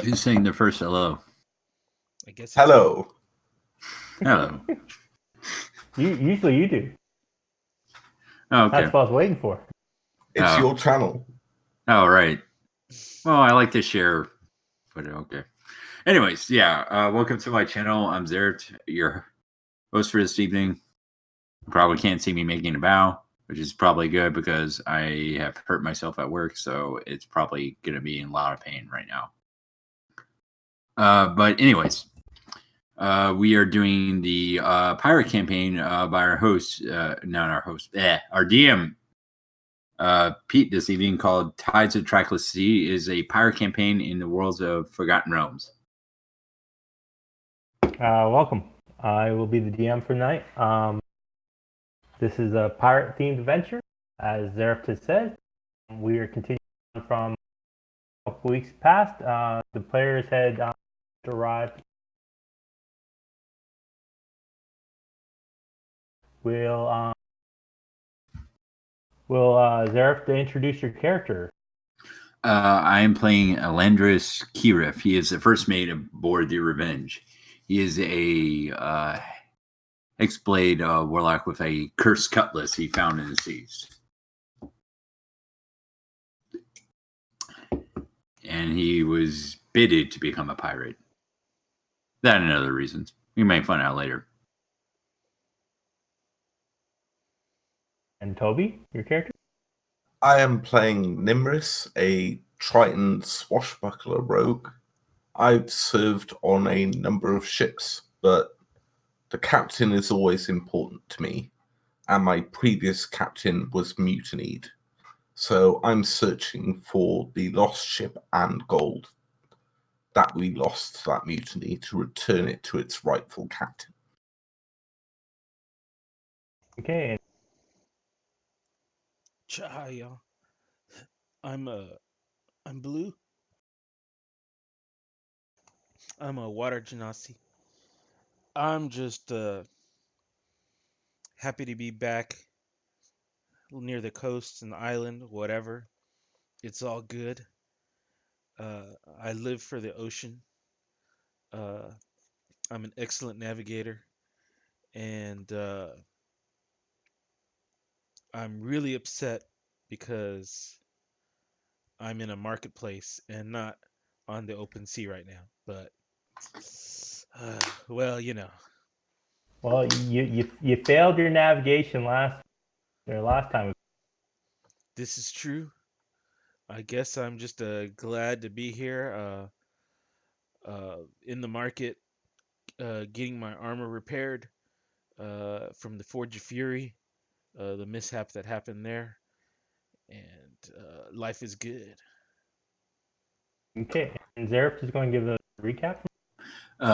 Who's saying the first hello? I guess it's Hello. Hello. Usually you do. Oh, okay. That's what I was waiting for. It's Oh. your channel. Oh, right. Well, I like to share, but okay. Anyways, yeah. Welcome to my channel. I'm Zert, your host for this evening. You probably can't see me making a bow, which is probably good because I have hurt myself at work, so it's probably going to be in a lot of pain right now. But anyways, we are doing the pirate campaign by our host, not our host, our DM, Pete, this evening, called Tides of Trackless Sea, is a pirate campaign in the worlds of Forgotten Realms. Welcome. I will be the DM for tonight. This is a pirate-themed adventure, as Zareth has said. We are continuing from a couple weeks past. The players had arrived. Will Zareth introduce your character? I am playing Elandris Kirif. He is the first mate aboard the Revenge. He is a Hexblade warlock with a cursed cutlass he found in the seas. And he was bidded to become a pirate. That and other reasons. We may find out later. And Toby, your character? I am playing Nimris, a Triton swashbuckler rogue. I've served on a number of ships, but the captain is always important to me, and my previous captain was mutinied. So I'm searching for the lost ship and gold that we lost to that mutiny to return it to its rightful captain. Okay. Hi, y'all. I'm Blue. I'm a water genasi. I'm just happy to be back near the coast and the island, whatever. It's all good. I live for the ocean. Uh, I'm an excellent navigator, and I'm really upset because I'm in a marketplace and not on the open sea right now. But well, you know. Well, you failed your navigation last time. This is true. I guess I'm just glad to be here in the market, getting my armor repaired from the Forge of Fury, the mishap that happened there, and life is good. Okay, and Zareth is going to give a recap.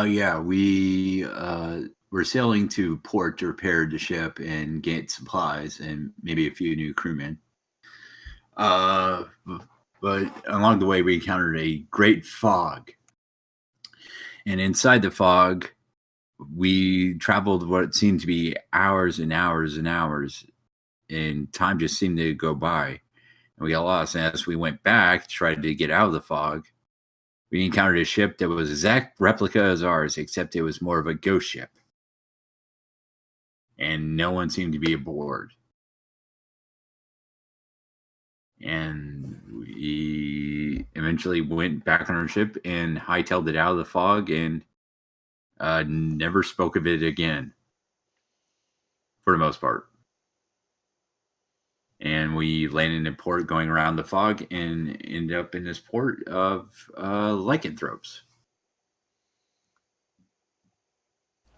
Yeah, we were sailing to port to repair the ship and get supplies and maybe a few new crewmen. But along the way, we encountered a great fog. And inside the fog, we traveled what seemed to be hours and hours and hours. And time just seemed to go by. And we got lost. And as we went back, tried to get out of the fog, we encountered a ship that was exact replica as ours, except it was more of a ghost ship. And no one seemed to be aboard. And we eventually went back on our ship and hightailed it out of the fog and never spoke of it again, for the most part. And we landed in port going around the fog and ended up in this port of lycanthropes.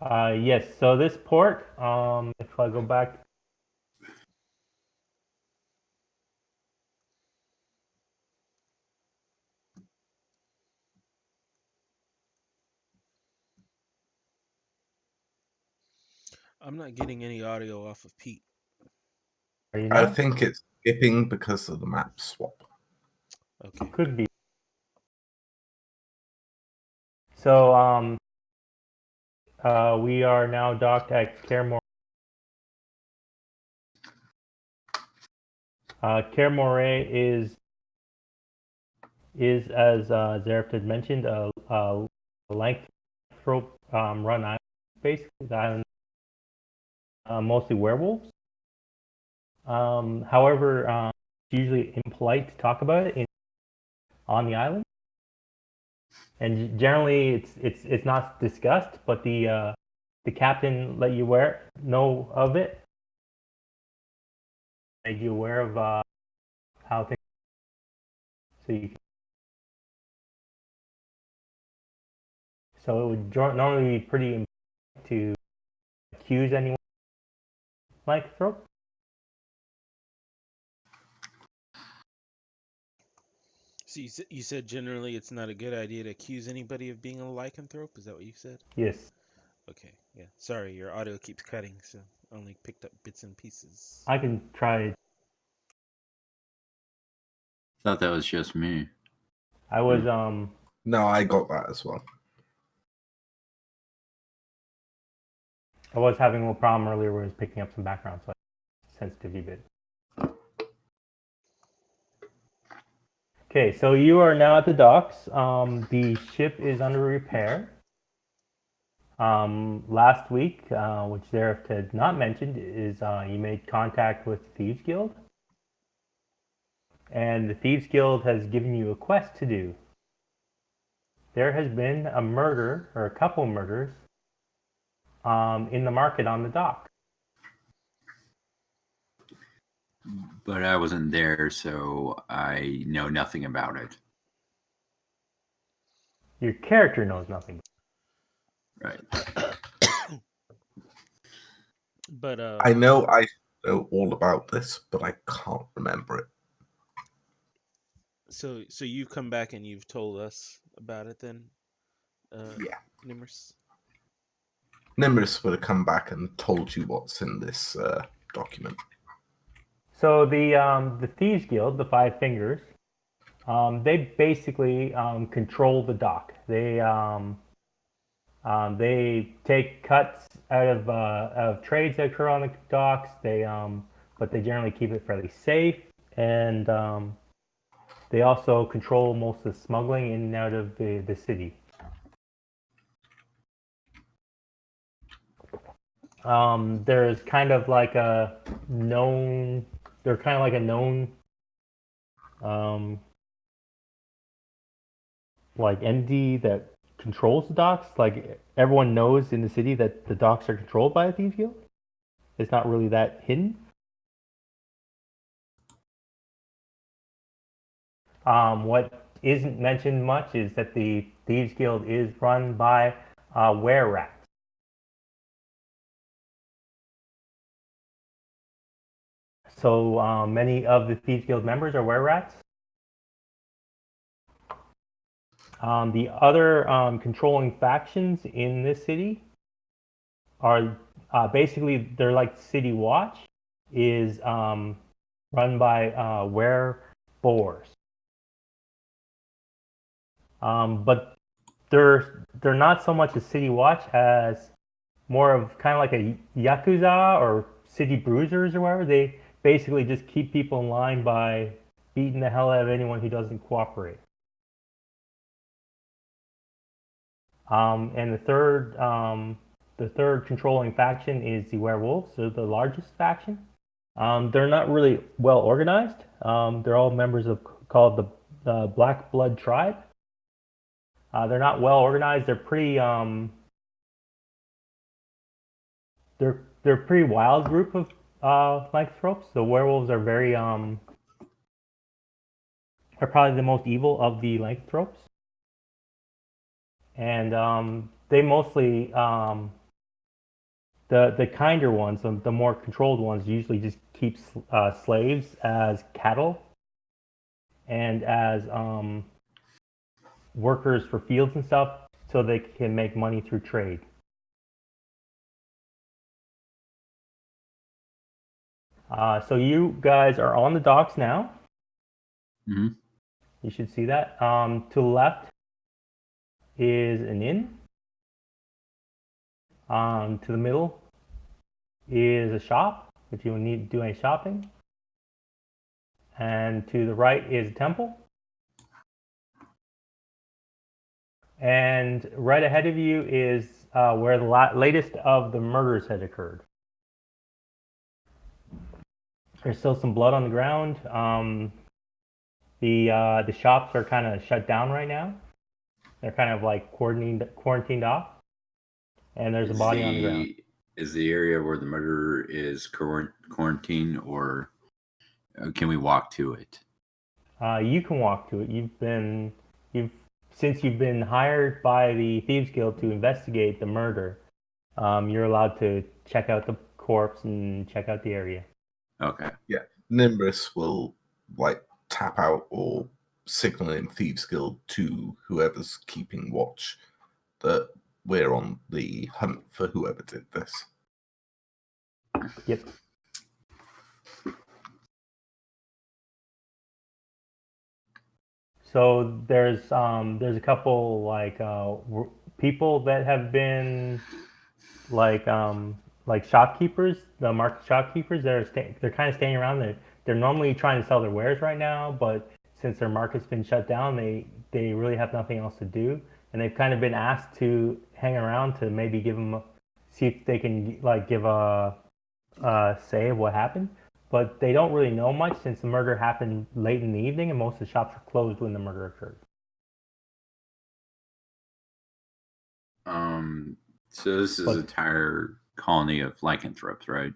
Yes, so this port, if I go back. I'm not getting any audio off of Pete. Are you I not? think it's skipping because of the map swap. Okay. Could be. So, we are now docked at Kaer Morhe is is, as Zareth had mentioned, a lycanthrope run island. Basically, the island mostly werewolves. However, it's usually impolite to talk about it on the island, and generally it's not discussed. But the captain let you know of it, make you aware of how things. So you can, so it would normally be pretty important to accuse anyone like throat. So you said generally it's not a good idea to accuse anybody of being a lycanthrope? Is that what you said? Yes, Okay, yeah. Sorry, your audio keeps cutting, so I only picked up bits and pieces. I can try. Thought that was just me. I was No, I got that as well. I was having a little problem earlier where it was picking up some background, so sensitivity bit. Okay, so you are now at the docks. The ship is under repair. Last week, which Zareth had not mentioned, is you made contact with the Thieves Guild. And the Thieves Guild has given you a quest to do. There has been a murder, or a couple murders, in the market on the dock. But I wasn't there, so I know nothing about it. Your character knows nothing. Right. But I know all about this, but I can't remember it. so you've come back and you've told us about it then, Yeah. Nimrus? Nimrus would have come back and told you what's in this document. So the Thieves Guild, the Five Fingers, they basically control the dock. They take cuts out of trades that occur on the docks. But they generally keep it fairly safe, and they also control most of the smuggling in and out of the city. There's kind of like a known. They're kind of like a known, like entity that controls the docks. Like everyone knows in the city that the docks are controlled by a Thieves Guild. It's not really that hidden. What isn't mentioned much is that the Thieves Guild is run by were-rats. So many of the Thieves Guild members are were-rats. The other controlling factions in this city are basically, they're like City Watch, is run by were-boars. But they're not so much a City Watch as more of kind of like a Yakuza or City Bruisers or whatever. They basically just keep people in line by beating the hell out of anyone who doesn't cooperate. And the third controlling faction is the werewolves. They're the largest faction. They're not really well organized. They're all members of called the Black Blood Tribe. They're not well organized. They're pretty they're a pretty wild group of lycanthropes. The werewolves are are probably the most evil of the lycanthropes, and they mostly the kinder ones, the more controlled ones, usually just keep slaves as cattle and as workers for fields and stuff, so they can make money through trade. So you guys are on the docks now. Mm-hmm. You should see that. To the left is an inn. To the middle is a shop if you need to do any shopping. And to the right is a temple. And right ahead of you is where the latest of the murders had occurred. There's still some blood on the ground. The shops are kind of shut down right now. They're kind of like quarantined off, and there's a body on the ground. Is the area where the murderer is quarantined, or can we walk to it? You can walk to it. Since you've been hired by the Thieves Guild to investigate the murder. You're allowed to check out the corpse and check out the area. Okay. Yeah, Nimbus will like tap out or signal in Thieves Guild to whoever's keeping watch that we're on the hunt for whoever did this. Yep. So there's a couple like people that have been like shopkeepers, the market shopkeepers. They're kind of staying around. They're normally trying to sell their wares right now, but since their market's been shut down, they really have nothing else to do, and they've kind of been asked to hang around to maybe see if they can like give a say of what happened. But they don't really know much since the murder happened late in the evening, and most of the shops were closed when the murder occurred. So this is an entire colony of lycanthropes, right?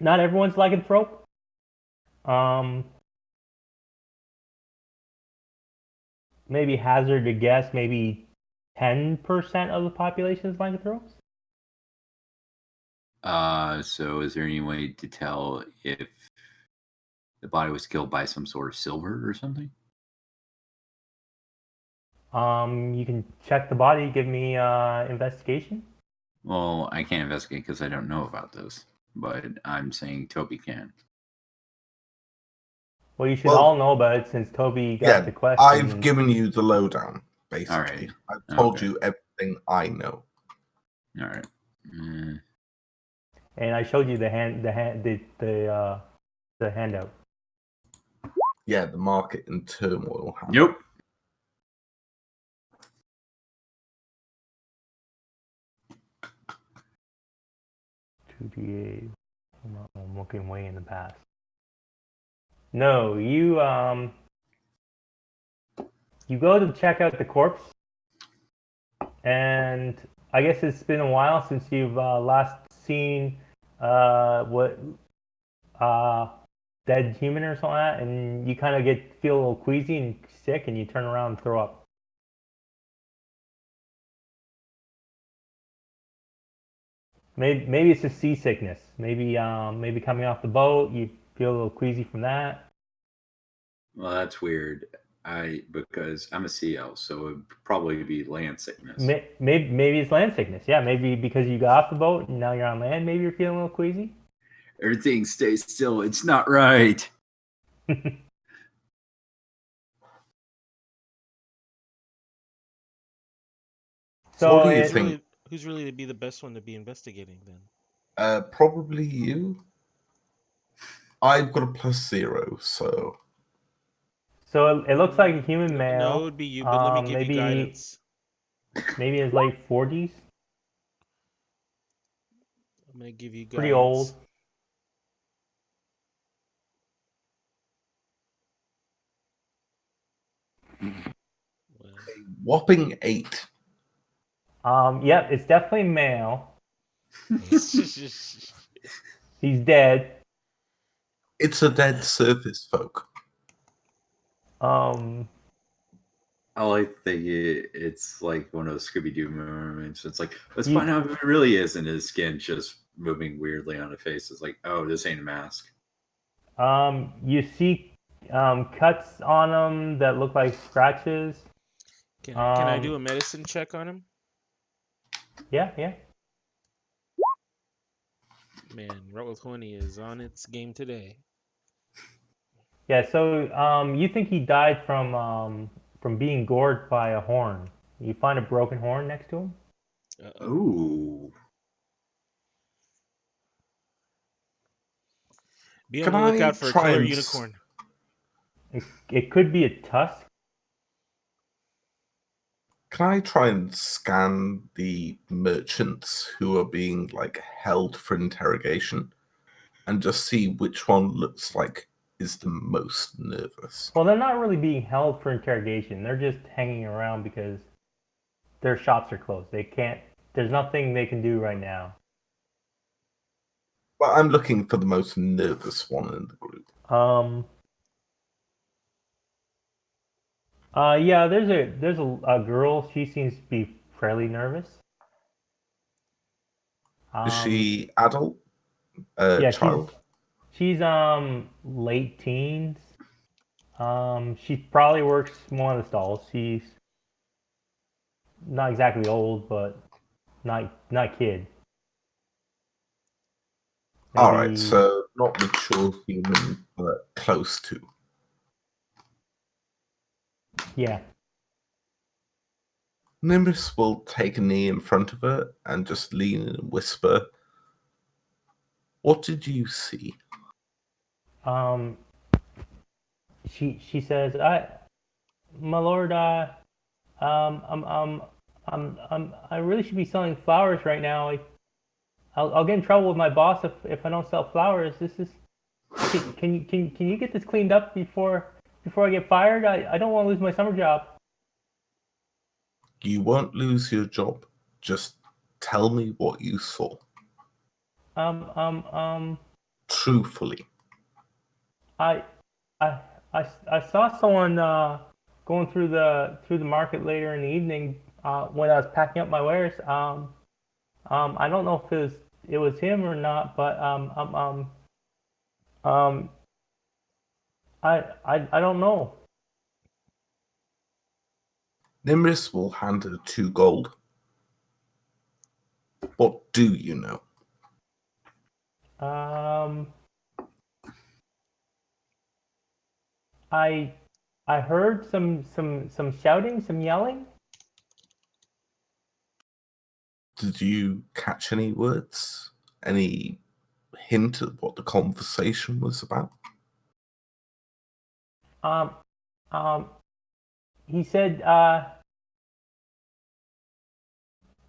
Not everyone's lycanthrope. Maybe hazard to guess, maybe 10% of the population is lycanthropes. So is there any way to tell if the body was killed by some sort of silver or something? You can check the body. Give me investigation. Well, I can't investigate because I don't know about this, but I'm saying Toby can. Well, you should all know about it since Toby got the question. I've given you the lowdown, basically. All right. I've told you everything I know. All right. And I showed you the handout. Yeah, the market in turmoil. Nope. I'm looking way in the past. No, you go to check out the corpse, and I guess it's been a while since you've last seen dead human or something like that, and you kind of feel a little queasy and sick, and you turn around and throw up. Maybe it's just seasickness. Maybe coming off the boat, you feel a little queasy from that. Well, that's weird. Because I'm a sea elf, so it would probably be land sickness. Maybe it's land sickness. Yeah, maybe because you got off the boat and now you're on land. Maybe you're feeling a little queasy. Everything stays still. It's not right. So what do you think? Who's really to be the best one to be investigating then? Probably you. I've got a +0, so. So it looks like a human male. No, it would be you, but let me give you guidance. Maybe in his late 40s. I'm gonna give you guidance. Pretty old. Whopping 8. Yep, it's definitely male. He's dead. It's a dead surface folk. I like it's like one of those Scooby-Doo moments. It's like, let's find out who it really is, and his skin just moving weirdly on his face. It's like, oh, this ain't a mask. You see cuts on him that look like scratches. Can I do a medicine check on him? Yeah. Man, Roll 20 is on its game today. Yeah, so you think he died from being gored by a horn. You find a broken horn next to him. Ooh. Be on the lookout for a killer unicorn. It could be a tusk. Can I try and scan the merchants who are being held for interrogation and just see which one looks like is the most nervous? Well, they're not really being held for interrogation. They're just hanging around because their shops are closed. They can't. There's nothing they can do right now. Well, I'm looking for the most nervous one in the group. Yeah, there's a girl. She seems to be fairly nervous. Is she adult? Yeah, Child? she's late teens. She probably works one of the stalls. She's not exactly old, but not kid. All right, Maybe so not mature human, but close to. yeah. Nimbus will take a knee in front of her and just lean in and whisper, "What did you see?" Um, she says, my lord, I really should be selling flowers right now. I'll get in trouble with my boss if I don't sell flowers. This is can you get this cleaned up before I get fired? I don't want to lose my summer job. You won't lose your job. Just tell me what you saw. Um um um Truthfully. I I I saw someone going through the market later in the evening when I was packing up my wares. I don't know if it was him or not, but um I don't know. Nimbus will hand her 2 gold. What do you know? Um I I heard some shouting, some yelling. Did you catch any words? Any hint at what the conversation was about? Um um he said uh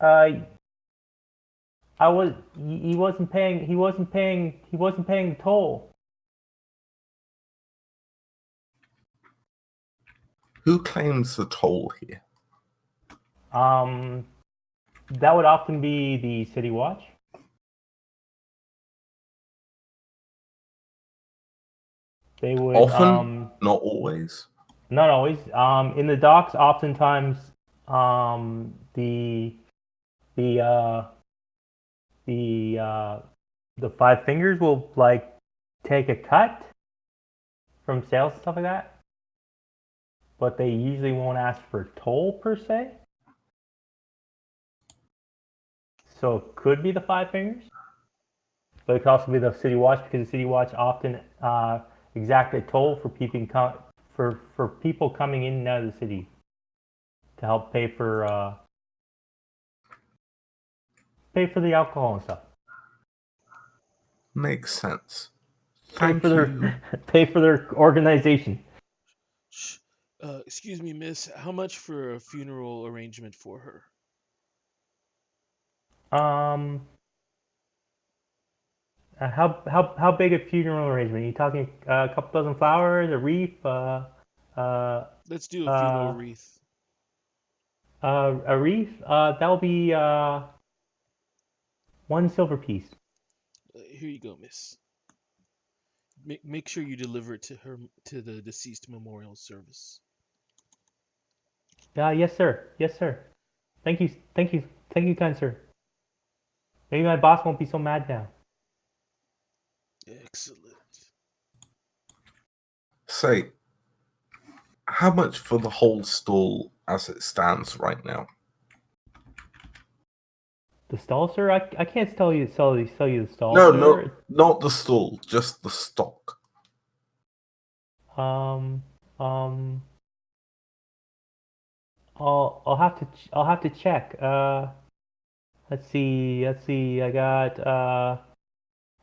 I was he wasn't paying the toll. Who claims the toll here? Um that would often be the city watch. They would Often, not always. not always. In the docks, oftentimes, the the uh, the Five Fingers will take a cut from sales and stuff like that, but they usually won't ask for toll per se. So it could be the Five Fingers, but it could also be the City Watch because the City Watch often exact a toll for people coming in and out of the city to help pay for the alcohol and stuff. Makes sense. Pay Thank for you. their pay for their organization. Excuse me, miss. How much for a funeral arrangement for her? How big a funeral arrangement? Are you talking a couple dozen flowers, a wreath, Let's do a funeral uh, wreath. a wreath? That'll be 1 silver piece. Here you go, miss. Make sure you deliver it to the deceased memorial service. Yes, sir. Yes, sir. Thank you, kind sir. Maybe my boss won't be so mad now. Excellent. Say, how much for the whole stall as it stands right now? The stall, sir? I can't sell you the stall, No, sir. not the stall, just the stock. Um, um, I'll have to check. Let's see. I got a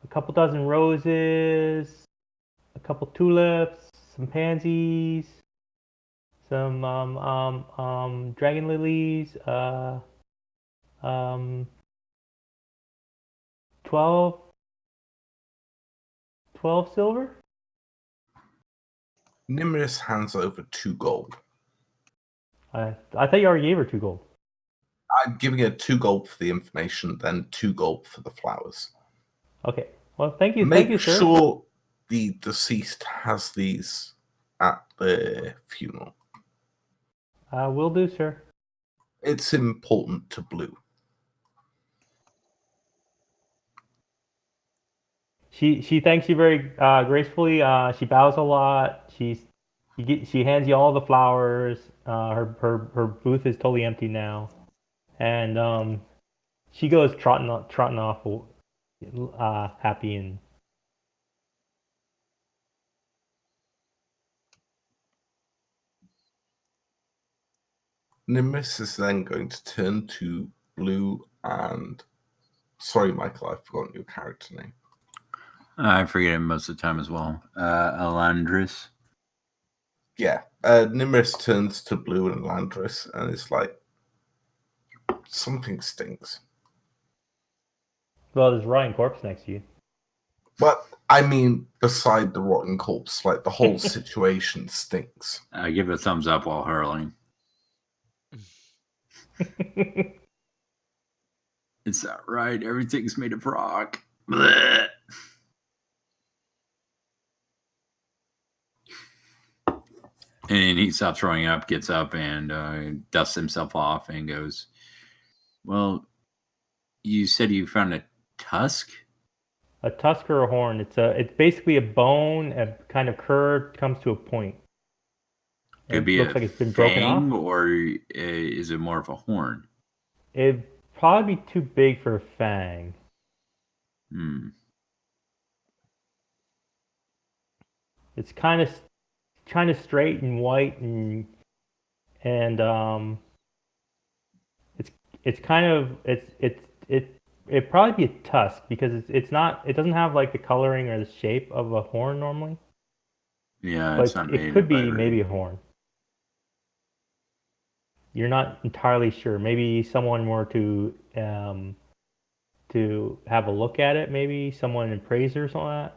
couple dozen roses, a couple tulips, some pansies, some dragon lilies, 12, 12 silver. Nimrus hands over 2 gold. I thought you already gave her 2 gold. I'm giving her 2 gold for the information, then 2 gold for the flowers. Okay. Well, thank you, Make sir. sure the deceased has these at the funeral. Will do, sir. It's important to Blue. She thanks you very gracefully. She bows a lot. She hands you all the flowers. Her booth is totally empty now, and she goes trotting off, happy and. Nimbus is then going to turn to Blue and... Sorry, Michael, I've forgotten your character name. I forget it most of the time as well. Elandris. Yeah, Nimbus turns to Blue and Landris and is like, something stinks. Well, there's a rotting corpse next to you. But, I mean, beside the rotten corpse, like, the whole situation stinks. I give a thumbs up while hurling. It's not right. Everything's made of rock. Blech. And he stops throwing up, gets up, and dusts himself off and goes, well, you said you found a tusk? A tusk or a horn. It's basically a bone, a kind of curved, comes to a point. Could It be looks a like it's been broken fang, off. or is it more of a horn? It'd probably be too big for a fang. It's kind of straight and white and it's kind of it'd probably be a tusk because it doesn't have like the coloring or the shape of a horn normally. Yeah, But it's not it made could of be ivory. maybe a horn. You're not entirely sure. Maybe someone were to have a look at it. Maybe someone in appraiser or something like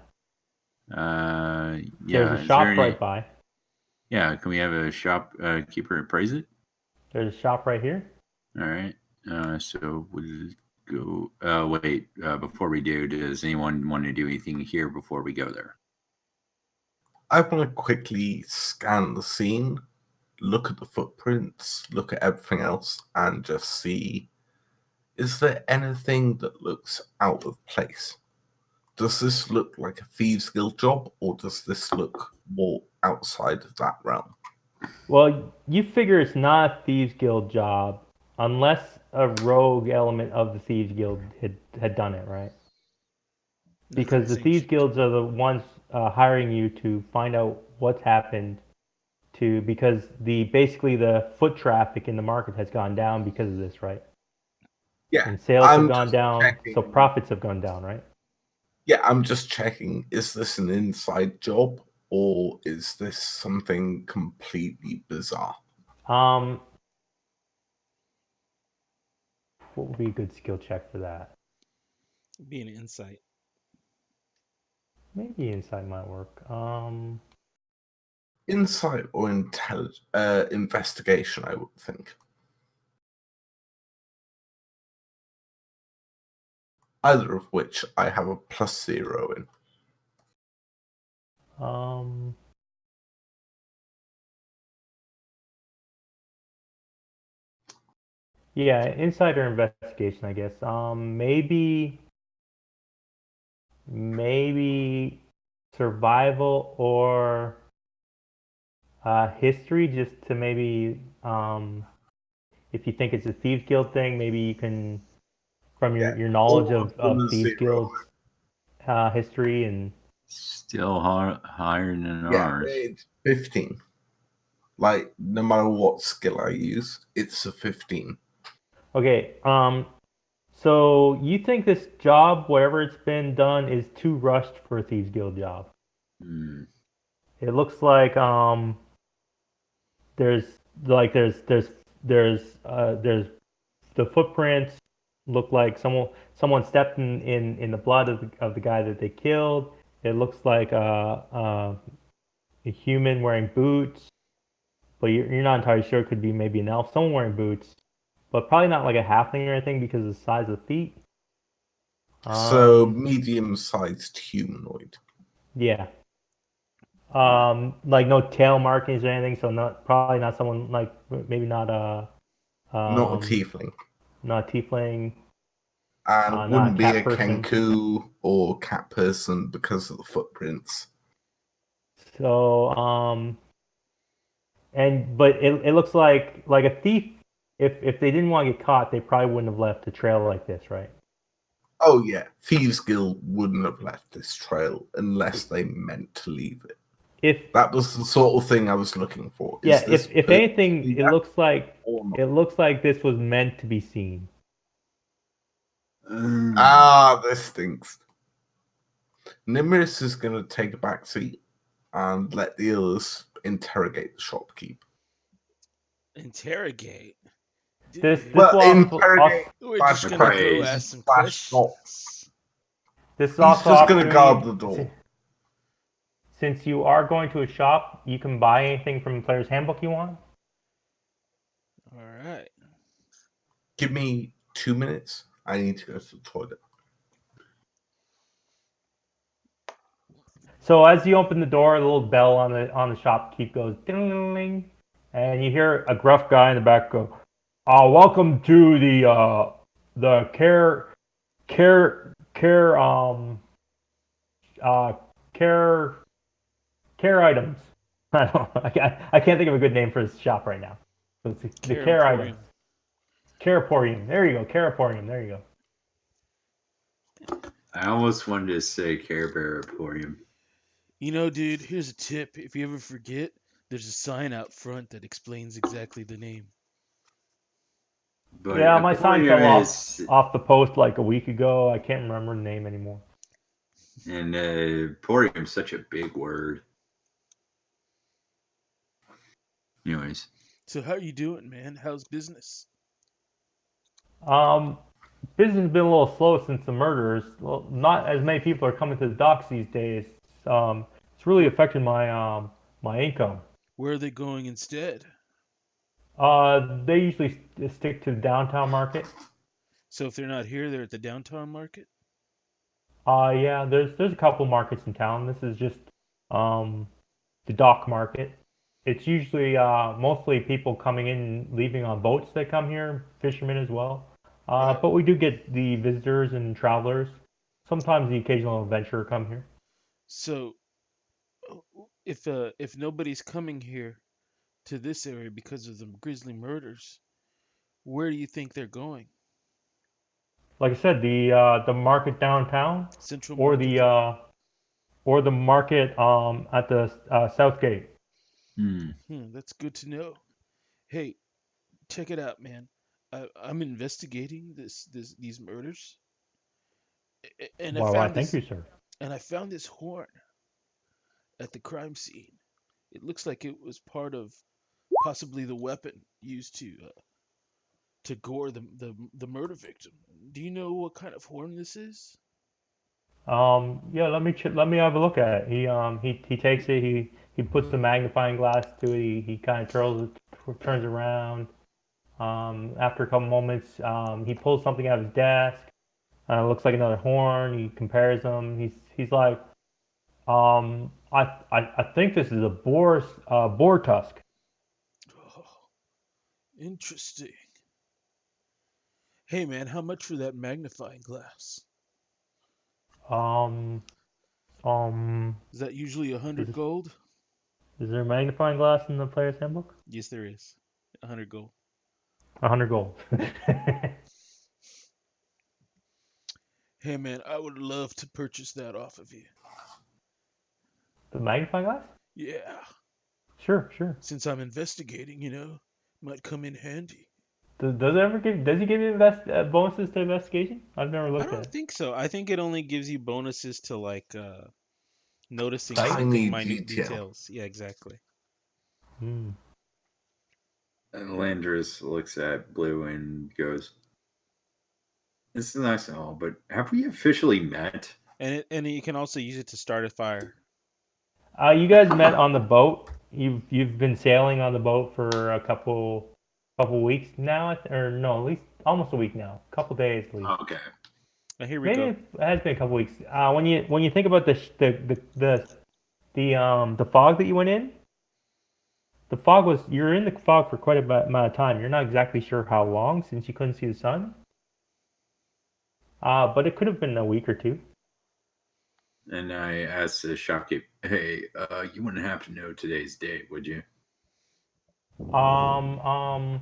that. Yeah. There's a shop right by. Yeah, can we have a shopkeeper appraise it? There's a shop right here. All right. So we'll go. Wait. Before we do, does anyone want to do anything here before we go there? I want to quickly scan the scene, look at the footprints, look at everything else, and just see, is there anything that looks out of place? Does this look like a Thieves Guild job, or does this look more outside of that realm? Well, you figure it's not a Thieves Guild job unless a rogue element of the Thieves Guild had done it, right? Because the Thieves Guilds are the ones hiring you to find out what's happened because basically the foot traffic in the market has gone down because of this, right? Yeah. And sales have gone down, checking. so profits have gone down, right? Yeah, I'm just checking, is this an inside job, or is this something completely bizarre? What would be a good skill check for that? Be an insight. Maybe insight might work. Insight or investigation, I would think. Either of which I have a +0 in. Yeah, insight or investigation, I guess. Maybe survival or history, just to maybe if you think it's a Thieves Guild thing, maybe you can, from your knowledge of Thieves Guild history and... Still higher than ours. It's 15. Like, no matter what skill I use, it's a 15. Okay, so you think this job, whatever it's been done, is too rushed for a Thieves Guild job? It looks like there's like there's the footprints look like someone stepped in the blood of the guy that they killed. It looks like a human wearing boots, but you're not entirely sure. It could be maybe an elf, someone wearing boots, but probably not like a halfling or anything because of the size of the feet. So medium-sized humanoid. Yeah. Like no tail markings or anything, so probably not someone like maybe not Not a tiefling. not a tiefling, And not a wouldn't be cat a person. kenku or cat person because of the footprints. So but it looks like a thief. If they didn't want to get caught, they probably wouldn't have left a trail like this, right? Oh yeah, Thieves Guild wouldn't have left this trail unless they meant to leave it. If That was the sort of thing I was looking for. yeah, if anything, purposely it looks like or not? this was meant to be seen. This stinks. Nimrus is going to take a back seat and let the others interrogate the shopkeep. Interrogate. This Dude, Well, will also, interrogate we're just slash gonna go praise ask some slash not. questions. this is He's also just going to guard opportunity. the door. Since you are going to a shop, you can buy anything from the player's handbook you want. All right. Give me 2 minutes. I need to go to the toilet. So as you open the door, a little bell on the shopkeep goes ding, and you hear a gruff guy in the back go, welcome to the care items. I can't think of a good name for his shop right now. So it's the care Emporium. items. Caraporium. There you go. Caraporium. There you go. I almost wanted to say Care Bear Emporium. You know, dude, here's a tip. If you ever forget, there's a sign out front that explains exactly the name. But Yeah, my sign Emporium fell is, off the post like a week ago. I can't remember the name anymore. and Emporium is such a big word. Anyways, So how you doing, man? How's business? Business has been a little slow since the murders. Well, not as many people are coming to the docks these days. It's really affected my income. Where are they going instead? They usually stick to the downtown market. So if they're not here, they're at the downtown market? Yeah, there's a couple markets in town. This is just um the dock market. It's usually mostly people coming in and leaving on boats that come here, fishermen as well. Right. But we do get the visitors and travelers. Sometimes the occasional adventurer come here. So if nobody's coming here to this area because of the grisly murders, where do you think they're going? Like I said, the market downtown, Central or Market? the market at the south gate. That's good to know. Hey, check it out, man. I'm investigating these murders, and I Why? Why? found Thank this you, sir. horn at the crime scene. It looks like it was part of possibly the weapon used to gore the murder victim. Do you know what kind of horn this is? Yeah, let me have a look at it. He takes it. He puts the magnifying glass to it. He kind of turns around. After a couple moments, he pulls something out of his desk. Looks like another horn. He compares them. He's like, I think this is a boar tusk. Oh, interesting. Hey, man, how much for that magnifying glass? Um, um, Is that usually a is, 100 gold? is there a magnifying glass in the player's handbook? Yes, there is. 100 gold. 100 gold. Hey, man, I would love to purchase that off of you. The magnifying glass? Yeah, Sure, sure. since I'm investigating, might come in handy. Does he give you bonuses to investigation? I've never I looked at don't it. think so. I think it only gives you bonuses to like noticing Tiny something minute detail. details. Yeah, exactly. Hmm. And Landris looks at Blue and goes, "This is nice and all, but have we officially met?" And you can also use it to start a fire. You guys met on the boat. You've been sailing on the boat for a couple weeks now, or no, at least almost a week now. A couple days at least. Okay. Now here we Maybe go. it has been a couple weeks. When you think about the fog that you went in, you're in the fog for quite a amount of time. You're not exactly sure how long since you couldn't see the sun. But it could have been a week or two. And I asked the shopkeeper, "Hey, you wouldn't happen to know today's date, would you?" Now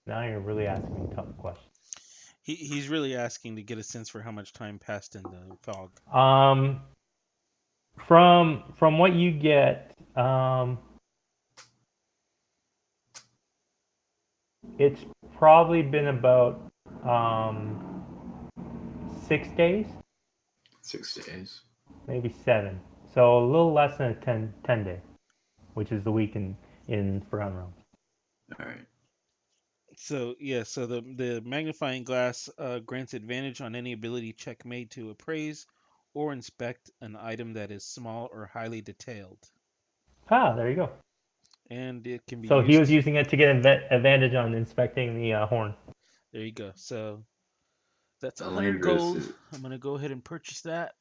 you're really asking me tough questions. He's really asking to get a sense for how much time passed in the fog. From what you get, it's probably been about 6 days, 6 days. maybe 7. So a little less than a 10 day, which is the week in Forgotten Realms. All right. So yeah, so the magnifying glass grants advantage on any ability check made to appraise or inspect an item that is small or highly detailed, There you go. and it can be So he was used. using it to get advantage on inspecting the horn. There you go. So that's 100 Landris gold. I'm gonna go ahead and purchase that.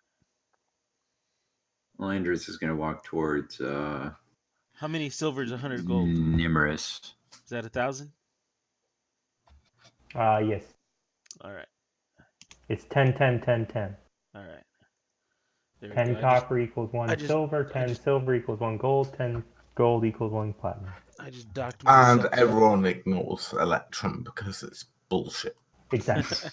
is going to walk towards How many silver is 100 gold? Nimrus. Is that 1,000? Yes. All right, It's 10, 10, 10, 10. all right. There we 10 go. copper equals 1 I just, silver, I 10 just, silver equals 1 gold, 10 gold equals 1 platinum. I just docked And myself. everyone ignores Electrum because it's bullshit. Exactly.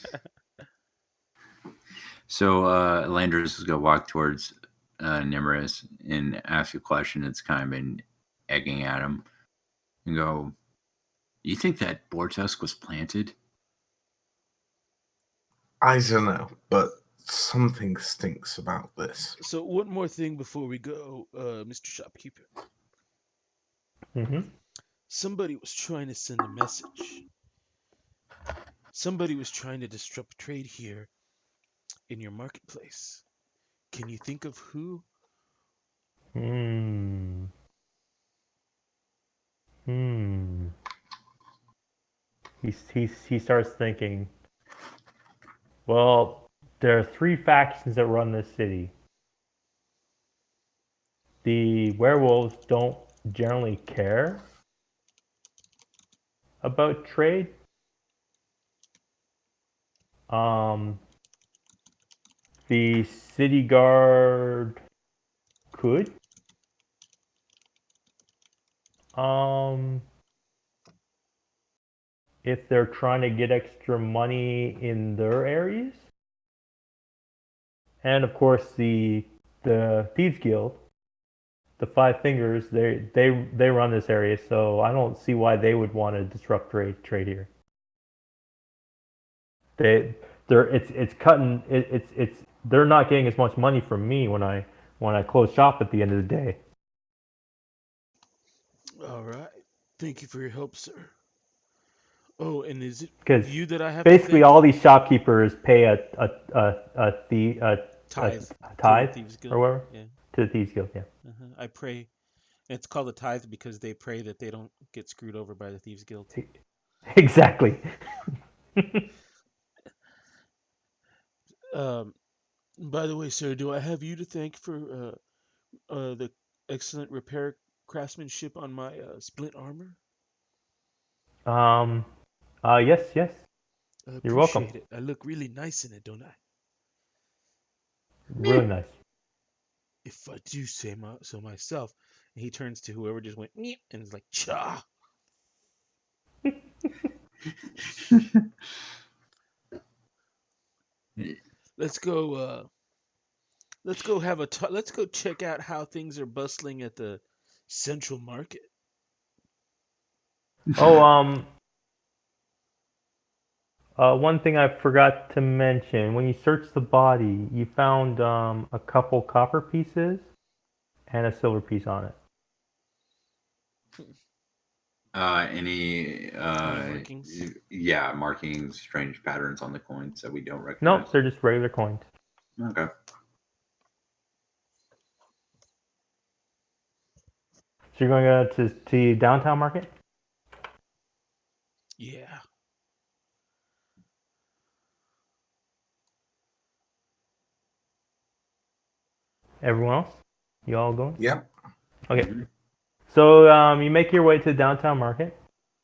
So Landris is going to walk towards Nimrus and ask a question that's kind of been egging at him and go, "You think that Bortusk was planted?" I don't know, but something stinks about this. So one more thing before we go, Mr. Shopkeeper. Mm-hmm. Somebody was trying to send a message. Somebody was trying to disrupt trade here in your marketplace. Can you think of who? Hmm. Hmm. He starts thinking, well, there are 3 factions that run this city. The werewolves don't generally care about trade. Um, the city guard could. Um, if they're trying to get extra money in their areas. And of course the Thieves Guild, the Five Fingers, they run this area, so I don't see why they would want to disrupt trade here. It's cutting it's they're not getting as much money from me when I close shop at the end of the day. All right. Thank you for your help, sir. Oh, and is it Because you that I have to basically thank? all these shopkeepers pay a Tithe to the tithe Thieves or Guild. whatever Yeah. to the Thieves Guild. Yeah. I pray. It's called a tithe because they pray that they don't get screwed over by the Thieves Guild. Exactly. Um, by the way, sir, do I have you to thank for the excellent repair craftsmanship on my splint armor? Yes. I You're welcome. appreciate it. I look really nice in it, don't I? Really nice. If I do say so myself. And he turns to whoever just went "Meep," and is like, "Cha." Let's go. Let's go have a. Let's go check out how things are bustling at the Central Market. Oh, one thing I forgot to mention: when you searched the body, you found a couple copper pieces and a silver piece on it. Any markings? yeah, markings, strange patterns on the coins that we don't recognize. Nope, they're just regular coins. Okay. So you're going to go to downtown market? Yeah. Everyone else? You all going? Yeah. Okay. Mhm. So you make your way to downtown market.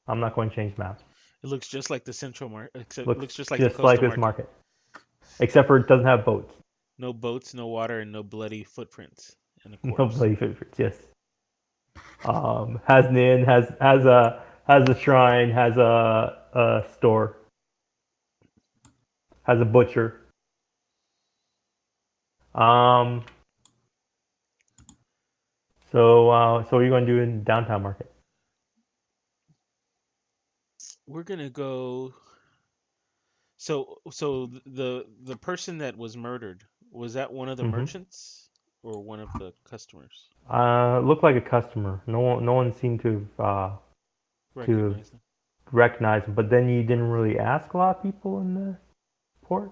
I'm not going to change maps. It looks just like the central market, except it Looks looks just like the just like coastal this market. market. Except for it doesn't have boats. No boats, no water, and no bloody footprints and a No corpse. bloody footprints, yes. Has an inn, has a shrine, has a store, has a butcher. So what are you going to do in downtown market? We're gonna go. So the person that was murdered, was that one of the Mm-hmm. merchants or one of the customers? Looked like a customer. No one seemed to Recognize them. recognize him. But then you didn't really ask a lot of people in the port.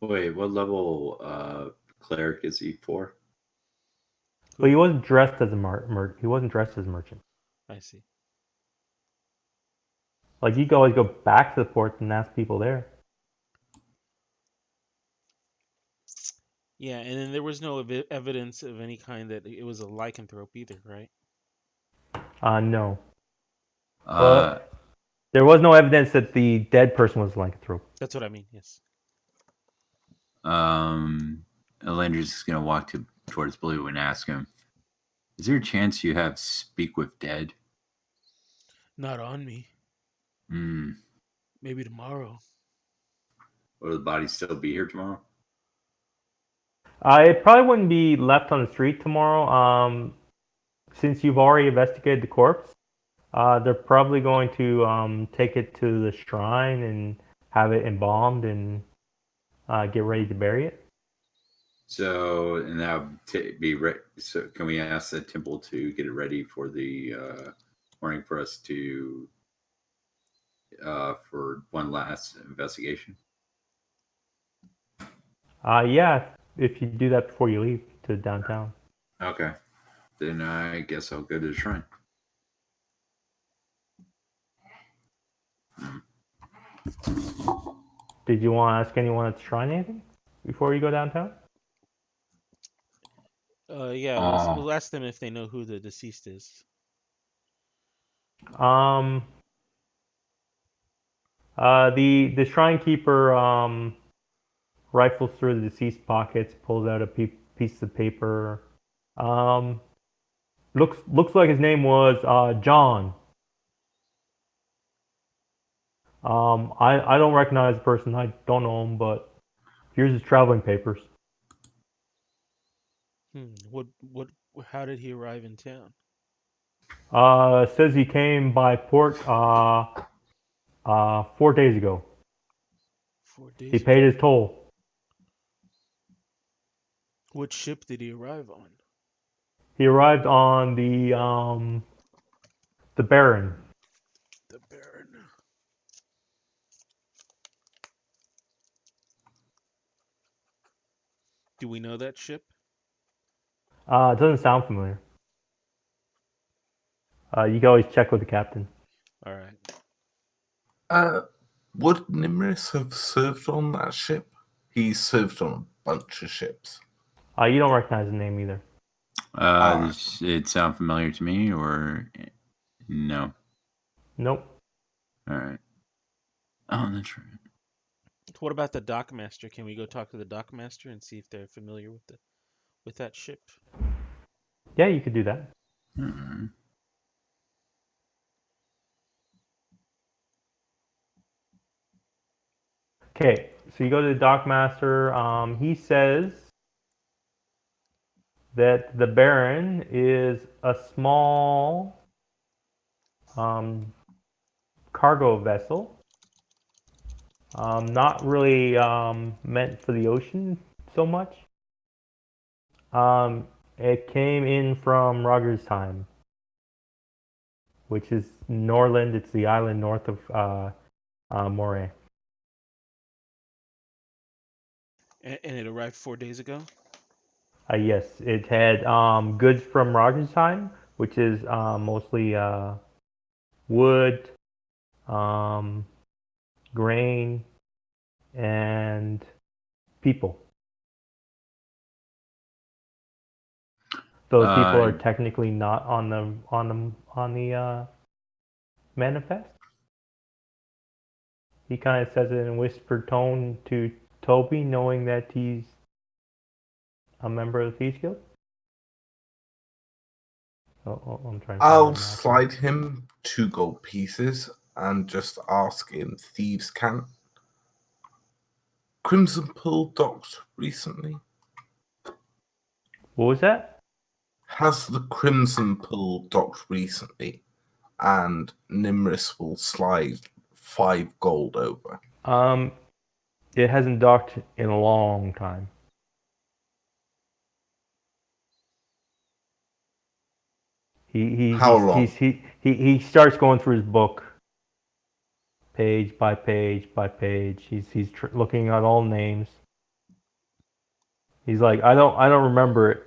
Wait, what level cleric is he for? But he Who? wasn't dressed as a he wasn't dressed as a merchant. I see. Like you could always go back to the port and ask people there. Yeah, and then there was no evidence of any kind that it was a lycanthrope either, right? No. Uh, But there was no evidence that the dead person was a lycanthrope. That's what I mean. Yes. Elandra's just gonna walk towards Blue and ask him, "Is there a chance you have speak with dead?" Not on me. Hmm. Maybe tomorrow. Will the body still be here tomorrow? It probably wouldn't be left on the street tomorrow. Since you've already investigated the corpse, they're probably going to take it to the shrine and have it embalmed and get ready to bury it. So, and that would be ready. So, can we ask the temple to get it ready for the morning for us to for one last investigation? Yeah, if you do that before you leave to downtown. Okay, then I guess I'll go to the shrine. Did you want to ask anyone at the shrine anything before you go downtown? Yeah, we'll ask them if they know who the deceased is. Um, the shrine keeper rifles through the deceased pockets, pulls out a piece of paper. Um, looks like his name was John. I don't recognize the person. I don't know him, but here's his traveling papers. What? How did he arrive in town? Says he came by port 4 days ago. 4 days He ago. paid his toll. What ship did he arrive on? He arrived on the Baron. The Baron. Do we know that ship? It doesn't sound familiar. You can always check with the captain. All right. Would Nimris have served on that ship? He served on a bunch of ships. You don't recognize the name either. Does it sound familiar to me or no? Nope. All right. Oh, that's right. What about the dockmaster? Can we go talk to the dockmaster and see if they're familiar with that ship? Yeah, you could do that. Mm-hmm. Okay, so you go to the dockmaster. He says that the Baron is a small cargo vessel, not really meant for the ocean so much. It came in from Roger's time. which is Norland. It's the island north of Moray. And it arrived 4 days ago. Yes, it had goods from Rogersheim, which is mostly wood, um, grain, and people. Those people are technically not on the manifest. He kind of says it in a whispered tone to Toby, knowing that he's a member of the Thieves Guild. I'm trying to I'll slide him 2 gold pieces and just ask him, thieves can't. Crimson Pearl docked recently? What was that? Has the Crimson Pearl docked recently? And Nimris will slide 5 gold over. It hasn't docked in a long time. How long? He starts going through his book, page by page by page. He's looking at all names. He's like, I don't remember it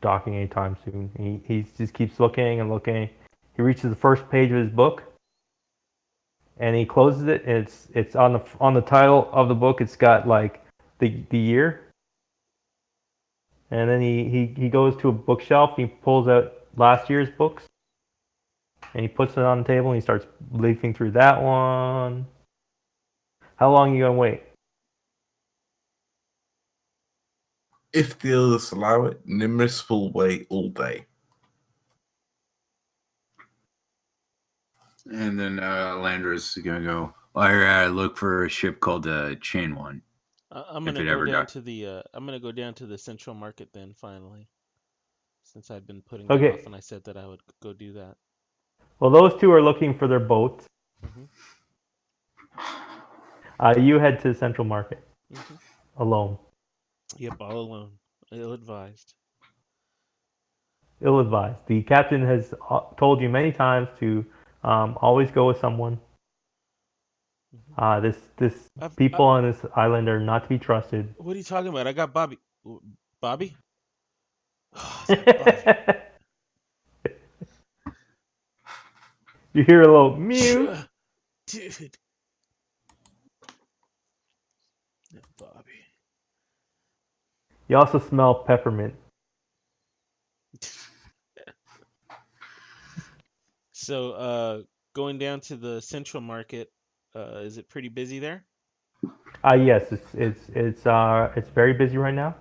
docking anytime soon. He just keeps looking and looking. He reaches the first page of his book, and he closes it. And it's on the title of the book. It's got like the year, and then he goes to a bookshelf. He pulls out last year's books, and he puts it on the table. And he starts leafing through that one. How long are you gonna wait? If the others allow it, Nimris will wait all day. And then Landra's is gonna go. I look for a ship called Chain One. I'm gonna go down to the. I'm gonna go down to the central market then. Finally, since I've been putting it off, and I said that I would go do that. Well, those two are looking for their boats. You head to the central market alone. Yep, all alone. Ill-advised. Ill-advised. The captain has told you many times to always go with someone. People on this island are not to be trusted. What are you talking about? I got Bobby. Bobby? Oh, is that Bobby? You hear a little mew. Dude. Bobby. You also smell peppermint. So, going down to the central market, is it pretty busy there? Yes, it's very busy right now.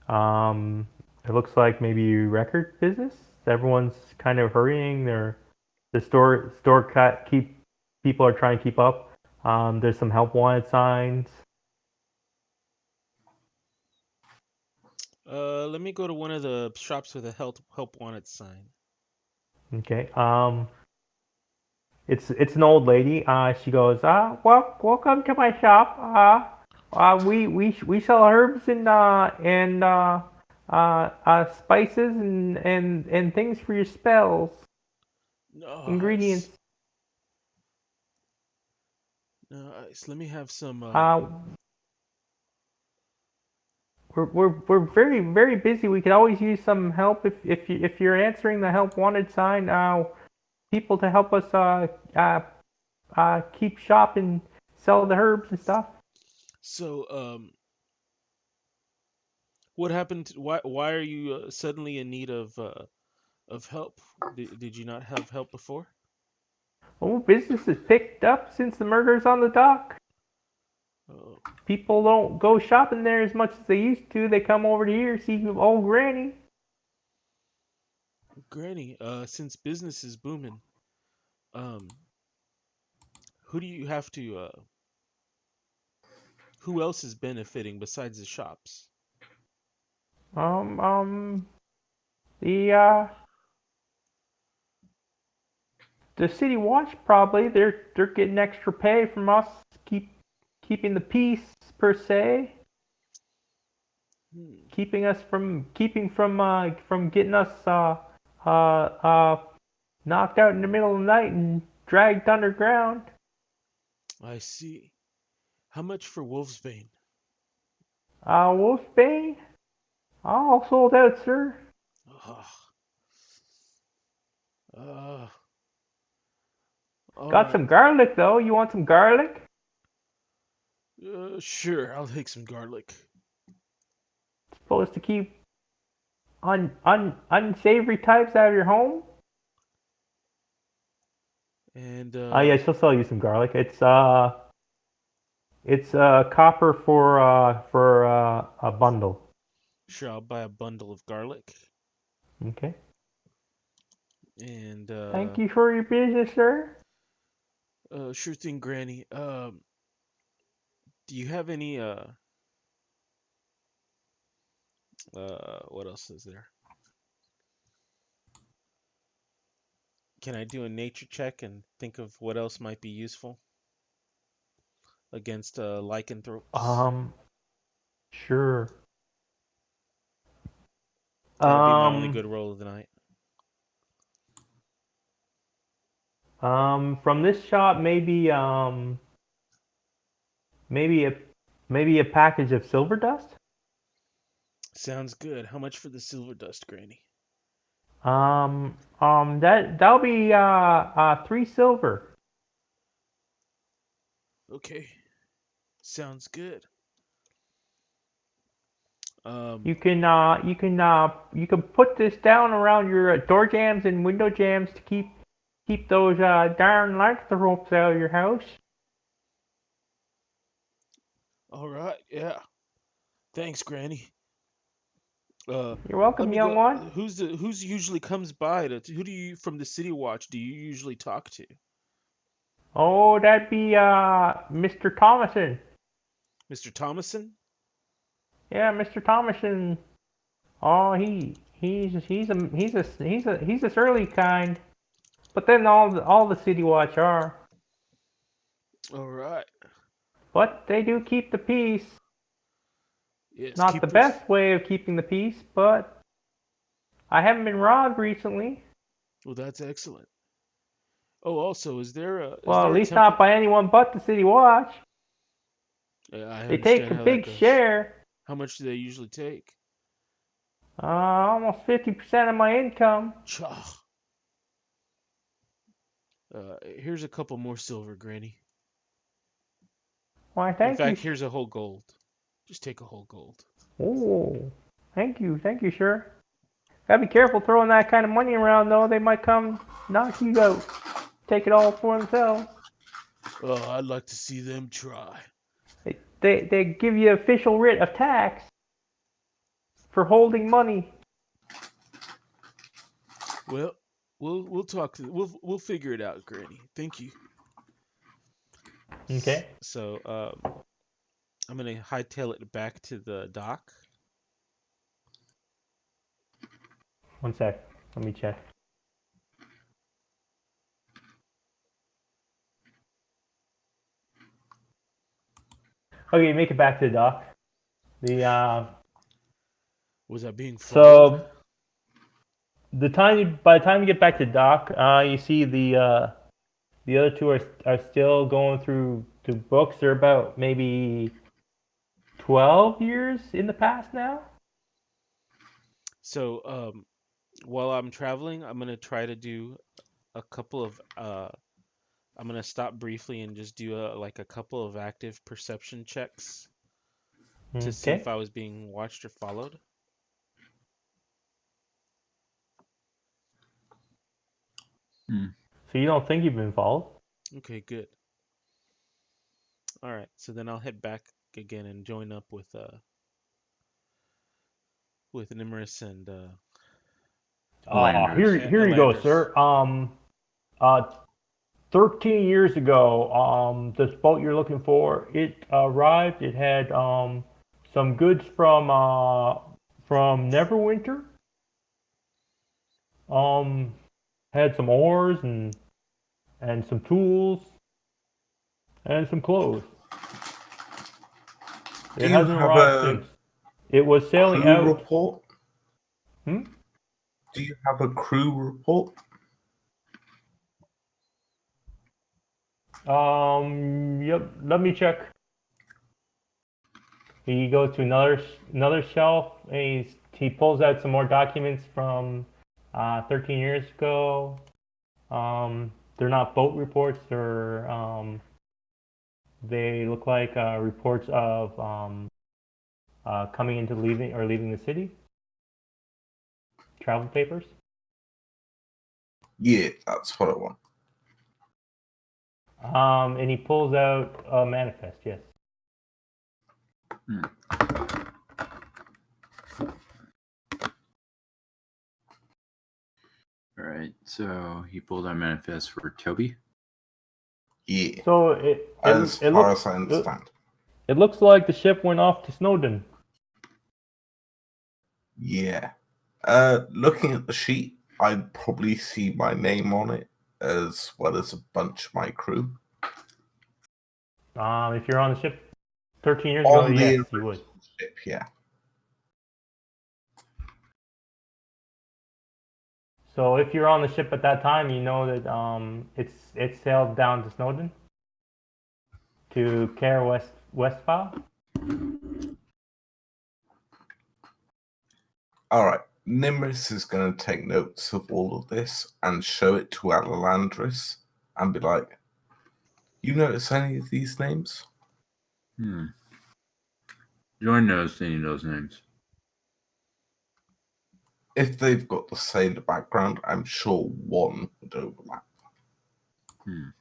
It looks like maybe record business. Everyone's kind of hurrying. The store people are trying to keep up. There's some help wanted signs. Let me go to one of the shops with a help wanted sign. Okay. It's an old lady. She goes, welcome to my shop. We sell herbs and spices and things for your spells. Nice. Ingredients. Nice. Let me have some. We're very very busy. We could always use some help if you're answering the help wanted sign. People to help us keep shop and sell the herbs and stuff. So what happened? Why are you suddenly in need of help? Did you not have help before? Well, business has picked up since the murders on the dock. Oh. People don't go shopping there as much as they used to. They come over here to see old Granny. Granny, since business is booming, who do you have to? Who else is benefiting besides the shops? The the city watch probably. They're getting extra pay from us. Keeping the peace per se. Keeping from getting us knocked out in the middle of the night and dragged underground. I see. How much for Wolfsbane? Wolfbane? All sold out, sir. Ah, uh, all Got right. some garlic, though. You want some garlic? Sure, I'll take some garlic. Supposed to keep unsavory types out of your home? And Yeah, she'll sell you some garlic. It's copper for a bundle. sure, I'll buy a bundle of garlic. Okay. And Thank you for your business, sir. sure thing, Granny. Do you have any what else is there? Can I do a nature check and think of what else might be useful against lycanthropes? Sure. That'll be my only good roll of the night. From this shop, maybe a package of silver dust. Sounds good. How much for the silver dust, Granny? That'll be 3 silver. Okay, sounds good. You can put this down around your door jams and window jams to keep those darn lycanthropes out of your house. All right, yeah. Thanks, Granny. You're Let welcome, me young go. one. Who's usually comes by who do you from the City Watch do you usually talk to? Oh, that'd be Mr. Thomason. Mr. Thomason? Yeah, Mr. Thomason. Oh, he's a surly kind. But then all the City Watch are. All right. But they do keep the peace. Yes, Not the keepers. best way of keeping the peace, but I haven't been robbed recently. Well, that's excellent. Oh, also, is Well, at there a least temple? not by anyone but the City Watch. Yeah, I They take understand a how that big goes. share. How much do they usually take? Almost 50% of my income. Chah. Here's a couple more silver, Granny. Why, In thank you. fact, here's a whole gold. Just take a whole gold. Oh, thank you, sir. Gotta be careful throwing that kind of money around, though. They might come knock you out, take it all for themselves. Oh, I'd like to see them try. They give you official writ of tax for holding money. Well, we'll talk. We'll figure it out, Granny. Thank you. Okay. So I'm gonna hightail it back to the dock. One sec. Let me check. Okay, make it back to the dock. Was I being followed? So by the time you get back to dock, you see the other two are still going through the books. They're about maybe 12 years in the past now. So while I'm traveling, I'm gonna try to do a couple of I'm gonna stop briefly and just do like a couple of active perception checks to see if Okay. I was being watched or followed. So you don't think you've been followed? Okay, good. All right, so then I'll head back again and join up with Nimrus and Landers. Here you go, Elandris. sir. 13 years ago, this boat you're looking for, it arrived. It had some goods from Neverwinter. Had some oars and some tools and some clothes. Do It you hasn't have arrived a since. It was sailing crew out. report? Hmm? Do you have a crew report? Yep. Let me check. He goes to another shelf and he pulls out some more documents from 13 years ago. They're not boat reports. They look like reports of coming into leaving the city. Travel papers. Yeah, that's what I want. And he pulls out a manifest. Yes. All right. So he pulled our manifest for Toby. Yeah, So as far as I understand. It looks like the ship went off to Snowdon. Yeah. Looking at the sheet, I'd probably see my name on it, as well as a bunch of my crew. If you're on the ship 13 years ago, On the yes, you would. original ship, yeah. So if you're on the ship at that time, you know that it's sailed down to Snowdon to Care Westphal. All right. Nimrus is going to take notes of all of this and show it to Alalandris and be like, you notice any of these names? Jordan knows any of those names. If they've got the same background, I'm sure one would overlap. Do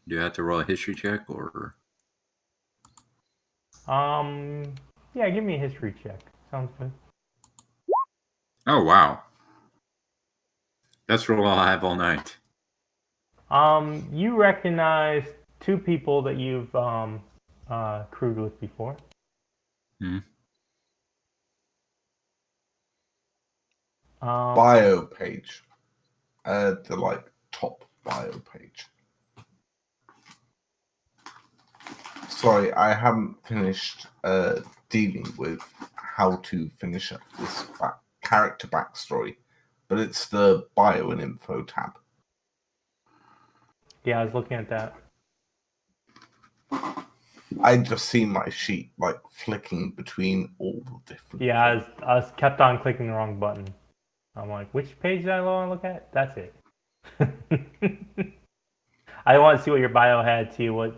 you have to roll a history check or? Yeah, give me a history check. Sounds good. Oh wow, that's roll I'll have all night. You recognize two people that you've crewed with before. Bio page. The like top bio page. Sorry, I haven't finished dealing with how to finish up this character backstory, but it's the bio and info tab. Yeah, I was looking at that. I just see my sheet like flicking between all the different. Yeah, I was kept on clicking the wrong button. I'm like, which page did I want to look at? That's it. I want to see what your bio had, see what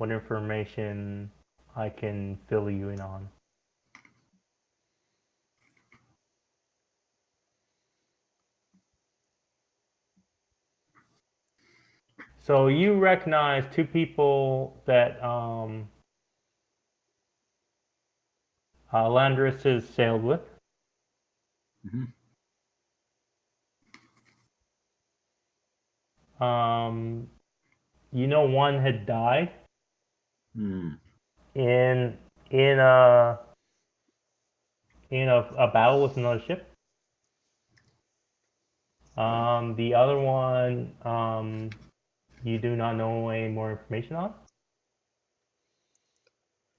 information I can fill you in on. So you recognize two people that Landris has sailed with. You know, one had died in a battle with another ship. The other one, you do not know any more information on.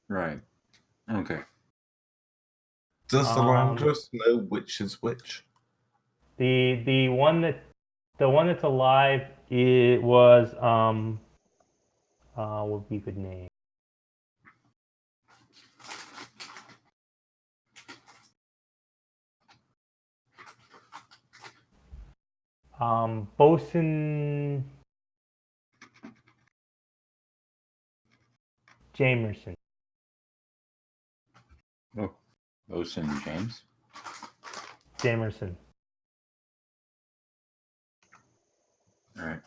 Right. Okay. Does the Landress know which is which? The one that's alive, it was what would be a good name? Bosun Jamerson. Oh, Bosun James. Jamerson. All right.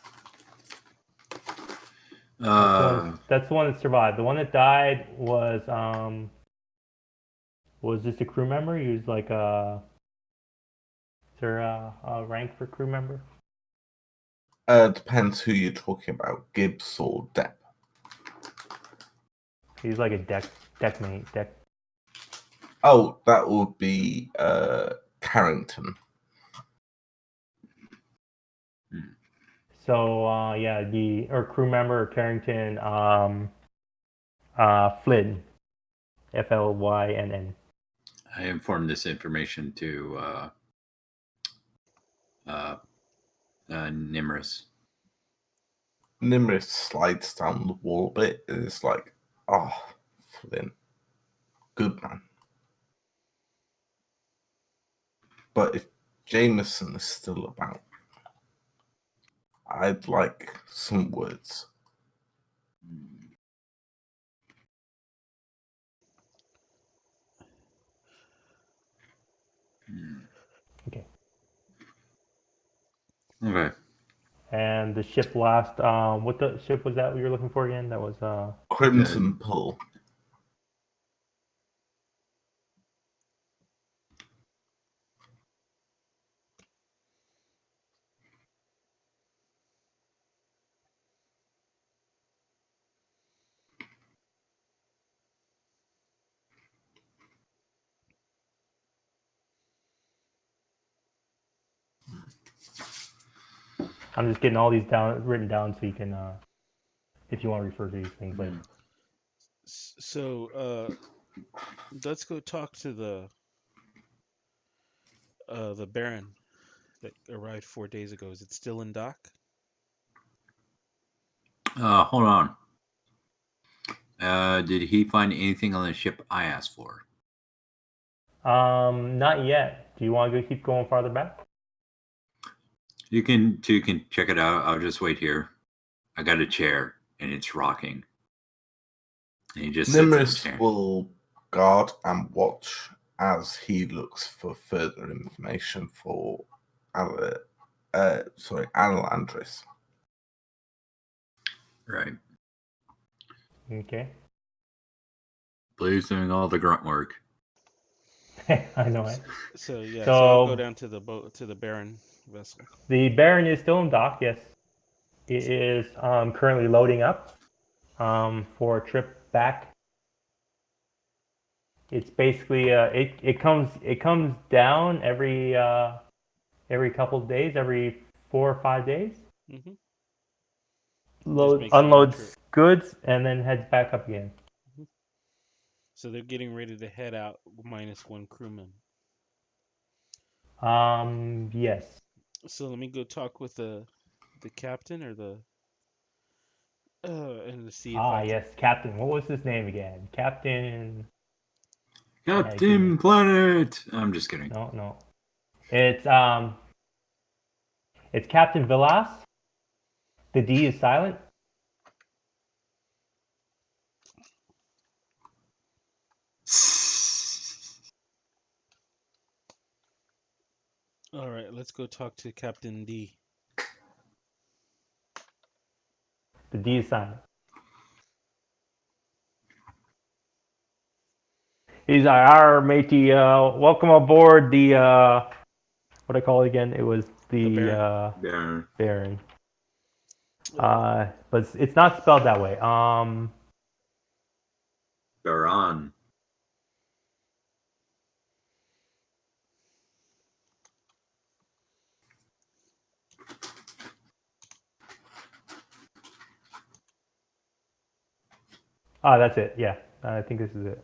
That's the one that survived. The one that died was just a crew member. He was like is there a rank for crew member? Depends who you're talking about, Gibbs or Depp. He's like a deck mate. Oh, that would be Carrington. So yeah, crew member Carrington, Flynn, Flynn. I informed this information to Nimrus. Nimrus slides down the wall a bit. And it's like, oh, Flynn. Good man. But if Jameson is still about, I'd like some words. Okay. Okay. And the ship last, what the ship was that you were looking for again? That was Crimson Pull. I'm just getting all these written down so you can, if you want to refer to these things later. So let's go talk to the Baron that arrived 4 days ago. Is it still in dock? Hold on. Did he find anything on the ship I asked for? Not yet. Do you want to keep going farther back? You can check it out. I'll just wait here. I got a chair and it's rocking. And he just sits in the Nimrus chair. will guard and watch as he looks for further information for Analandris. Right. Okay. Blue's doing all the grunt work. I know it. So yeah, So- so I'll go down to the boat, to the Baron vessel. The Baron is still in dock, yes. It is currently loading up for a trip back. It's basically it comes down every couple of days, every 4 or 5 days. Mm-hmm. makes a Unloads trip. goods and then heads back up again. So they're getting ready to head out minus one crewman. Yes. So let me go talk with the captain or the and to see if I can... Yes, Captain. What was his name again? Captain Captain Planet. I'm just kidding. No. It's Captain Villas. The D is silent. All right, let's go talk to Captain D. The D is silent. He's like, "Our matey, welcome aboard the what I call it again? It was the Baron. Baron. But it's not spelled that way. Baron. That's it. Yeah, I think this is it.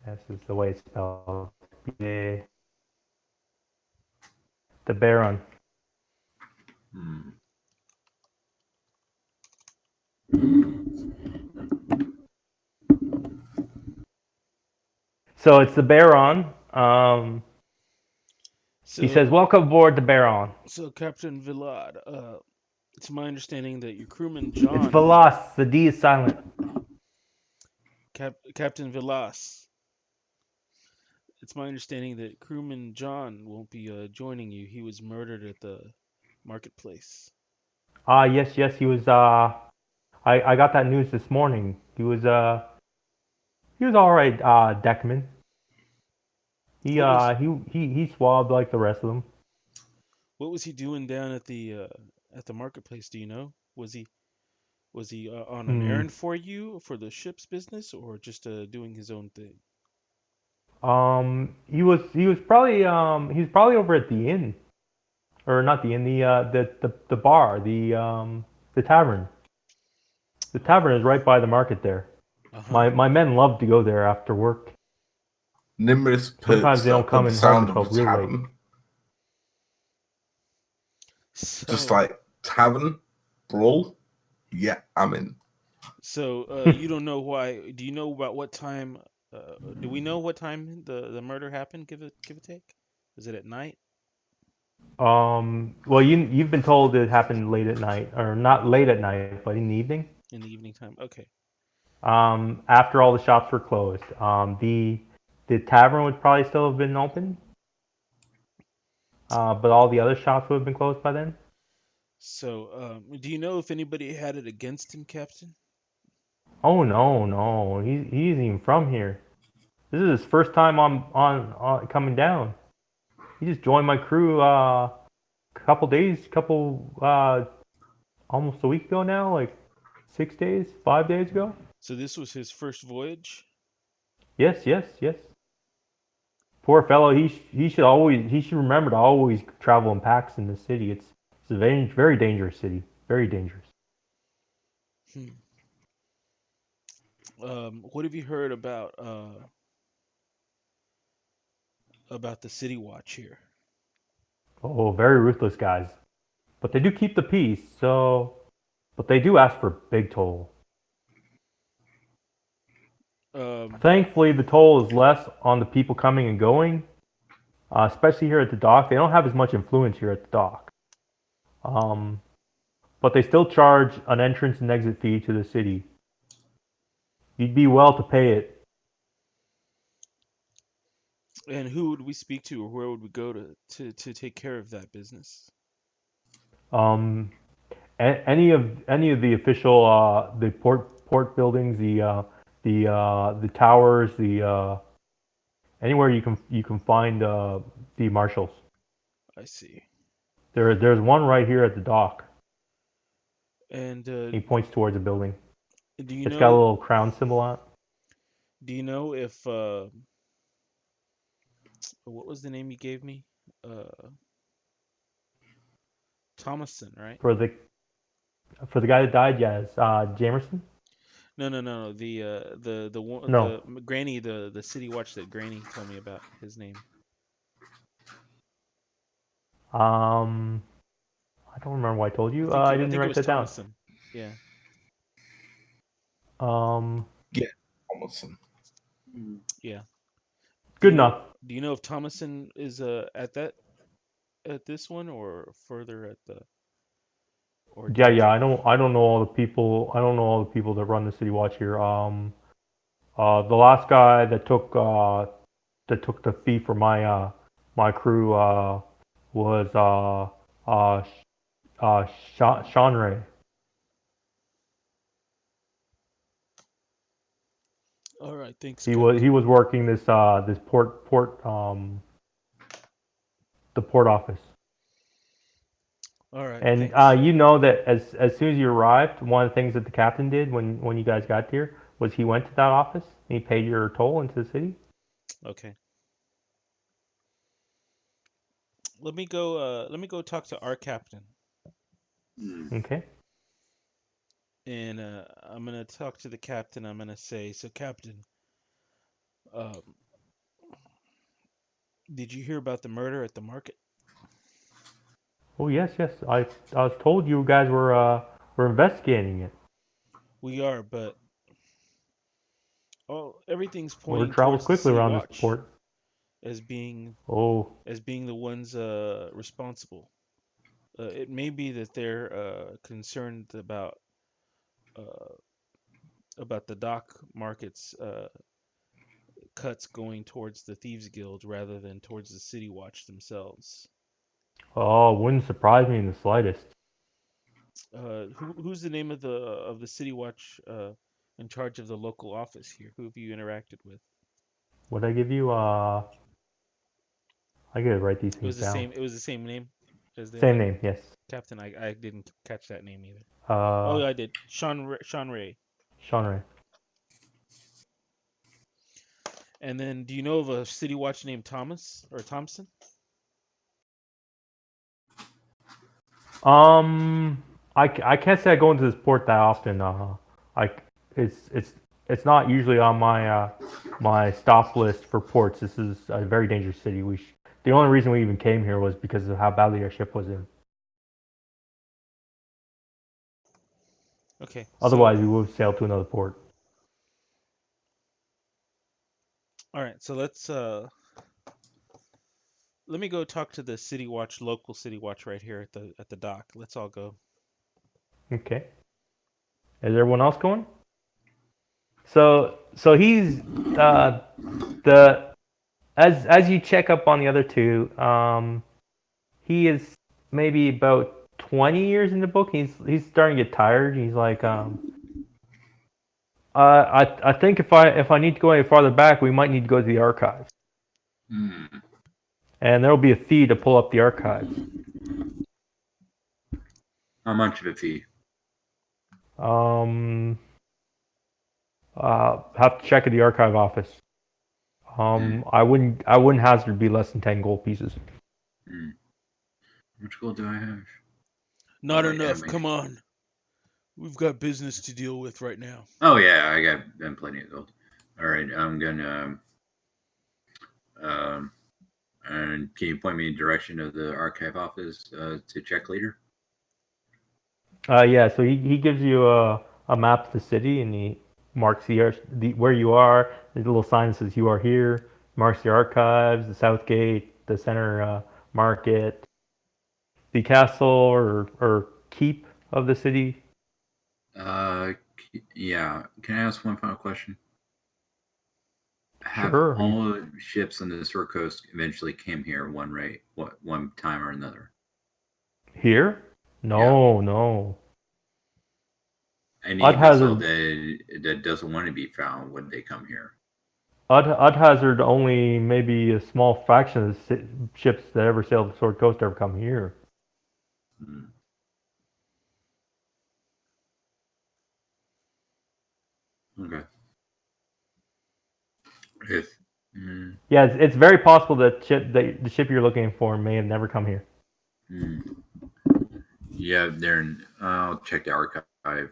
This is the way it's spelled. The Baron. So it's the Baron. So, He says, "Welcome aboard the Baron." So Captain Villard, it's my understanding that your crewman John. It's Velas. The D is silent. Captain Villas. It's my understanding that crewman John won't be joining you. He was murdered at the marketplace. Yes, he was. I got that news this morning. He was all right, Deckman. He swabbed like the rest of them. What was he doing down at the marketplace? Do you know? Was he on an errand for you for the ship's business, or just doing his own thing? He was probably over at the inn, or not the inn, the bar, the tavern. The tavern is right by the market there. My men love to go there after work. Nimrus Sometimes perks they don't up come at the in sound Harkenfeld of the real late. tavern Just So, like tavern brawl. Yeah, I'm in. you don't know why? Do you know about what time? Do we know what time the murder happened? Give a take. Is it at night? Well, you've been told it happened late at night, or not late at night, but in the evening. In the evening time? Okay. After all the shops were closed. The tavern would probably still have been open, but all the other shops would have been closed by then. So, do you know if anybody had it against him, Captain? Oh no, no, he isn't even from here. This is his first time on coming down. He just joined my crew almost a week ago now, like 6 days, 5 days ago. So this was his first voyage. Yes, yes, yes. Poor fellow. He should remember to always travel in packs in the city. It's a very dangerous city. Very dangerous. Hmm. What have you heard about the City Watch here? Oh, very ruthless guys. But they do keep the peace. But they do ask for big toll. Um, Thankfully, the toll is less on the people coming and going, especially here at the dock. They don't have as much influence here at the dock. Um, but they still charge an entrance and exit fee to the city. You'd be well to pay it. and who would we speak to, or where would we go to take care of that business? Um, any of the official the port buildings, the towers, the anywhere you can find the marshals. I see. There's one right here at the dock. And He points towards a building. do you It's got a know little crown symbol on it. do you know if what was the name you gave me? Thomason, right? For the guy that died. Yes, Jamerson. No, no, no, no. The one No, Granny, the City Watch that Granny told me about. His name. um, I don't remember what I told you. I I didn't think it write was that down. Thomason. Yeah. Um, Yeah, Thomason. Yeah. Do good you know enough. do you know if Thomason is at this one or further at the or Yeah, yeah. downtown? I don't know all the people. I don't know all the people that run the city watch here. The last guy that took the fee for my crew was Sean Ray. All right, thanks, Cap. He was working this port the port office. All right, And thanks. you know that as soon as you arrived, one of the things that the captain did when you guys got here was he went to that office and he paid your toll into the city. Okay. Let me go talk to our captain. Okay. And I'm gonna talk to the captain. I'm gonna say, so Captain, um, did you hear about the murder at the market? Oh yes, yes. I was told you guys were investigating it. We are, but everything's Word pointing travels towards the quickly City around this Watch port. as being Oh, the ones responsible. It may be that they're concerned uh, about the dock market's cuts going towards the Thieves Guild rather than towards the City Watch themselves. oh, wouldn't surprise me in the slightest. Who's the name of the City Watch in charge of the local office here? Who have you interacted with? What I give you? I gotta write these It was things the down. same. It was the same name as the Same other name, yes. captain. I didn't catch that name either. Oh, Uh, yeah, I did. Sean Ray. Sean Ray. And then, do you know of a City Watch named Thomas or Thompson? I can't say I go into this port that often. I it's it's not usually on my stop list for ports. This is a very dangerous city. The only reason we even came here was because of how badly our ship was in. Okay. Otherwise, we will sail to another port. All right. So let me go talk to the City Watch, local City Watch right here at the dock. Let's all go. Okay. Is everyone else going? So he's the as you check up on the other two, he is maybe about 20 years in the book. He's starting to get tired. He's like, I think if I need to go any farther back, we might need to go to the archives, and there will be a fee to pull up the archives. How much of a fee? Have to check at the archive office. I wouldn't hazard to be less than 10 gold pieces. How much gold do I have? Not yeah, enough. Come on. We've got business to deal with right now. Oh yeah, I got plenty of gold. All right, I'm gonna. And can you point me in direction of the archive office to check later? Yeah, so he gives you a map of the city, and he marks the where you are. There's a little sign that says you are here. Marks the archives, the south gate, the center market, the castle or keep of the city. Yeah. Can I ask one final question? Have Sure. all ships on the Sword Coast eventually came here one time or another? Here? No, no. Any Odd vessel hazard. that doesn't want to be found, would they come here? Odd hazard. Only maybe a small fraction of the ships that ever sail the Sword Coast ever come here. Okay. If Yeah, it's very possible that the ship you're looking for may have never come here. Yeah, Darren, I'll check the archive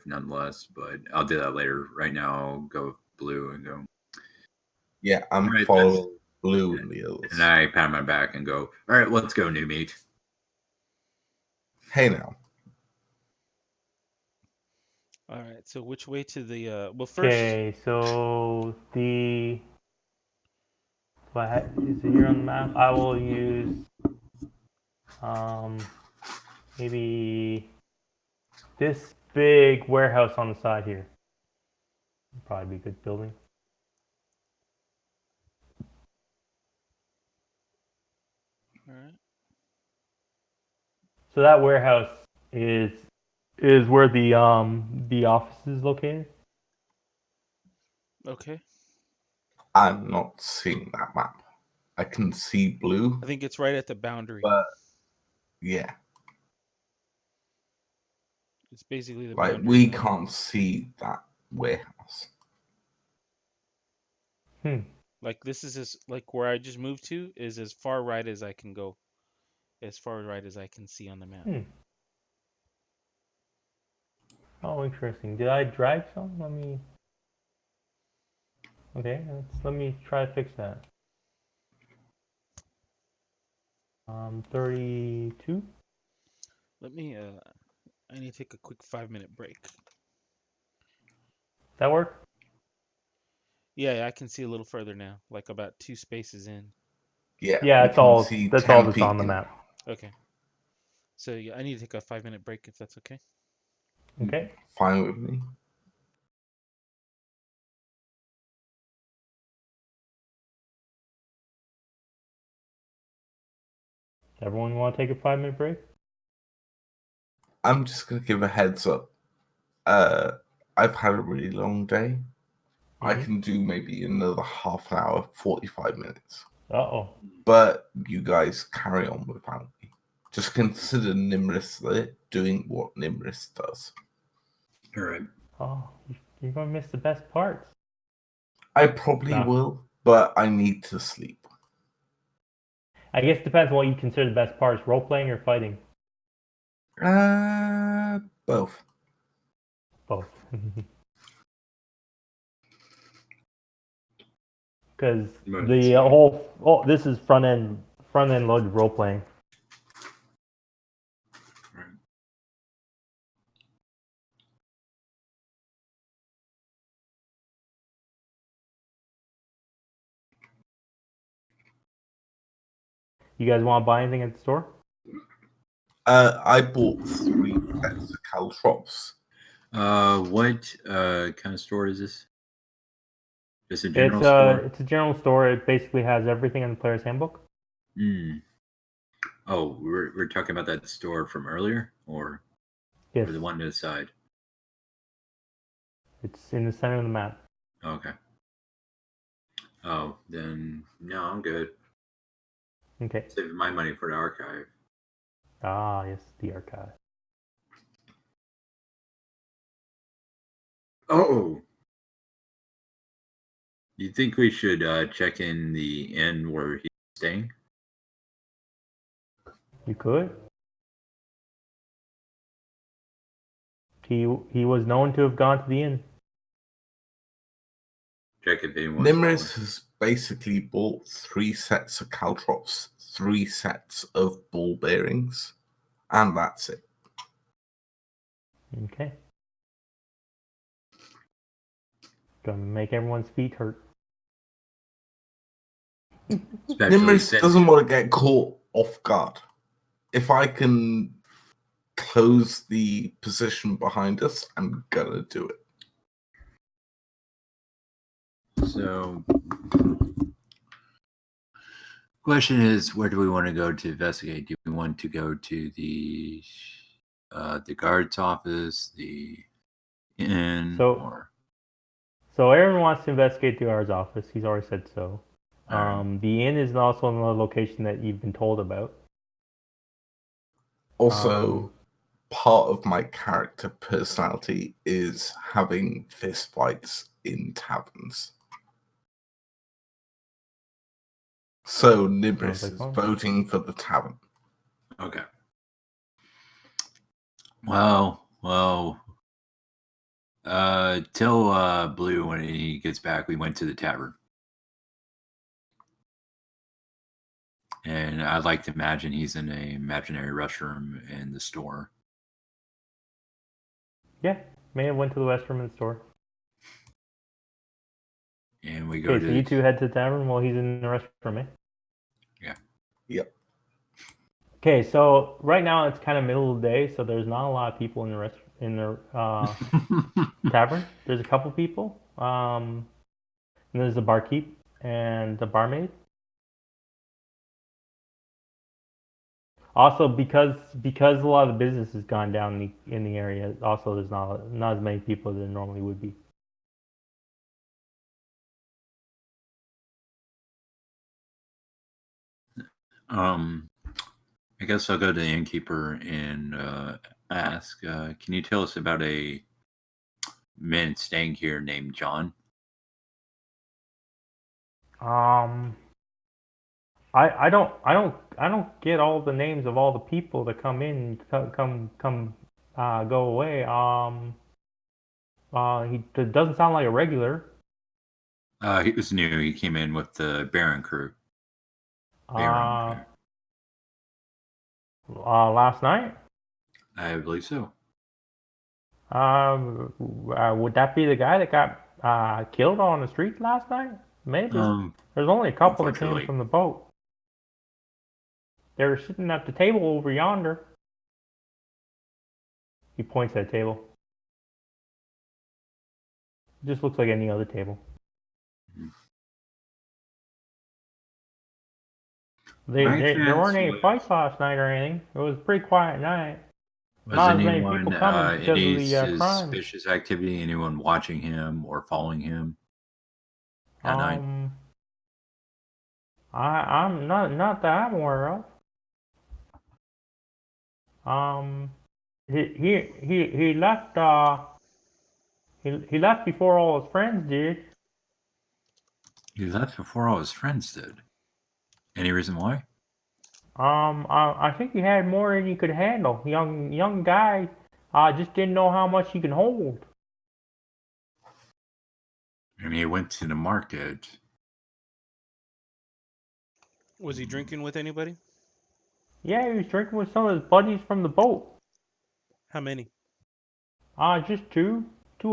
nonetheless, but I'll do that later. Right now, I'll go blue and go. Yeah, I'm Right, following blue and the others. And I pat my back and go, all right, let's go, new meat. Hey now. All right. So which way to the well first? Okay, so is it here on the map? I will use maybe this big warehouse on the side here. Probably be a good building. All right. So that warehouse is where the office is located. Okay. I'm not seeing that map. I can see blue, I think it's right at the boundary. but yeah, It's basically the like boundary. we line. can't see that warehouse. Like this is like where I just moved to is as far right as I can go. As far right as I can see on the map. Oh, interesting. Did I drag some? Let me. Okay, let me try to fix that. 32. Let me I need to take a quick 5-minute break. That work? Yeah, I can see a little further now, like about 2 spaces in. Yeah, Yeah, that's all that's on the map. Okay. So yeah, I need to take a 5-minute break if that's okay. Okay. Fine with me. Everyone want to take a 5-minute break? I'm just gonna give a heads up. I've had a really long day. I can do maybe another half an hour, 45 minutes. Uh-oh. But you guys carry on without me. Just consider Nimrus there doing what Nimrus does. All right. Oh, you're going to miss the best parts. I probably will, but I need to sleep. I guess it depends on what you consider the best parts, role-playing or fighting? Both. Both. Because the this is front-end loaded role-playing. You guys want to buy anything at the store? I bought 3 sets of caltrops. What kind of store is this? Just a general store? It's a general store. It basically has everything in the player's handbook. Hmm. Oh, we're talking about that store from earlier, or Yes, the one to the side? it's in the center of the map. Okay. Oh, then no, I'm good. Okay. Saving my money for the archive. Ah, yes, the archive. Oh, you think we should check in the inn where he's staying? You could. He was known to have gone to the inn. Check if anyone's Nimris has basically bought 3 sets of caltrops, 3 sets of ball bearings, and that's it. Okay. Gonna make everyone's feet hurt. Especially Nimris since doesn't want to get caught off guard. If I can close the position behind us, I'm gonna do it. so. Question is, where do we want to go to investigate? Do we want to go to the guard's office, the inn, or? So Aaron wants to investigate the guard's office. He's already said so. Alright. The inn is also another location that you've been told about. Also, part of my character personality is having fistfights in taverns. So Nibris like is fun. voting for the tavern. Okay. Well. Tell Blue when he gets back, we went to the tavern, and I'd like to imagine he's in a imaginary restroom in the store. Yeah, may have went to the restroom in the store. And we go Okay, to. so you 2 head to the tavern while he's in the restroom, eh? Yeah. Yep. Okay, so right now it's kind of middle of the day, so there's not a lot of people in the tavern. There's a couple people. And there's the barkeep and the barmaid. Also, because a lot of the business has gone down in the area, also there's not as many people as there normally would be. I guess I'll go to the innkeeper and ask, can you tell us about a man staying here named John? I don't get all the names of all the people that come in, go away. He doesn't sound like a regular. He was new. He came in with the Baron crew. Baron crew. Last night. I believe so. Would that be the guy that got killed on the street last night? Maybe. There's only a couple that came from the boat. They were sitting at the table over yonder. He points at a table. It just looks like any other table. There weren't any fights last night or anything. It was a pretty quiet night. Was anyone any suspicious activity? Anyone watching him or following him at night? I'm not that I'm aware of. He left. He left before all his friends did. He left before all his friends did. Any reason why? I think he had more than he could handle. Young guy, just didn't know how much he can hold. I mean, he went to the market. Was he drinking with anybody? Yeah, he was drinking with some of his buddies from the boat. How many? Just two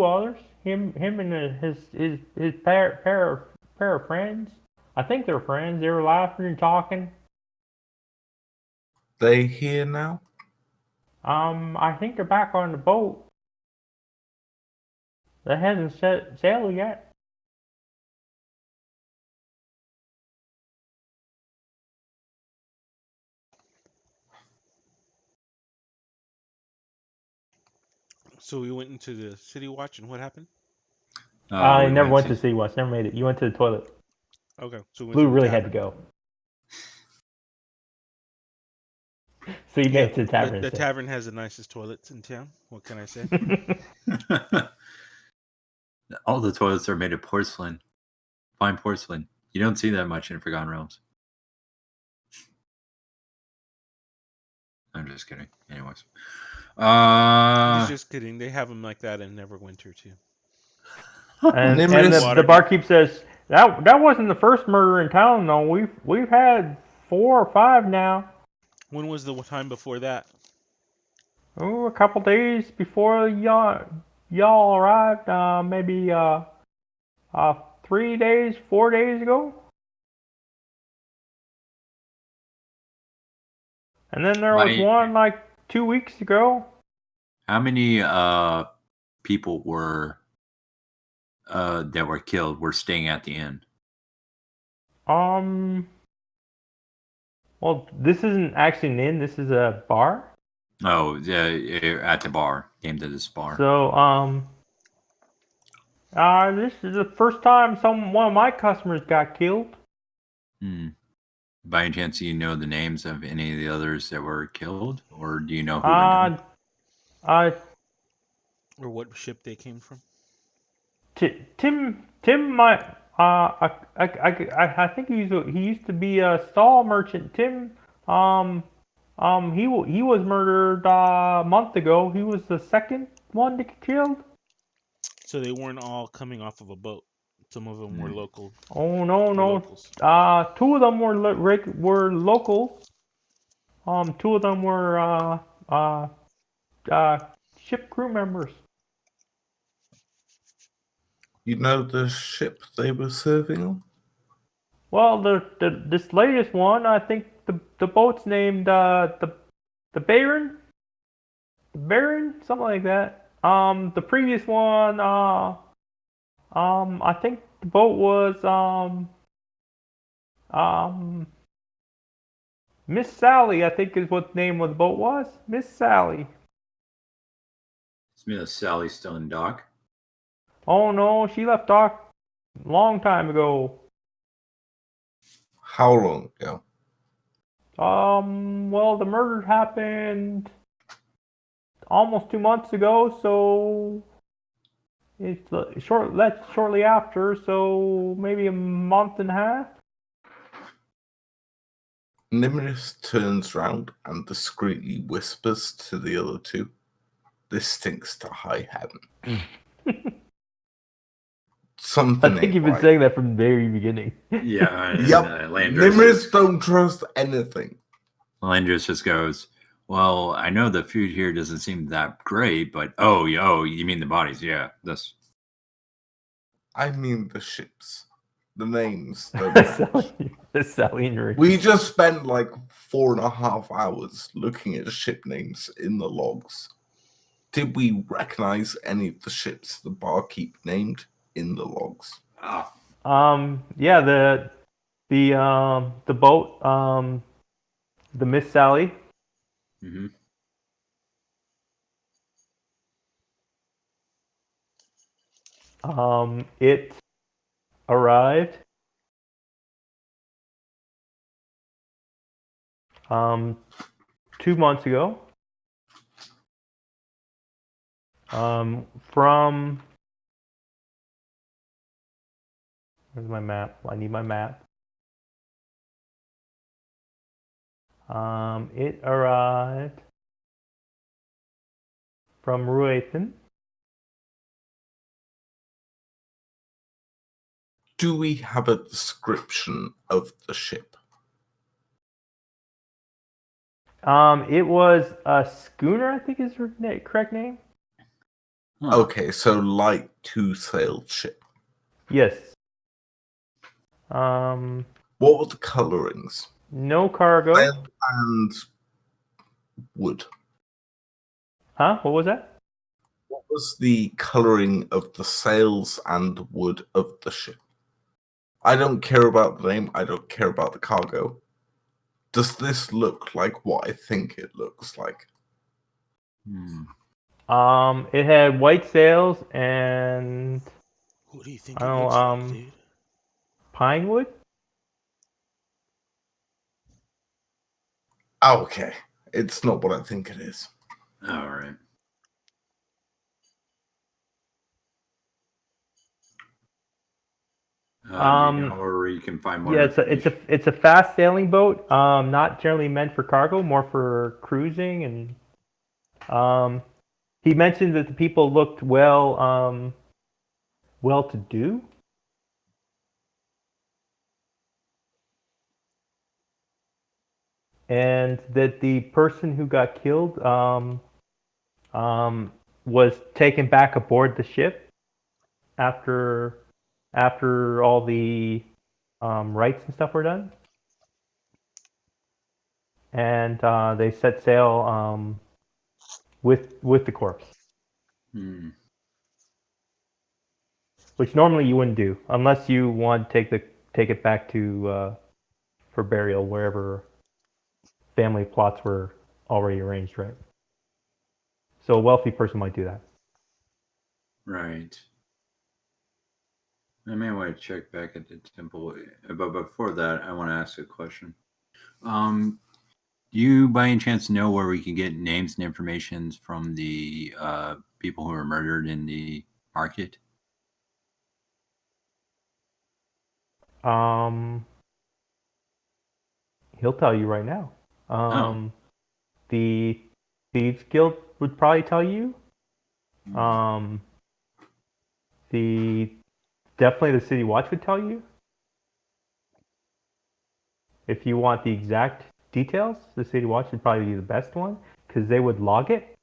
others. Him and his pair of friends. I think they're friends. They were laughing and talking. they here now? I think they're back on the boat. They hasn't set sail yet. So we went into the city watch, and what happened? I We never went to to City Watch. Never made it. You went to the toilet. Okay, so we went Blue to the really had to tavern. go. So you made it to the tavern. The instead. tavern has the nicest toilets in town. What can I say? All the toilets are made of porcelain, fine porcelain. You don't see that much in Forgotten Realms. I'm just kidding. Anyways, He's just kidding. They have them like that in Neverwinter too. and Nimrus- the barkeep says that wasn't the first murder in town though. We've had 4 or 5 now. When was the time before that? Oh, a couple days before y'all arrived. Maybe 3 days, 4 days ago. And then there was one like 2 weeks ago. How many people were that were killed were staying at the inn? Well, this isn't actually an inn. This is a bar. Oh, yeah, at the bar. Came to this bar. So, this is the first time one of my customers got killed. By any chance, do you know the names of any of the others that were killed, or do you know who were killed? Or what ship they came from? Tim might. I think he used to be a stall merchant. Tim. He was murdered a month ago. He was the second one to get killed. So they weren't all coming off of a boat. Some of them were local. Oh no. Locals. 2 of them were locals. 2 of them were ship crew members. You know the ship they were serving on? Well, this latest one, I think the boat's named the Baron, something like that. The previous one, I think the boat was Miss Sally, I think is what the name of the boat was. Miss Sally. Is Miss Sally still in dock? Oh no, she left dock a long time ago. How long ago? Well, the murder happened almost 2 months ago, so it's shortly after, so maybe a month and a half. Nimrus turns round and discreetly whispers to the other 2, "This stinks to high heaven." Something I think you've been right. saying that from the very beginning. Yeah. Yep. Nimrus don't trust anything. Landris just goes, well, I know the food here doesn't seem that great, but you mean the bodies? Yeah, this. I mean the ships, the names. The Sally. We just spent like 4.5 hours looking at ship names in the logs. Did we recognize any of the ships the barkeep named in the logs? Yeah, the boat, the Miss Sally. Mm-hmm. It arrived 2 months ago. From where's my map? I need my map. It arrived from Ruathan. Do we have a description of the ship? It was a schooner, I think is her correct name. Okay, so light 2-sailed ship. Yes. What were the colorings? No cargo. And wood? Huh? What was that? What was the coloring of the sails and wood of the ship? I don't care about the name. I don't care about the cargo. Does this look like what I think it looks like? It had white sails and What do you think I it don't looks know, like, dude? pine wood. Okay, it's not what I think it is. All right. Do you know where you can find more? Yeah, it's a fast sailing boat. Not generally meant for cargo, more for cruising. And he mentioned that the people looked well to do. And that the person who got killed was taken back aboard the ship after all the rites and stuff were done, and they set sail with the corpse, which normally you wouldn't do unless you want to take it back to for burial wherever family plots were already arranged, right? So a wealthy person might do that. Right. I may want to check back at the temple, but before that, I want to ask a question. Do you, by any chance, know where we can get names and information from the people who were murdered in the market? He'll tell you right now. The Thieves Guild would probably tell you. The Definitely the City Watch would tell you. If you want the exact details, the City Watch would probably be the best one because they would log it.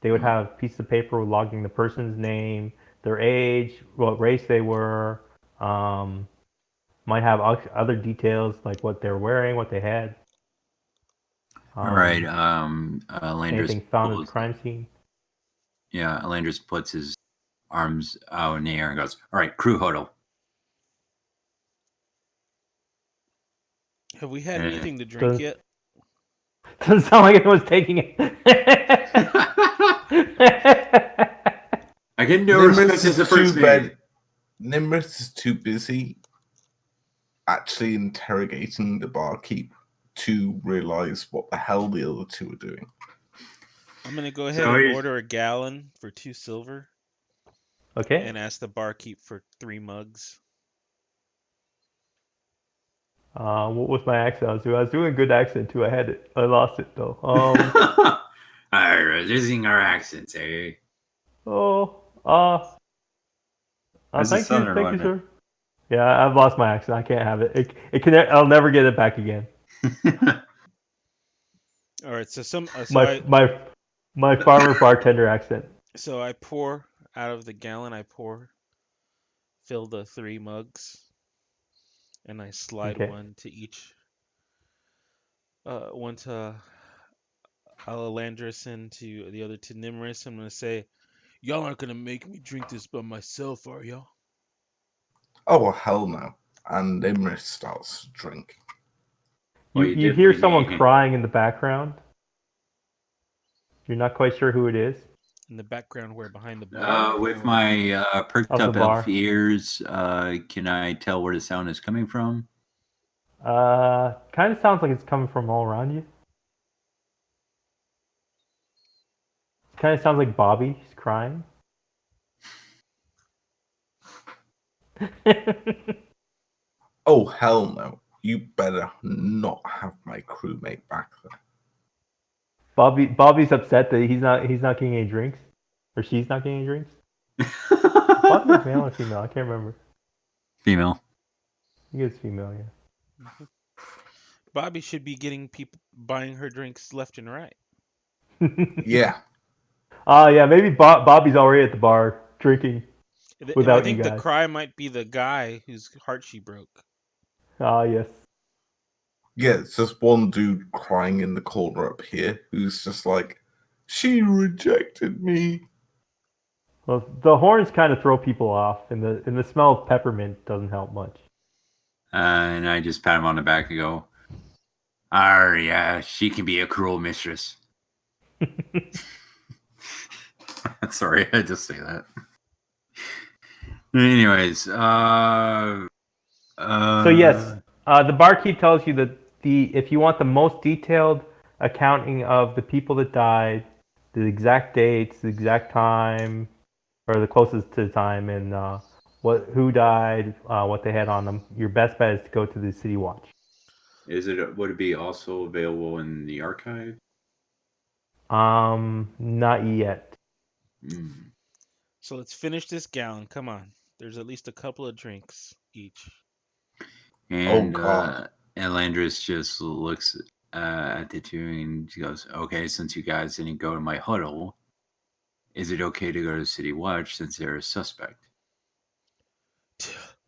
They would have a piece of paper logging the person's name, their age, what race they were. Might have other details like what they're wearing, what they had. All right. Anything found at the crime scene. Yeah, Landris puts his arms out in the air and goes, "All right, crew huddle." Have we had anything to drink yet? Doesn't sound like anyone's taking it. I get no respect as the first mate. Nimrith is too busy actually interrogating the barkeep to realize what the hell the other two are doing. I'm gonna go ahead and order a gallon for 2 silver. Okay. And ask the barkeep for 3 mugs. What was my accent? I was doing a good accent too. I lost it though. Losing our accents, eh? Thank you, sir. Yeah, I've lost my accent. I can't have it. I'll never get it back again. All right, so my farmer bartender accent. So I pour out of the gallon. Fill the 3 mugs, and I slide one to each. One to Alalandris and to the other to Nimris. I'm gonna say, y'all aren't gonna make me drink this by myself, are y'all? Oh, hell no. And Nimris starts to drink. You hear someone crying in the background. You're not quite sure who it is. In the background, where behind the bar? With my perked up elf ears, can I tell where the sound is coming from? Kind of sounds like it's coming from all around you. Kind of sounds like Bobby's crying. Oh, hell no. You better not have my crewmate back there. Bobby's upset that he's not getting any drinks, or she's not getting any drinks. Bobby's male or female? I can't remember. Female. I think it's female, yeah. Mm-hmm. Bobby should be getting people buying her drinks left and right. Yeah. Yeah. Maybe Bobby's already at the bar drinking without I think you guys. The cry might be the guy whose heart she broke. Ah, yes. Yeah, it's just one dude crying in the corner up here who's just like, she rejected me. Well, the horns kind of throw people off, and the smell of peppermint doesn't help much. And I just pat him on the back and go, yeah, she can be a cruel mistress. Sorry, I just say that. Anyways, So yes, the barkeep tells you that if you want the most detailed accounting of the people that died, the exact dates, the exact time, or the closest to the time, and who died, what they had on them, your best bet is to go to the City Watch. would it be also available in the archive? Not yet. Mm. So let's finish this gallon. Come on. There's at least a couple of drinks each. And God. Landris just looks at the two and she goes, okay, since you guys didn't go to my huddle, is it okay to go to City Watch since they're a suspect?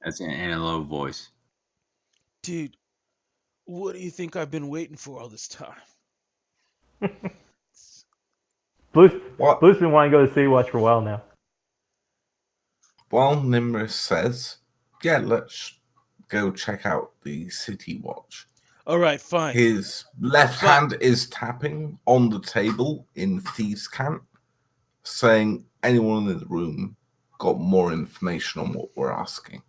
That's in a low voice. Dude, what do you think I've been waiting for all this time? Blue's What? been wanting to go to City Watch for a while now. While Nimrus says, yeah, let's go check out the City Watch. All right, fine. His left hand is tapping on the table in Thieves' Camp, saying anyone in the room got more information on what we're asking.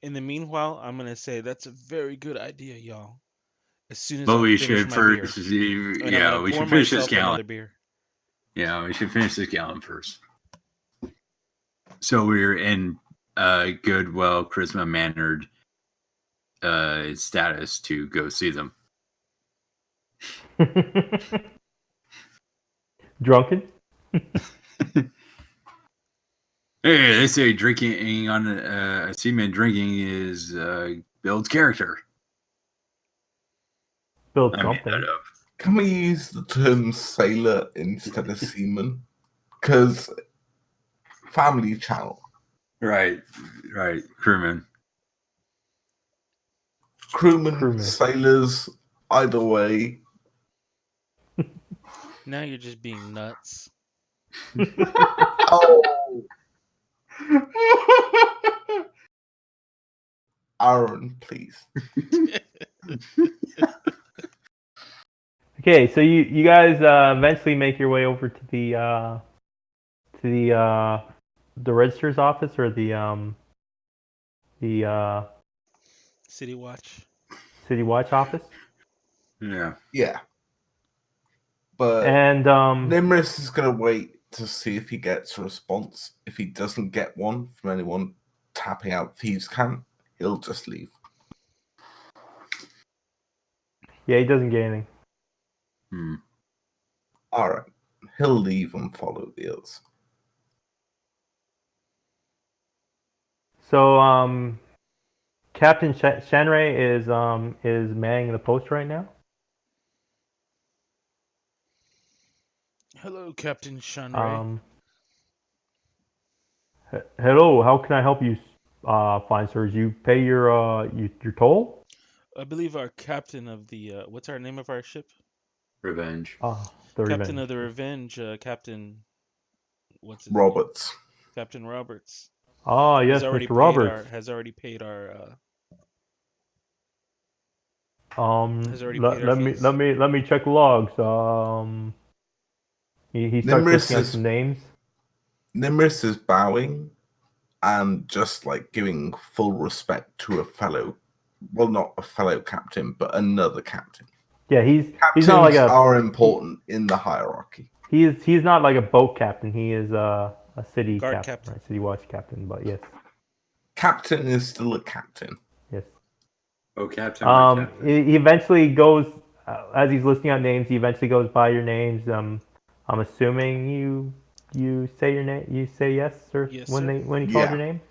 In the meanwhile, I'm going to say that's a very good idea, y'all. As soon as But I we finish should my first, beer. And I'm yeah, going we to pour should finish this myself gallon. another beer. Yeah, we should finish this gallon first. So we're in good, well, charisma mannered status to go see them. Drunken? Hey, they say drinking on a seaman drinking is builds character. Build I made something. that up. Can we use the term sailor instead of seaman? Because Family Channel. Right, crewman. Crewmen, sailors, either way. Now you're just being nuts. Oh! Aaron, please. Okay, so you guys eventually make your way over to the registrar's office or the City Watch. City Watch office. Yeah. Yeah. But And Nimrus is going to wait to see if he gets a response. If he doesn't get one from anyone tapping out Thieves' Camp, he'll just leave. yeah, he doesn't get anything. All right. He'll leave and follow the others. So Captain Shenrei is manning the post right now. Hello, Captain Shanray. Hello, how can I help you, fine sirs? You pay your toll? I believe our captain of the what's our name of our ship? Revenge. The Captain Revenge. of the Revenge, Captain what's his Roberts. name? Captain Roberts. Oh yes, Mr. Roberts. Has already paid our let me check logs. He starts listing out some names. Nimrus is bowing and just like giving full respect to a fellow, well, not a fellow captain, but another captain. Yeah, he's not like are important in the hierarchy. He's not like a boat captain. He is a city captain, right? City watch captain. But yes, captain is still a captain. Yes. Oh, captain. He eventually goes as he's listing out names. He eventually goes by your names. I'm assuming you say your name. You say yes, or yes, when he calls your name.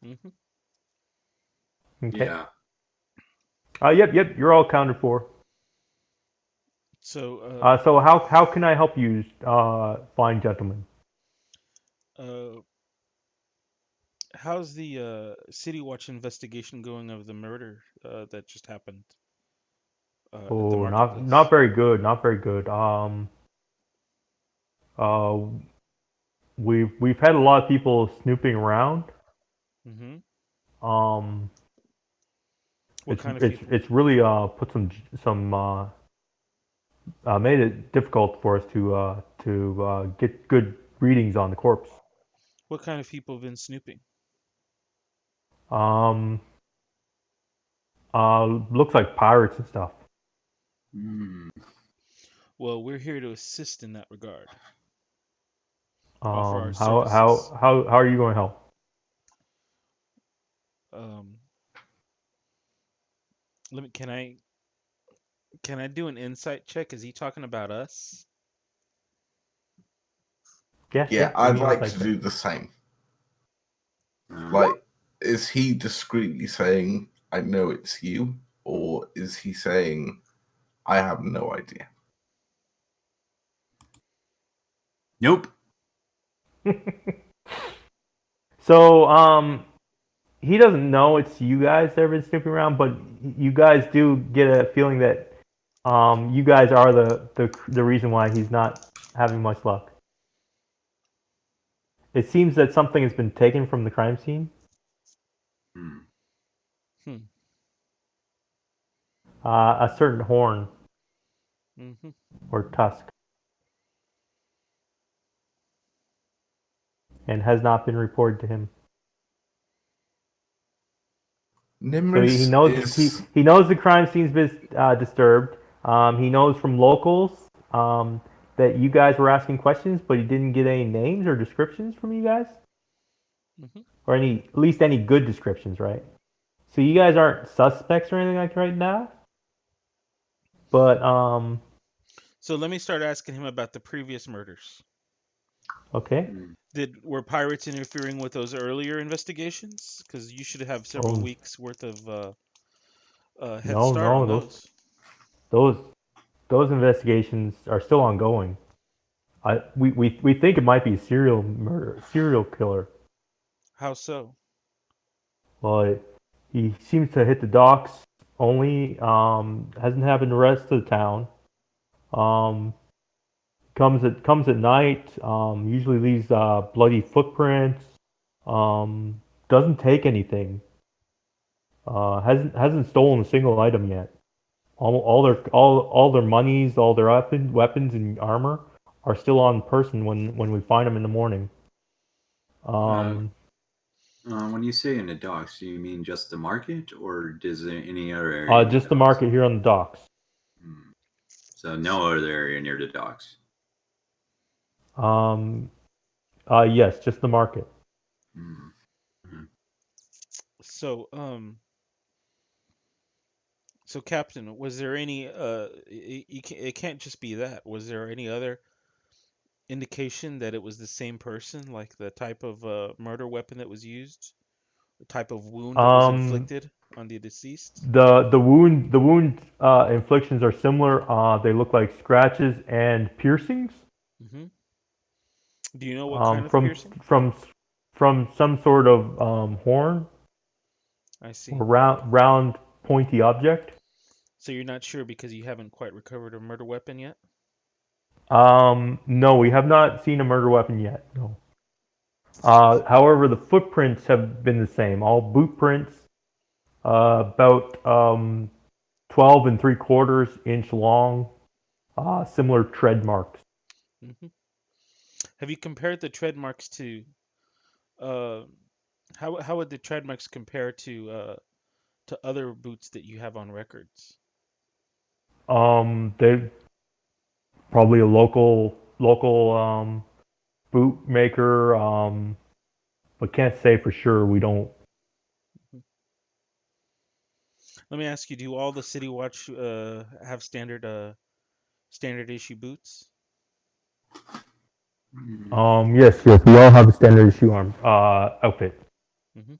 Mm-hmm. Okay. Yeah. Yep. You're all accounted for. So. So how can I help you, fine gentlemen? How's the City Watch investigation going of the murder that just happened? at the Oh, marketplace? not very good. Not very good. Uh, we've had a lot of people snooping around. Mm-hmm. Um, What kind of people? it's really put some made it difficult for us to get good readings on the corpse. What kind of people have been snooping? Um, looks like pirates and stuff. Hmm. Well, we're here to assist in that regard. Offer our How services. are you going to help? Um, let me. Can I do an insight check? Is he talking about us? Yeah, Yeah, give I'd me an like insight to check. do the same. Uh, Like, is he discreetly saying, I know it's you? Or is he saying, I have no idea? nope. So, he doesn't know it's you guys that have been snooping around, but you guys do get a feeling that you guys are the reason why he's not having much luck. It seems that something has been taken from the crime scene. Hmm. Hmm. A certain horn Mm-hmm. or tusk, and has not been reported to him. So he Nimrus knows is he knows the crime scene's been disturbed. He knows from locals that you guys were asking questions, but he didn't get any names or descriptions from you guys, Mm-hmm. or any at least any good descriptions, right? So you guys aren't suspects or anything like right now, but So let me start asking him about the previous murders. okay. Hmm. Were pirates interfering with those earlier investigations? Because you should have several Oh weeks worth of head no, start no, on those. those those investigations are still ongoing. We think it might be a serial killer. How so? Well, he seems to hit the docks only. Hasn't happened the rest of the town. Um, comes at night. Usually leaves bloody footprints. Doesn't take anything. Hasn't stolen a single item yet. All their monies, all their weapons and armor are still on person when we find them in the morning. Uh, Um, when you say in the docks, do you mean just the market, or does there any other area in the just the docks? market here on the docks. Hmm. So no other area near the docks. Um, yes, just the market. Hmm. Hmm. So, so Captain, was there any it can't just be that. Was there any other indication that it was the same person, like the type of murder weapon that was used, the type of wound that was Um, inflicted on the deceased? the wound inflictions are similar. They look like scratches and piercings. Hmm. Do you know what Um, kind of from piercing? from from some sort of horn I see. or round pointy object. So you're not sure because you haven't quite recovered a murder weapon yet? No, we have not seen a murder weapon yet. No. However, the footprints have been the same. All boot prints, about 12 3/4 inch long, similar tread marks. Hmm. Have you compared the tread marks to uh how would the tread marks compare to other boots that you have on records? They're probably a local bootmaker, but can't say for sure. We don't. Mhm. Let me ask you, do all the City Watch have standard issue boots? Hmm. Yes, we all have a standard issue arm outfit. Hmm.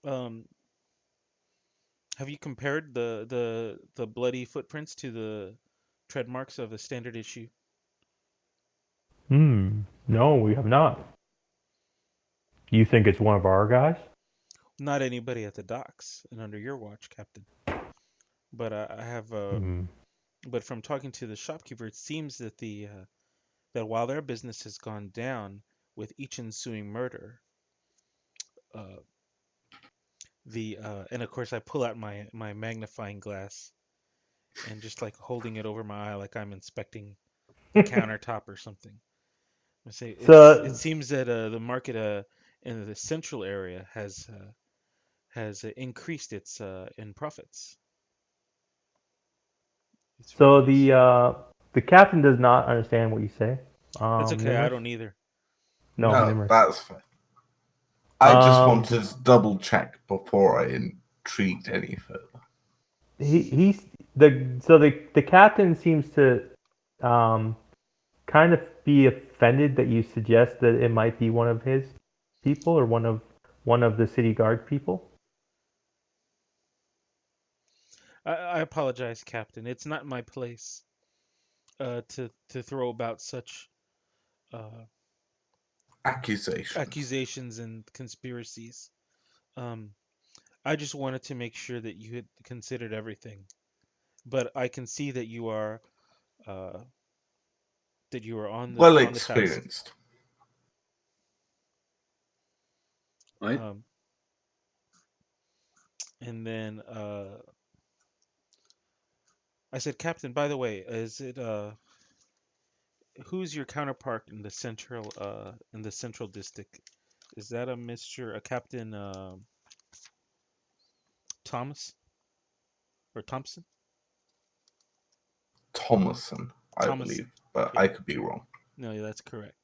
Um, have you compared the bloody footprints to the tread marks of a standard issue? No, we have not. You think it's one of our guys? Not anybody at the docks and under your watch, Captain. but I have Hmm. but from talking to the shopkeeper, it seems that that while their business has gone down with each ensuing murder, uh, the and of course I pull out my magnifying glass and just like holding it over my eye like I'm inspecting the countertop or something. I say it So, seems that the market in the central area has increased its in profits. It's very so nice. the captain does not understand what you say. That's okay. I Nimrus? don't either. No, No, Nimrus. that's fine. I just Um, wanted to double check before I entreat any further. he's the captain seems to um kind of be offended that you suggest that it might be one of his people or one of the city guard people. I apologize, Captain. It's not my place to throw about such uh, Accusations. accusations and conspiracies. Um, I just wanted to make sure that you had considered everything. But I can see uh, that you are Well on the task. experienced. What? Um, and then I said, Captain, by the way, is it who's your counterpart in the central district? Is that a Captain Thomas or Thompson? Thomason, I believe, Thomason. but Yeah. I could be wrong. No, yeah, that's correct.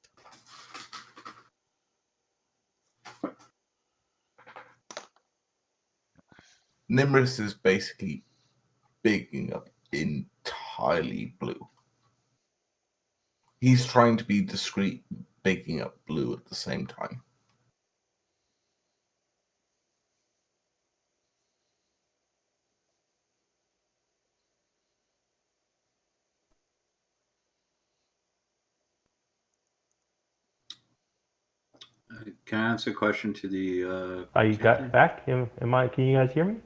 Nimrus is basically bigging up entirely blue. He's trying to be discreet, bigging up blue at the same time. Can I ask a question to the Are you got captain? back? Am I? Can you guys hear me?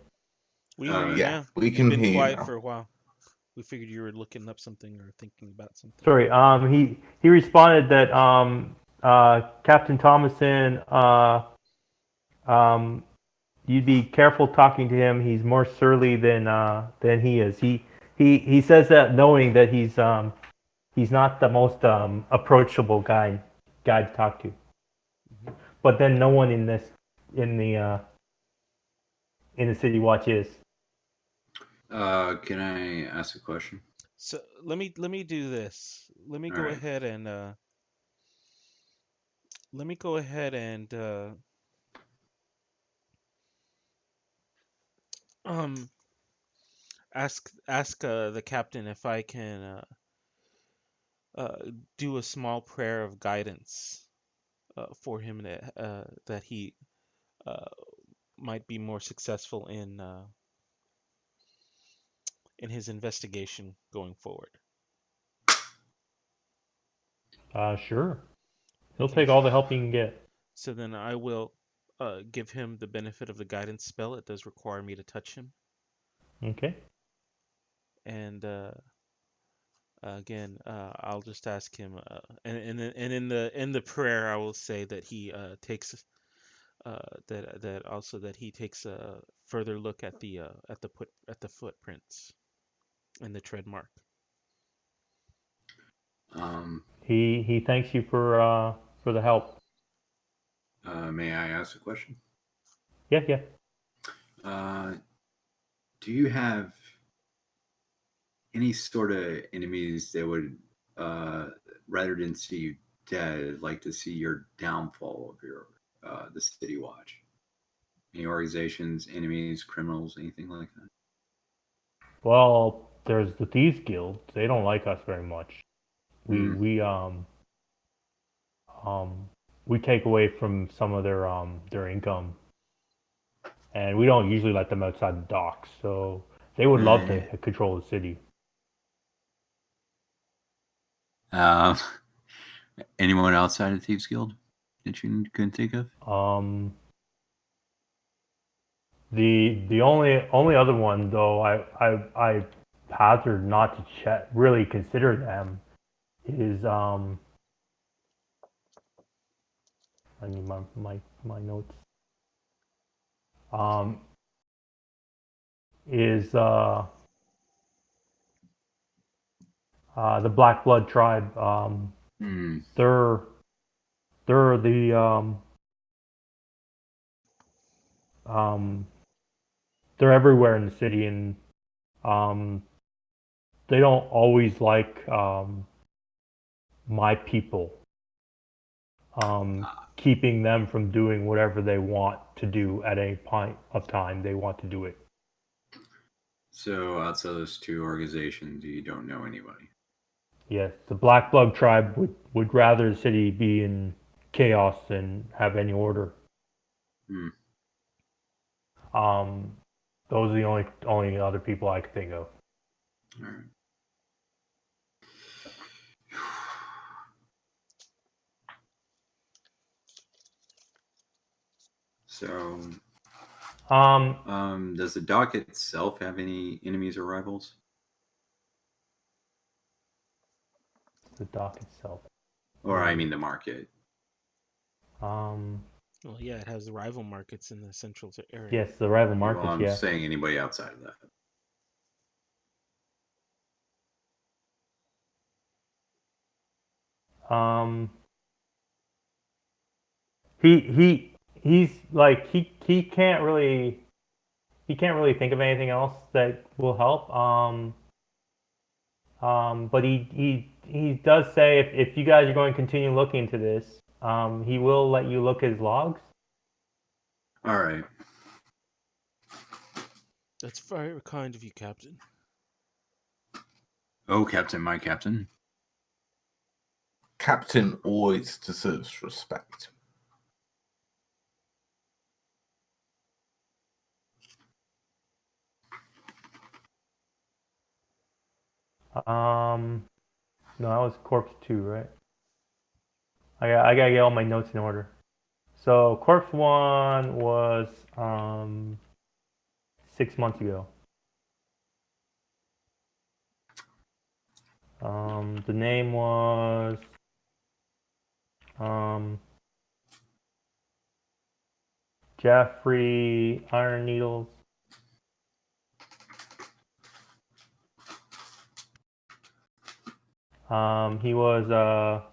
We hear you Uh, Yeah, now. we You've can been hear you quiet now. for a while. We figured you were looking up something or thinking about something. Sorry. He responded that Captain Thomason um you'd be careful talking to him. He's more surly than he is. He says that knowing that he's not the most approachable guy to talk to. Hmm. But then no one in the uh, in the city watch is. can I ask a question? So let me do this. All right. Let me go ahead and um ask the captain if I can do a small prayer of guidance for him that he uh, might be more successful in his investigation going forward. Sure. He'll Okay, take all the help he can get. so then I will give him the benefit of the guidance spell. It does require me to touch him, Okay. and again, I'll just ask him, and in the prayer, I will say that he takes that also that he takes a further look at the footprints and the tread mark. Um, He thanks you for the help. may I ask a question? Yeah, yeah. Uh, do you have any sort of enemies that would, uh, rather than see you dead, like to see your downfall of your the City Watch? Any organizations, enemies, criminals, anything like that? Well, there's the Thieves Guild. They don't like us very much. We Hmm. we um we take away from some of their income, and we don't usually let them outside the docks. So they would love to Eh, control the city. Um, anyone outside of Thieves Guild that you can think of? Um, The only other one though I hazard not to really consider them is I need my notes. Um, is the Black Blood tribe. Hmm. They're the um, they're everywhere in the city, and um, they don't always like my people. Keeping them from doing whatever they want to do at any point of time they want to do it. So outside those two organizations, you don't know anybody. Yes, the Black Blood tribe would rather the city be in chaos than have any order. Hmm. Um, those are the only other people I could think of. All right. So, does the dock itself have any enemies or rivals? The dock itself. Or I mean the market. Um, Well, yeah, it has rival markets in the central area. yes, the rival Well, markets. I'm Yeah. saying anybody outside of that. Um, he's like he can't really think of anything else that will help. But he does say if you guys are going to continue looking into this, he will let you look his logs. All right. That's very kind of you, Captain. Oh, Captain, my Captain. Captain always deserves respect. No, that was Corpse 2, right? I gotta get all my notes in order. So Corpse 1 was 6 months ago. The name was Jeffrey Iron Needles. He was a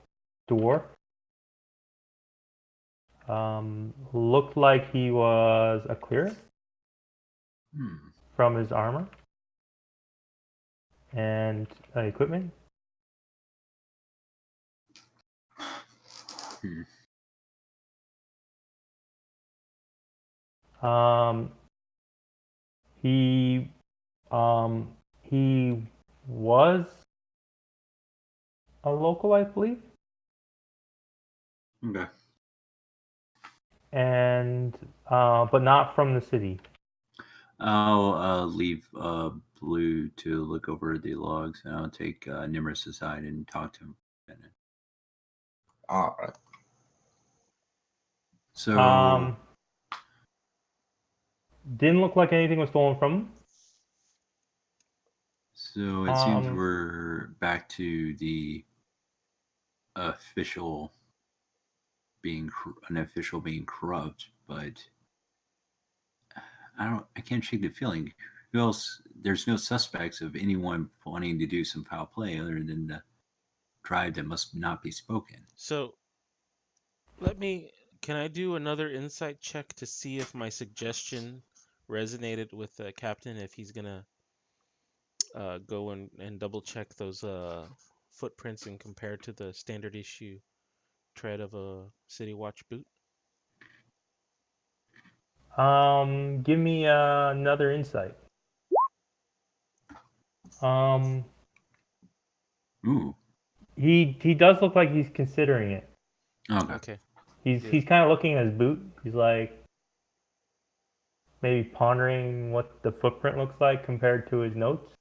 dwarf. Looked like he was a cleric from his armor and equipment. He he was a local, I believe, Okay. and but not from the city. I'll leave Blue to look over the logs, and I'll take Nimrus aside and talk to him. All right. So, Didn't look like anything was stolen from him. so it seems we're back to the official being unofficial being corrupt, but I can't shake the feeling. Who else? There's no suspects of anyone wanting to do some foul play other than the tribe that must not be spoken. So, can I do another insight check to see if my suggestion resonated with the captain, if he's gonna go and double check those footprints and compare to the standard issue tread of a City Watch boot? Give me another insight. Ooh. He does look like he's considering it. Okay. He's kind of looking at his boot. He's like maybe pondering what the footprint looks like compared to his notes.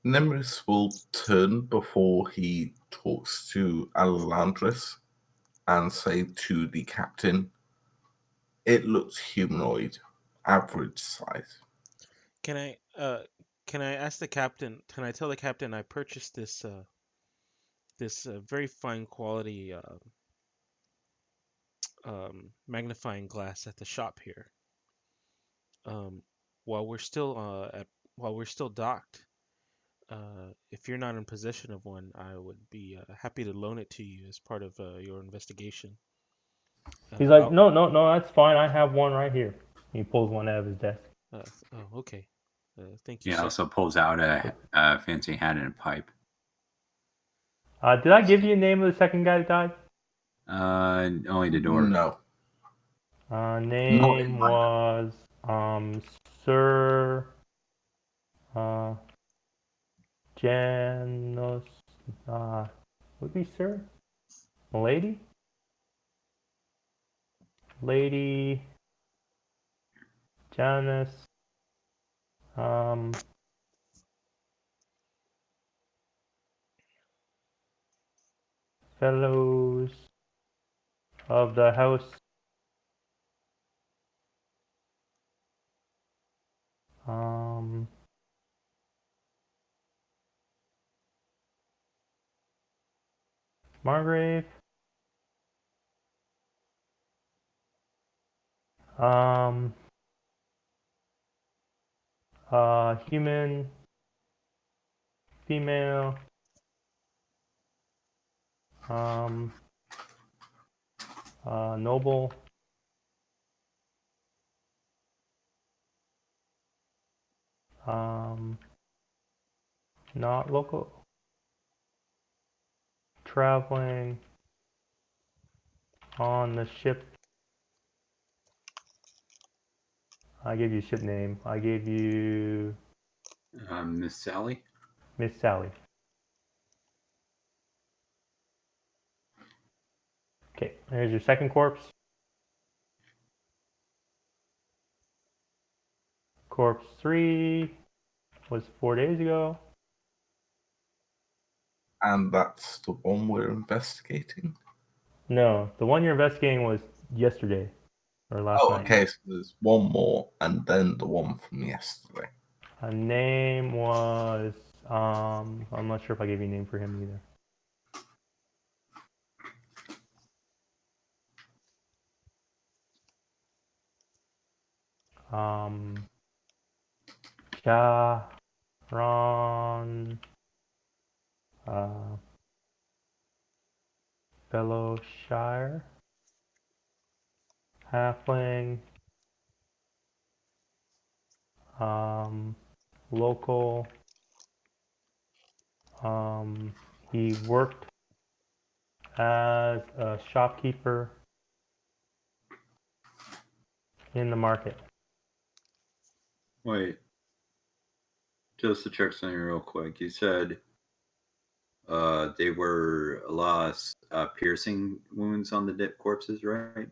Nemrus will turn before he talks to Alalandris and say to the captain, It looks humanoid, average size. Can I ask the captain? Can I tell the captain I purchased this very fine quality magnifying glass at the shop here? Um, while we're still while we're still docked, if you're not in possession of one, I would be happy to loan it to you as part of your investigation. He's like, I'll, no, that's fine. I have one right here. He pulls one out of his desk. oh, okay. Thank you, He sir. also pulls out a fancy hat and a pipe. Did I give you the name of the second guy that died? Only the door. No. Name Not was Sir Janos. Would be Sir? Lady? Lady Janice. Fellows of the house. Margrave. Human, female, noble, not local, traveling on the ship. I gave you ship name. I gave you Miss Sally. Miss Sally. Okay, there's your second corpse. Corpse 3 was 4 days ago. And that's the one we're investigating? No, the one you're investigating was yesterday or last night. Okay, so there's one more, and then the one from yesterday. Her name was I'm not sure if I gave you a name for him either. Sharon Fellowshire, halfling, local. He worked as a shopkeeper in the market. Wait. Just to check something real quick. You said they were a lot of piercing wounds on the dead corpses, right?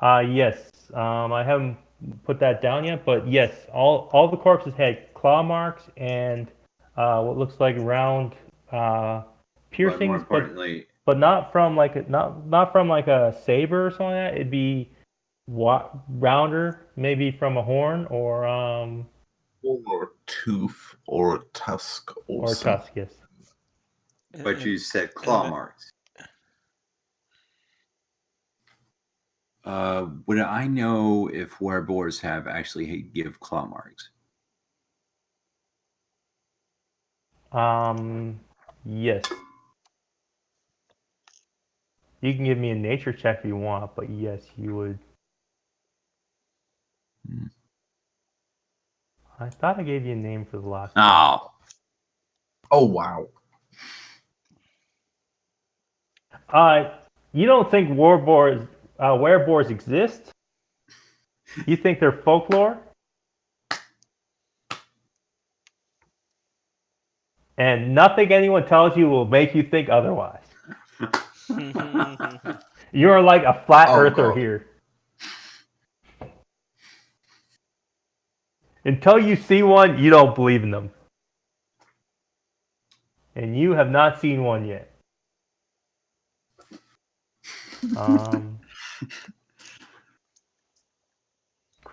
Yes. I haven't put that down yet, but yes, all the corpses had claw marks and what looks like round piercings, But more importantly, but not from like a saber or something like that. It'd be rounder, maybe from a horn or Or a tooth or a tusk or something. tusk. Yes. but you said claw marks. Would I know if werewolves have actually give claw marks? Yes. You can give me a nature check if you want, but yes, you would. I thought I gave you a name for the last one. Oh. Oh, wow. You don't think werewolves exist? You think they're folklore? And nothing anyone tells you will make you think otherwise. You're like a flat earther God. here. Until you see one, you don't believe in them. And you have not seen one yet.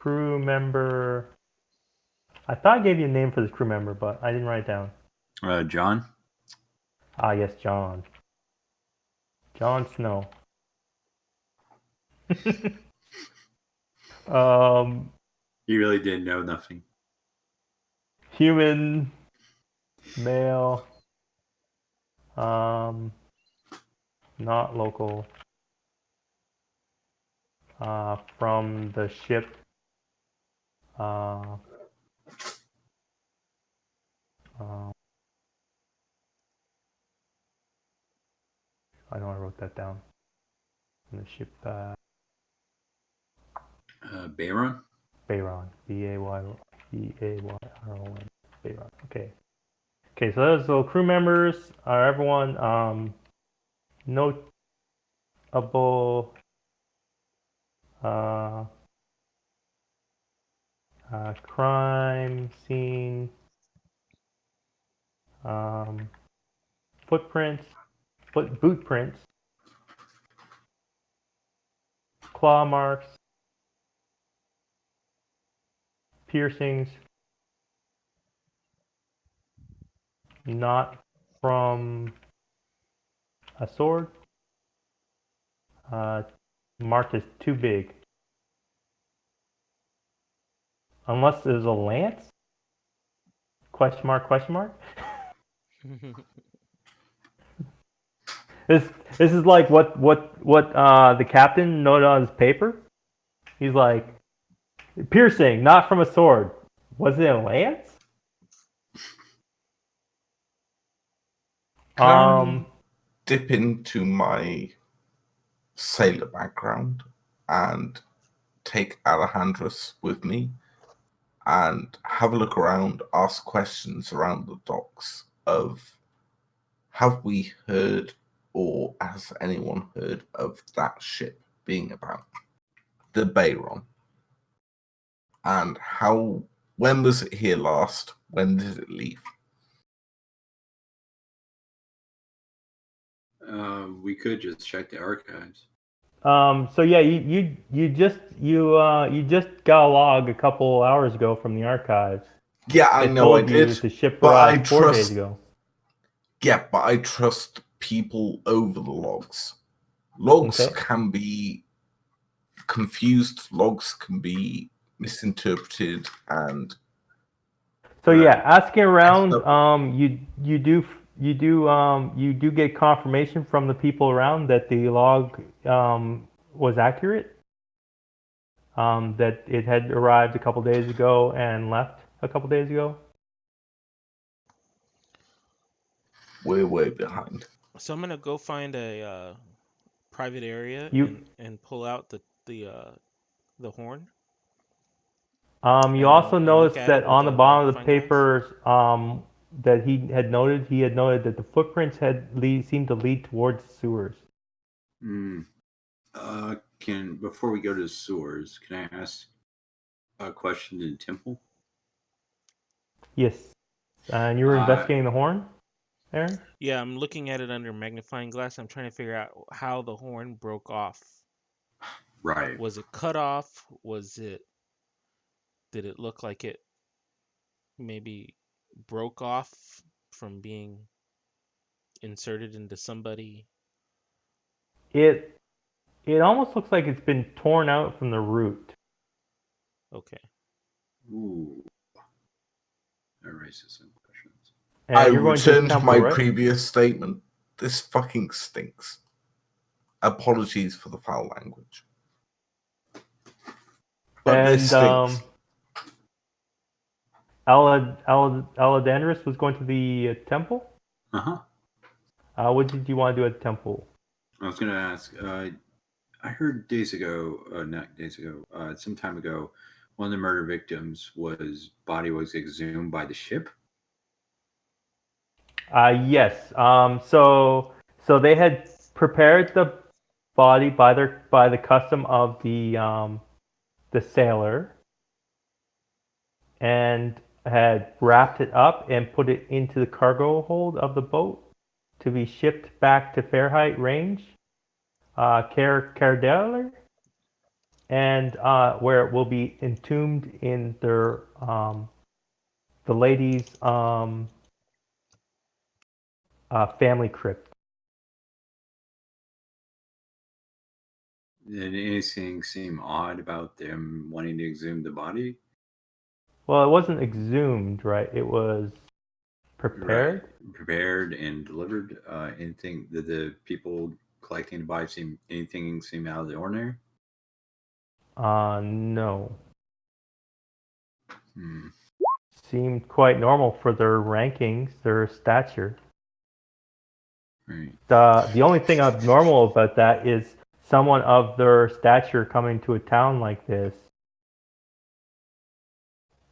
crew member. I thought I gave you a name for this crew member, but I didn't write it down. John. Ah, yes, John. John Snow. He really did know nothing. Human, male, not local, from the ship, uh, I know I wrote that down. From the ship, Bayron. Bayron, Bayron. Bayron. Okay. Okay, so those little crew members are everyone notable crime scene footprints, boot prints, claw marks, piercings, not from a sword, marked as too big. Unless there's a lance? Question mark, question mark? This is like what the captain noted on his paper. He's like, piercing, not from a sword. Was it a lance? Can I dip into my sailor background and take Alejandrus with me and have a look around, ask questions around the docks of have we heard or has anyone heard of that ship being about? The Bayron. And when was it here last? When did it leave? We could just check the archives. So yeah, you just got a log a couple hours ago from the archives. Yeah, I know I did. The ship but arrived 4 days ago. Yeah, but I trust people over the logs. Logs Okay. can be confused. Logs can be misinterpreted, and So yeah, asking around, you do get confirmation from the people around that the log was accurate. That it had arrived a couple days ago and left a couple days ago. we're way behind. So I'm gonna go find a private area and pull out the horn. You also and notice look at that it on with the a bottom of the magnifying glass. papers that he had noted that the footprints seemed to lead towards the sewers. Before we go to the sewers, can I ask a question to the temple? Yes. And you were investigating the horn, Aaron? Yeah, I'm looking at it under magnifying glass. I'm trying to figure out how the horn broke off. Right. Was it cut off? Did it look like it maybe broke off from being inserted into somebody? It almost looks like it's been torn out from the root. Okay. Ooh. That raises some questions. And I you're going to the returned temple, my right? previous statement. This fucking stinks. Apologies for the foul language. But this stinks. Aladandrus was going to the temple? Uh-huh. What did you want to do at the temple? I was going to ask, I heard some time ago, one of the murder victims' body was exhumed by the ship. Yes. So they had prepared the body by the custom of the sailor, and had wrapped it up and put it into the cargo hold of the boat to be shipped back to Fahrenheit Range, Cardaler. and where it will be entombed in their the lady's family crypt. Did anything seem odd about them wanting to exhume the body? Well, it wasn't exhumed, right? It was prepared. Right. Prepared and delivered. Anything did the people collecting the body seem out of the ordinary? No. Hmm. Seemed quite normal for their rankings, their stature. Right. The only thing abnormal about that is someone of their stature coming to a town like this.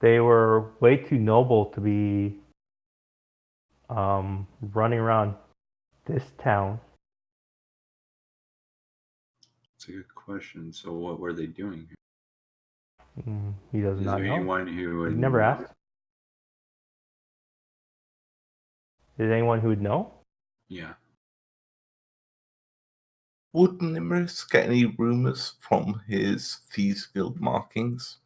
They were way too noble to be running around this town. That's a good question. So, what were they doing? He does Is not there know. anyone who He would never asked. Is anyone who would know? Yeah. Would Nimrus get any rumors from his Thieves Guild markings?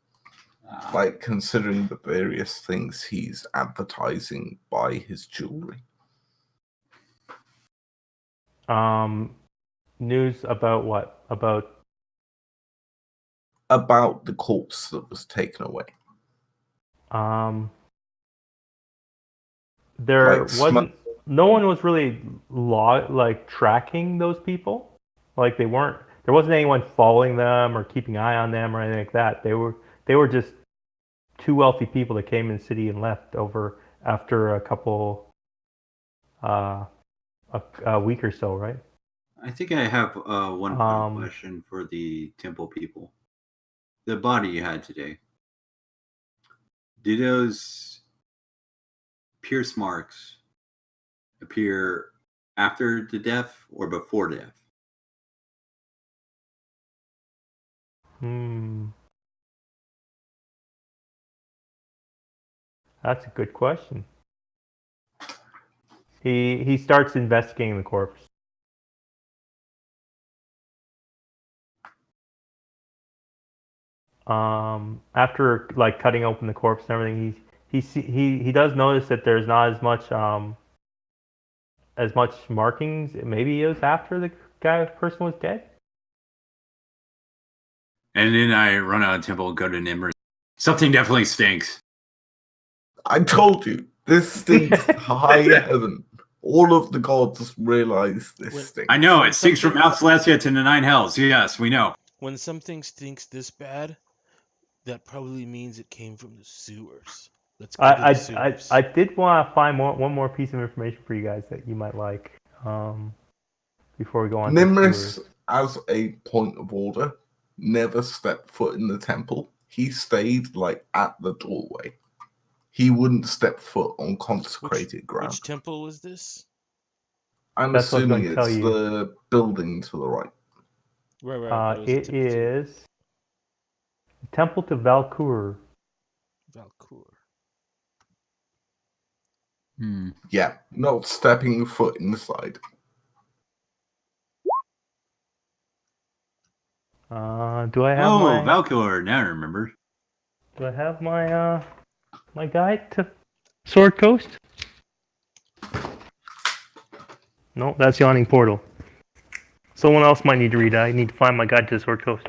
Like, considering the various things he's advertising by his jewelry. News about what? About the corpse that was taken away. There Like, wasn't. No one was really tracking those people. Like they weren't. There wasn't anyone following them or keeping an eye on them or anything like that. They were just two wealthy people that came in the city and left over after a couple a week or so, right? I think I have one final question for the temple people. The body you had today, did those pierce marks appear after the death or before death? That's a good question. He starts investigating the corpse. After like cutting open the corpse and everything, he does notice that there's not as much markings. Maybe it was after the person was dead. And then I run out of temple and go to Nimrus. Something definitely stinks. I told you, this stinks to high heaven. All of the gods realize this stinks. I know, it stinks from Mount Celestia to the Nine Hells. Yes, we know. When something stinks this bad, that probably means it came from the sewers. Let's go to the sewers. I did want to find one more piece of information for you guys that you might like before we go on. Nimrus, as a point of order, never stepped foot in the temple. He stayed like at the doorway. He wouldn't step foot on consecrated ground. Which temple was this? I'm assuming it's the building to the right. Right. It is Temple to Valcour. Yeah, not stepping foot inside. Do I have my Valcour? Now I remember. Do I have my my guide to Sword Coast? No, that's Yawning Portal. Someone else might need to read it. I need to find my guide to Sword Coast.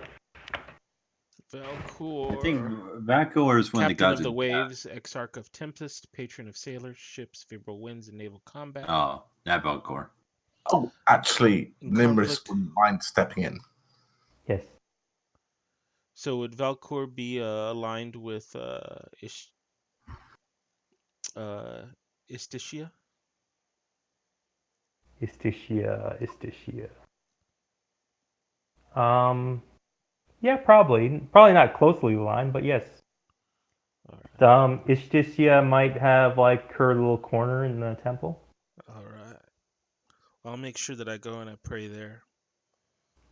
Valcour. I think Valcour is one of the gods of the waves, exarch of tempest, patron of sailors, ships, favorable winds, and naval combat. Oh, that Valcour. Oh, actually, Nimrus wouldn't mind stepping in. Yes. So would Valcour be aligned with Istitia? Istitia. Yeah, probably not closely aligned, but yes. Right. Istitia might have like her little corner in the temple. All right. I'll make sure that I go and I pray there.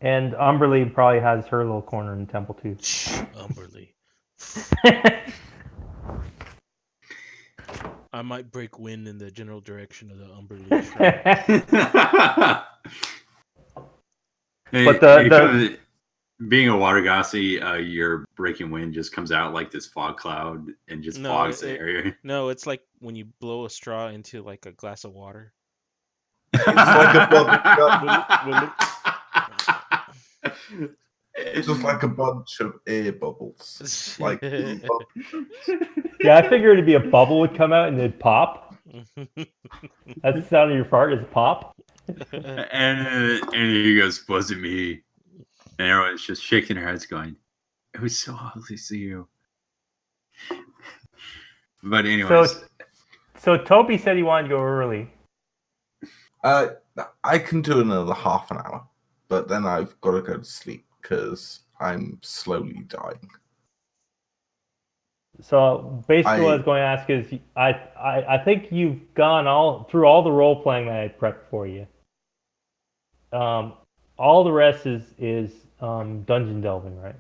And Umberly probably has her little corner in the temple too. Umberly. I might break wind in the general direction of the Umberly shrine. But Being a water gossy, your breaking wind just comes out like this fog cloud and just fogs the area. No, it's like when you blow a straw into like a glass of water. It's like a It's just like a bunch of air bubbles. Like Yeah, I figured it'd be a bubble would come out and it'd pop. That's the sound of your fart is pop. and he goes, wasn't me. And everyone's just shaking their heads going, it was so ugly to see you. But anyways. So Toby said he wanted to go early. I can do another half an hour, but then I've got to go to sleep because I'm slowly dying. So basically, what I was going to ask is, I think you've gone through all the role playing that I prepped for you. All the rest is dungeon delving, right?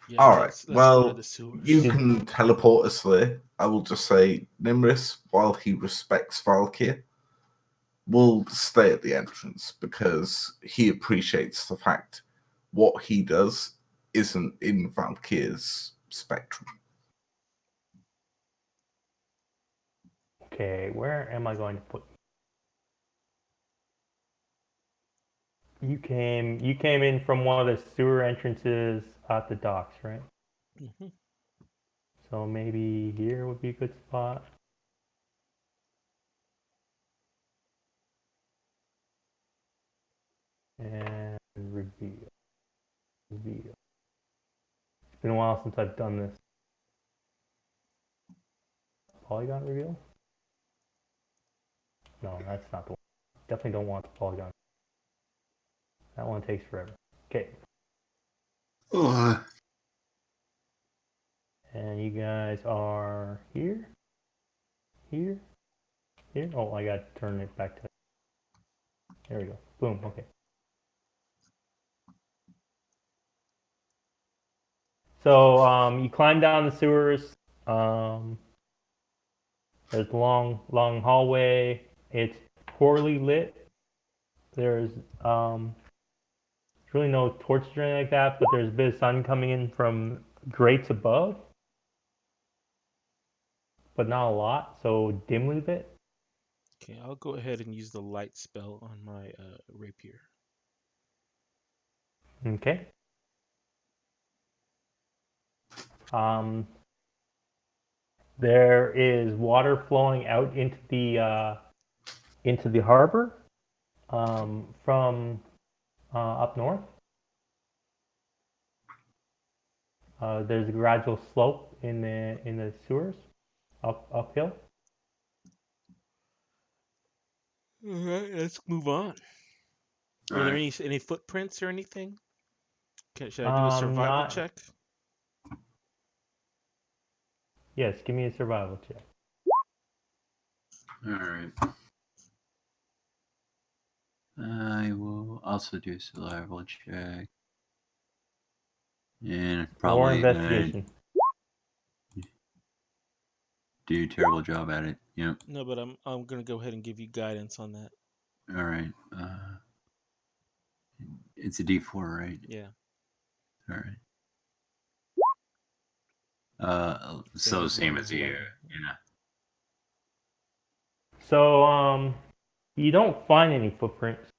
Yeah, all right. let's Well, go to the sewers. You can teleport us there. I will just say, Nimris, while he respects Valkyr, will stay at the entrance because he appreciates the fact what he does isn't in Valkyr's spectrum. Okay, where am I going to put you? You came in from one of the sewer entrances at the docks, right? Mm-hmm. So maybe here would be a good spot. And reveal. It's been a while since I've done this. Polygon reveal? No, that's not the one. Definitely don't want the polygon. That one takes forever. Okay. And you guys are here? Here? Here? Oh, I got to turn it back to... There we go. Boom, okay. So, you climb down the sewers. There's a long hallway. It's poorly lit. There's really no torches or anything like that, but there's a bit of sun coming in from grates above, but not a lot, so dimly lit. Okay, I'll go ahead and use the light spell on my rapier. Okay. There is water flowing out into the harbor from up north. There's a gradual slope in the sewers uphill. All right, let's move on. Are there any footprints or anything? Should I do a survival check? Yes, give me a survival check. All right. I will also do a survival check. And probably or investigation. Do a terrible job at it. Yeah. No, but I'm gonna go ahead and give you guidance on that. All right. It's a D4, right? Yeah. All right. So same as you. Yeah. So you don't find any footprints,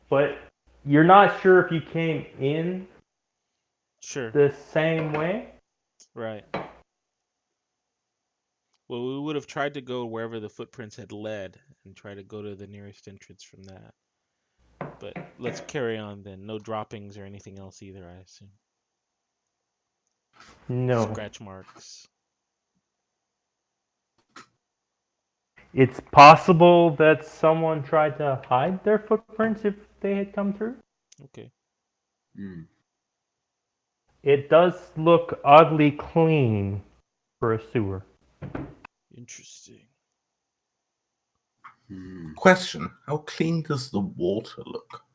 but you're not sure if you came in the same way. Right. Well, we would have tried to go wherever the footprints had led and try to go to the nearest entrance from that. But let's carry on then. No droppings or anything else either, I assume. No. Scratch marks. It's possible that someone tried to hide their footprints if they had come through. Okay. It does look oddly clean for a sewer. Interesting. Question: how clean does the water look?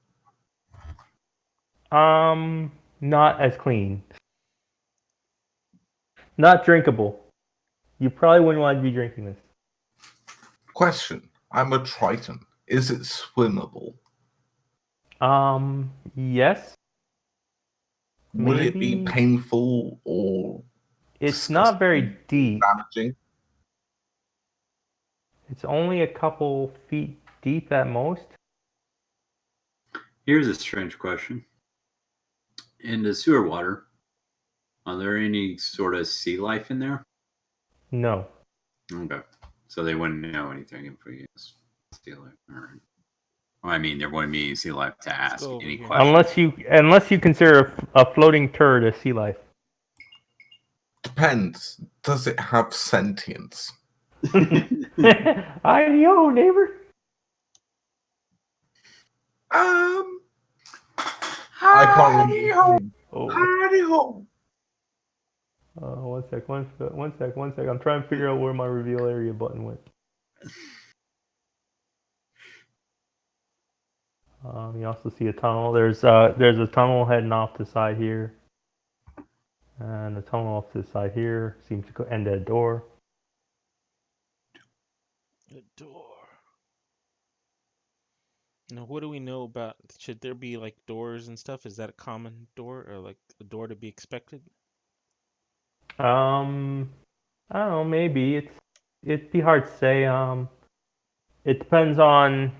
Not as clean. Not drinkable. You probably wouldn't want to be drinking this. Question: I'm a Triton. Is it swimmable? Yes, Would it be maybe. painful or It's not very disgusting or deep. damaging? It's only a couple feet deep at most. Here's a strange question. In the sewer water, are there any sort of sea life in there? No. Okay. So they wouldn't know anything if we used sea life. All right. Well, I mean, there wouldn't be sea life to Let's ask go over any here. questions. Unless you consider a floating turd a sea life. Depends. Does it have sentience? Yo, neighbor. Um, I can't Howdy remember. ho. His name. Oh, Howdy ho. one sec. I'm trying to figure out where my reveal area button went. You also see a tunnel. There's a tunnel heading off the side here, and a tunnel off to the side here seems to end at a door. The door. Now, what do we know about? Should there be like doors and stuff? Is that a common door or like a door to be expected? I don't know. Maybe it'd be hard to say. It depends on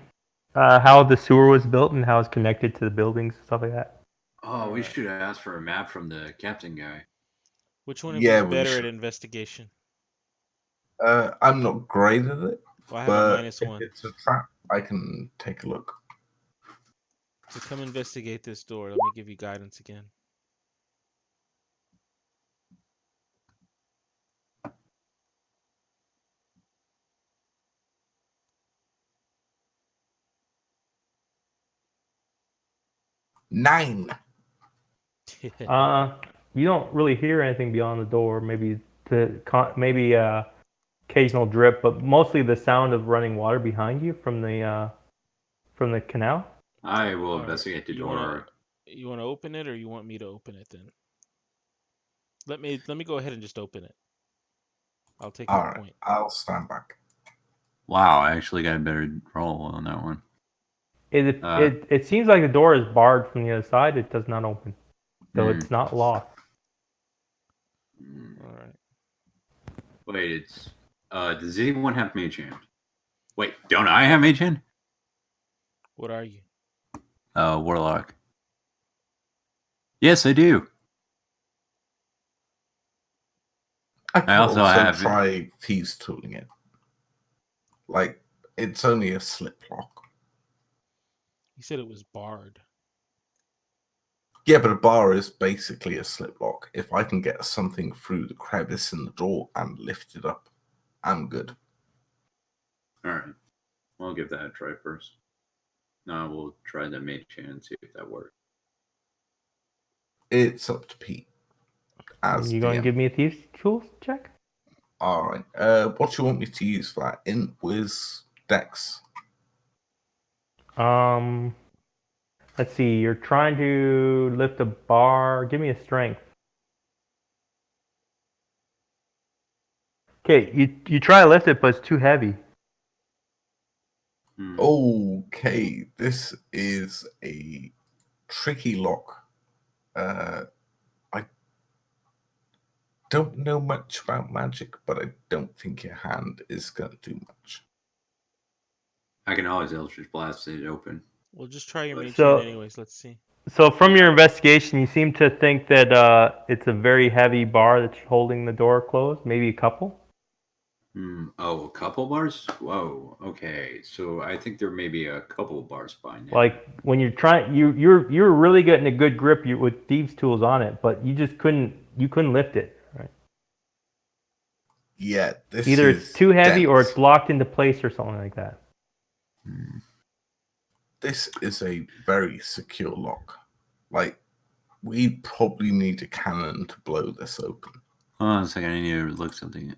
how the sewer was built and how it's connected to the buildings and stuff like that. Oh, we Alright. should have asked for a map from the captain guy. Which one of you Yeah, is we better at should. investigation? I'm not great at it, Well, I have a but if -1. it's a trap, I can take a look. So come investigate this door. Let me give you guidance again. Nine. You don't really hear anything beyond the door. Maybe occasional drip, but mostly the sound of running water behind you from the canal. I will Alright. investigate the You wanna door. you wanna open it or you want me to open it then? Let me go ahead and just open it. I'll take All your right, point. I'll stand back. Wow, I actually got a better roll on that one. It seems like the door is barred from the other side. It does not open, so Hmm. it's not locked. Alright. Wait, it's does anyone have mage hand? Wait, don't I have mage hand? What are you? Warlock. Yes, I do. I could also also have- try thieves tooling it. Like, it's only a slip lock. You said it was barred. Yeah, but a bar is basically a slip lock. If I can get something through the crevice in the door and lift it up, I'm good. All right, I'll give that a try first. No, we'll try the mage hand and see if that works. It's up to Pete. As You going to DM. give me a thieves tools check? All right. What do you want me to use for that? Int, Wiz, Dex. Let's see. You're trying to lift a bar. Give me a strength. Okay, you try to lift it, but it's too heavy. Okay, this is a tricky lock. I don't know much about magic, but I don't think your hand is going to do much. I can always Eldritch Blast it open. Well, just try your mage So- hand anyways. Let's see. So from your investigation, you seem to think that it's a very heavy bar that's holding the door closed. Maybe a couple. Oh, a couple bars? Whoa. Okay, so I think there may be a couple bars by now. Like when you're trying, you're really getting a good grip with thieves tools on it, but you just couldn't lift it. Right? Yeah, this Either is it's too heavy or dense. it's locked into place or something like that. This is a very secure lock. Like, we probably need a cannon to blow this open. Hold on a second, I need to look something.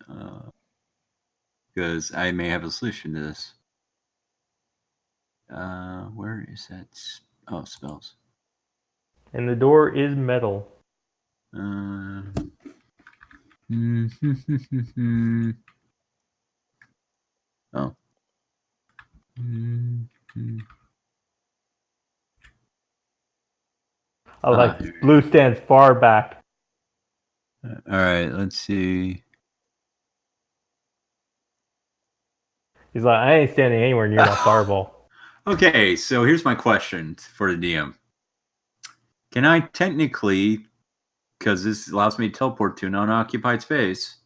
Because I may have a solution to this. Where is that? Oh, spells. And the door is metal. Oh. Like blue stands far back. All right, let's see. He's like, I ain't standing anywhere near that fireball. Okay, so here's my question for the DM. Can I technically, because this allows me to teleport to an unoccupied space,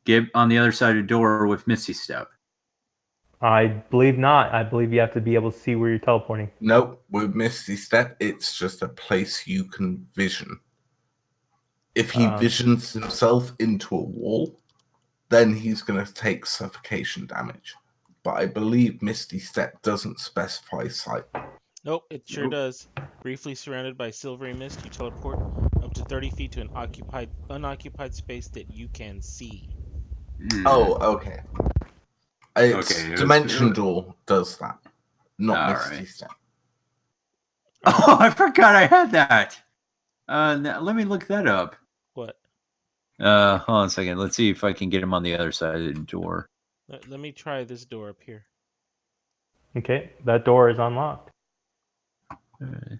get on the other side of the door with Misty Step? I believe not. I believe you have to be able to see where you're teleporting. Nope, with Misty Step, it's just a place you can vision. If he visions himself into a wall, then he's going to take suffocation damage. But I believe Misty Step doesn't specify sight. Nope, it sure does. Briefly surrounded by silvery mist, you teleport up to 30 feet to an unoccupied space that you can see. Oh, okay. It's Okay, Dimension Door does that, not All Misty right. Step. Oh, I forgot I had that. Now, let me look that up. What? Hold on a second. Let's see if I can get him on the other side of the door. Let me try this door up here. Okay, that door is unlocked. Hey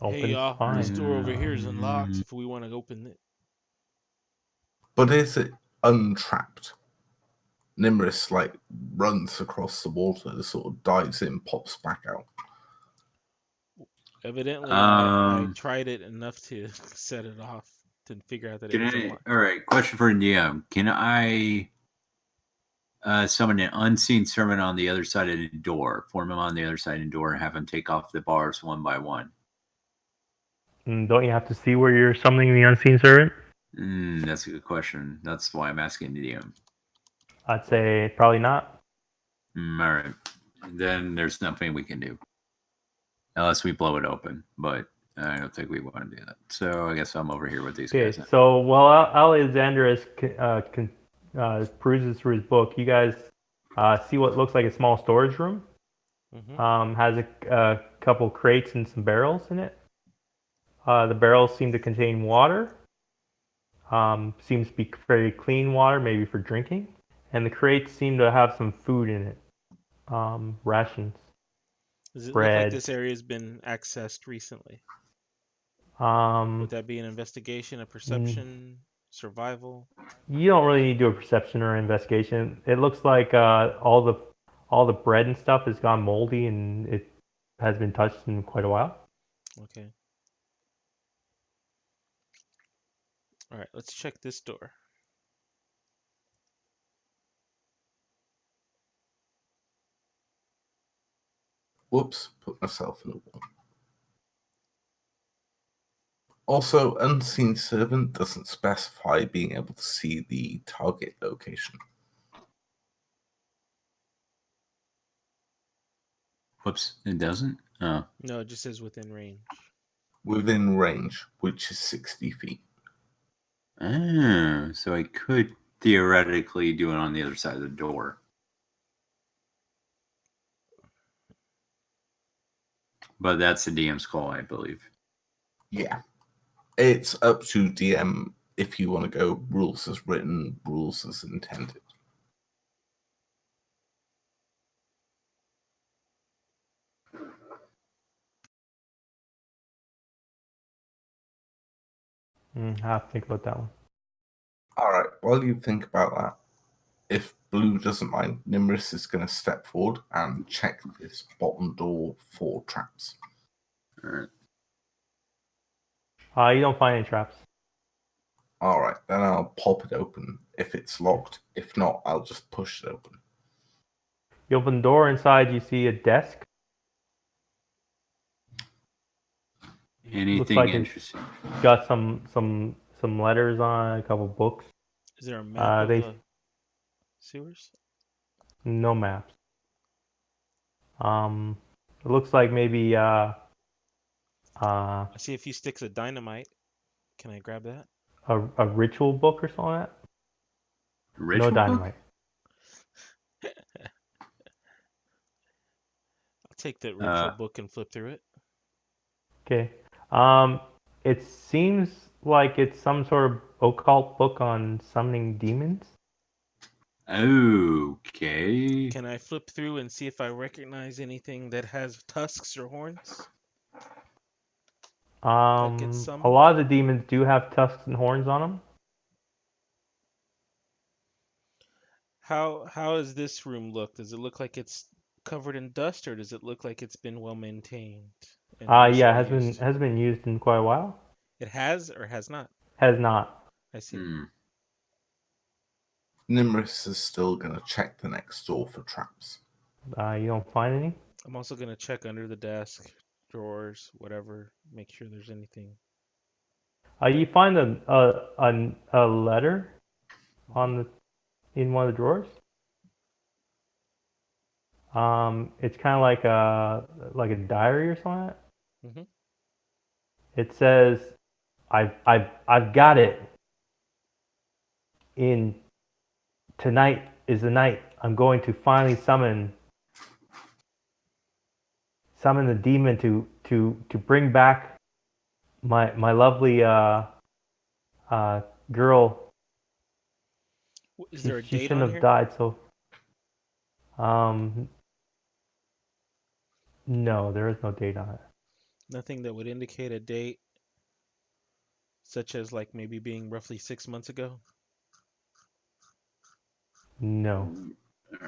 Opens y'all, fine. this door over here is unlocked if we want to open it. But is it untrapped? Nimrus like runs across the water, sort of dives in, pops back out. Evidently, I tried it enough to set it off to figure out that it was unlocked. All right, question for DM. Can I summon an unseen servant on the other side of the door, form him on the other side of the door, and have him take off the bars one by one? Don't you have to see where you're summoning the unseen servant? That's a good question. That's why I'm asking the DM. I'd say probably not. All right. Then there's nothing we can do. Unless we blow it open. But I don't think we want to do that. So I guess I'm over here with these guys. Okay, so while Alexander peruses through his book, you guys see what looks like a small storage room. Has a couple crates and some barrels in it. The barrels seem to contain water. Seems to be very clean water, maybe for drinking. And the crates seem to have some food in it. Rations. Does it bread. look like this area has been accessed recently? Would that be an investigation, a perception, survival? You don't really need to do a perception or investigation. It looks like all the bread and stuff has gone moldy and it has been touched in quite a while. Okay. All right, let's check this door. Whoops, put myself in a wall. Also, Unseen Servant doesn't specify being able to see the target location. Whoops, it doesn't? Oh. No, it just says within range. Within range, which is 60 feet. Oh, so I could theoretically do it on the other side of the door. But that's the DM's call, I believe. Yeah. It's up to DM if you want to go rules as written, rules as intended. I have to think about that one. Alright, while you think about that, if Blue doesn't mind, Nimrus is going to step forward and check this bottom door for traps. Alright. You don't find any traps. Alright, then I'll pop it open if it's locked. If not, I'll just push it open. You open the door. Inside, you see a desk. Anything Looks like interesting? It's got some letters on it, a couple books. Is there a map of the sewers? No maps. It looks like maybe I see a few sticks of dynamite. Can I grab that? a ritual book or something like that. Ritual No dynamite. I'll take that ritual book and flip through it. Okay. It seems like it's some sort of occult book on summoning demons. Okay. Can I flip through and see if I recognize anything that has tusks or horns? gets A summoned? lot of the demons do have tusks and horns on them. How does this room look? Does it look like it's covered in dust, or does it look like it's been well maintained and Yeah, recently used? has been used in quite a while. It has or has not? Has not. I see. Nimrus is still going to check the next door for traps. You don't find any. I'm also gonna check under the desk, drawers, whatever, make sure there's anything. You find a letter on the in one of the drawers. It's kind of like a diary or something. Mhm. It says, I've got it. In tonight is the night. I'm going to finally summon the demon to bring back my lovely girl. Is She there a she date shouldn't on have here? died. So no, there is no date on it. Nothing that would indicate a date, such as like maybe being roughly 6 months ago. No. All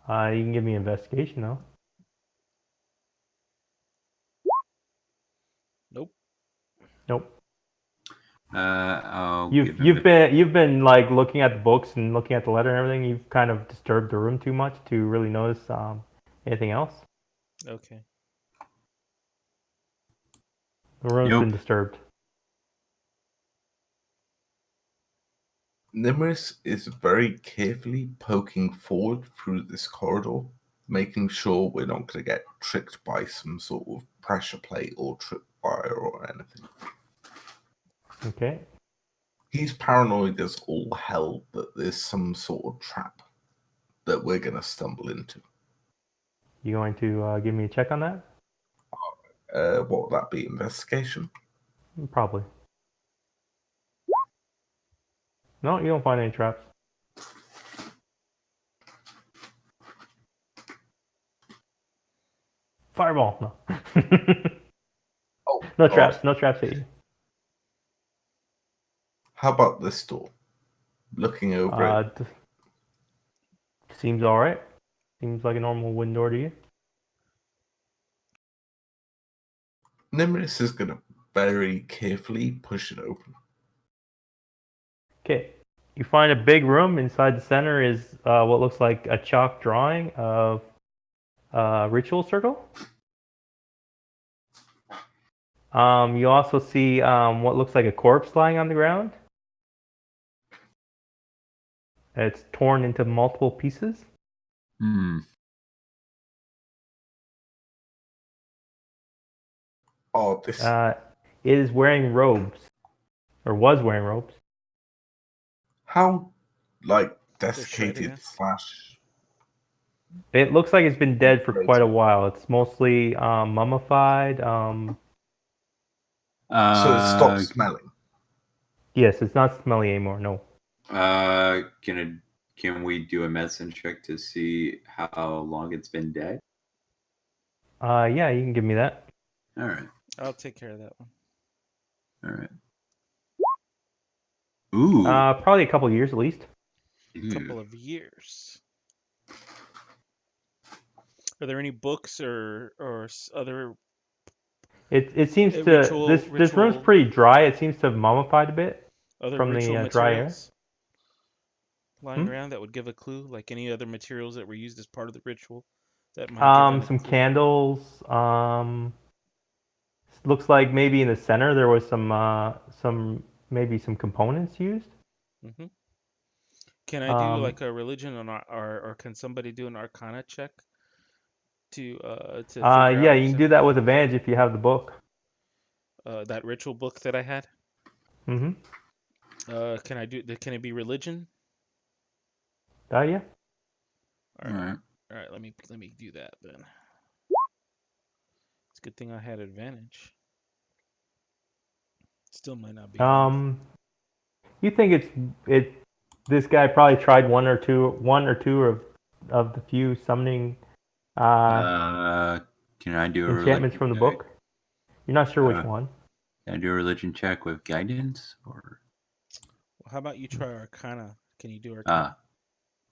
right. You can give me an investigation though. Nope. Nope. I'll give him You've been like looking at the books and looking at the letter and everything. You've kind of disturbed the room too much to really notice anything else. Okay. The room's Nope. been disturbed. Nimrus is very carefully poking forward through this corridor, making sure we're not going to get tricked by some sort of pressure plate or tripwire or anything. Okay. He's paranoid as all hell that there's some sort of trap that we're going to stumble into. You going to give me a check on that? What would that be? Investigation? Probably. No, you don't find any traps. Fireball. No. Oh, No God. traps. No traps at you. How about this door? Looking over it. Seems all right. Seems like a normal wooden door to you. Nimrus is going to very carefully push it open. Okay. You find a big room. Inside the center is what looks like a chalk drawing of a ritual circle. You also see what looks like a corpse lying on the ground. It's torn into multiple pieces. Oh, this. It is wearing robes, or was wearing robes. How, like, shredding desiccated it. / It looks like it's been dead for quite a while. It's mostly mummified. So it stops smelling. Yes, it's not smelly anymore. No. Can we do a medicine check to see how long it's been dead? Yeah, you can give me that. All right. I'll take care of that one. All right. Ooh. Probably a couple years at least. A couple of years. Are there any books or other? It seems to ritual- this room's pretty dry. It seems to have mummified a bit Other from ritual the dry air. materials lying around that would give a clue, like any other materials that were used as part of the ritual that might give them a Some clue? candles. Looks like maybe in the center there was some maybe some components used. Mm-hmm. Can I do like a religion or can somebody do an arcana check to figure out? Yeah, you can do that with advantage if you have the book. That ritual book that I had. Mm-hmm. Can I do? Can it be religion? Yeah. All right. All right. Let me do that then. It's a good thing I had advantage. Still might not be enough. You think this guy probably tried one or two of the few summoning Can I do a enchantments religion from the check? book? You're not sure which one. Can I do a religion check with guidance or? Well, how about you try Arcana? Can you do Arcana?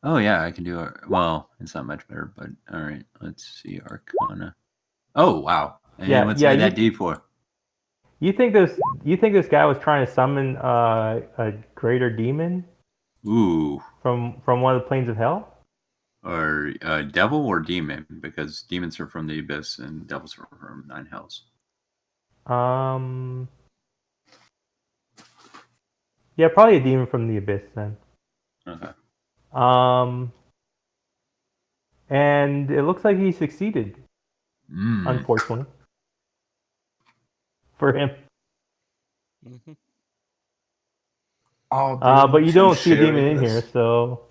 Oh yeah, I can do it. Well, it's not much better, but all right. Let's see, Arcana. Oh wow! And Yeah, what's yeah. that D for? You think this guy was trying to summon a greater demon Ooh, from one of the planes of hell? or devil or demon? Because demons are from the abyss and devils are from nine hells. Yeah, probably a demon from the abyss then. Okay. And it looks like he succeeded, unfortunately, for him. Mm-hmm. But you don't see a demon in here, so.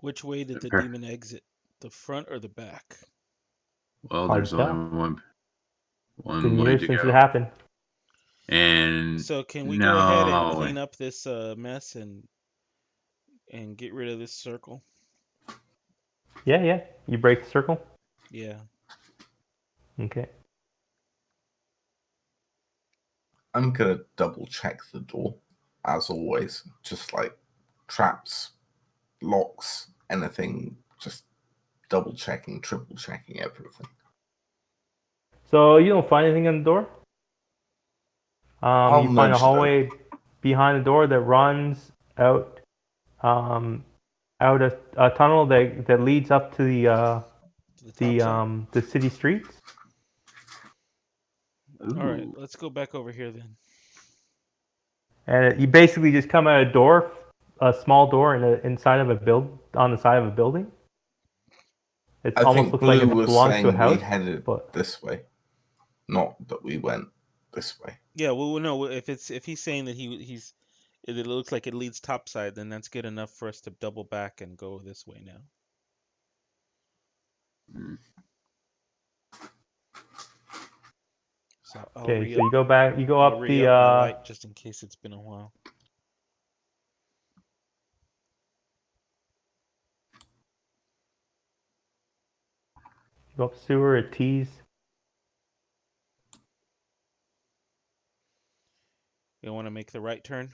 Which way did the demon exit? The front or the back? Well, Hard there's to tell. only one Been way years to since go. it happened. And So can we go ahead and clean up this mess and get rid of this circle? Yeah. You break the circle? Yeah. Okay. I'm gonna double check the door, as always. Just like traps, locks, anything. Just double checking, triple checking everything. So you don't find anything on the door? I'll You find a nudge it hallway behind the door that runs out out a tunnel that leads up to To the top side? the city streets. All right, ooh, let's go back over here then. And you basically just come out a door, a small door inside of on the side of a building. It I almost think looks like Blue it was belongs to a saying we house, headed but this way, not that we went this way. Yeah, well, no, if he's saying that it looks like it leads topside, then that's good enough for us to double back and go this way now. So I'll okay. So you go back, you go I'll up re-up my light just in case it's been a while. sewer at T's. You want to make the right turn?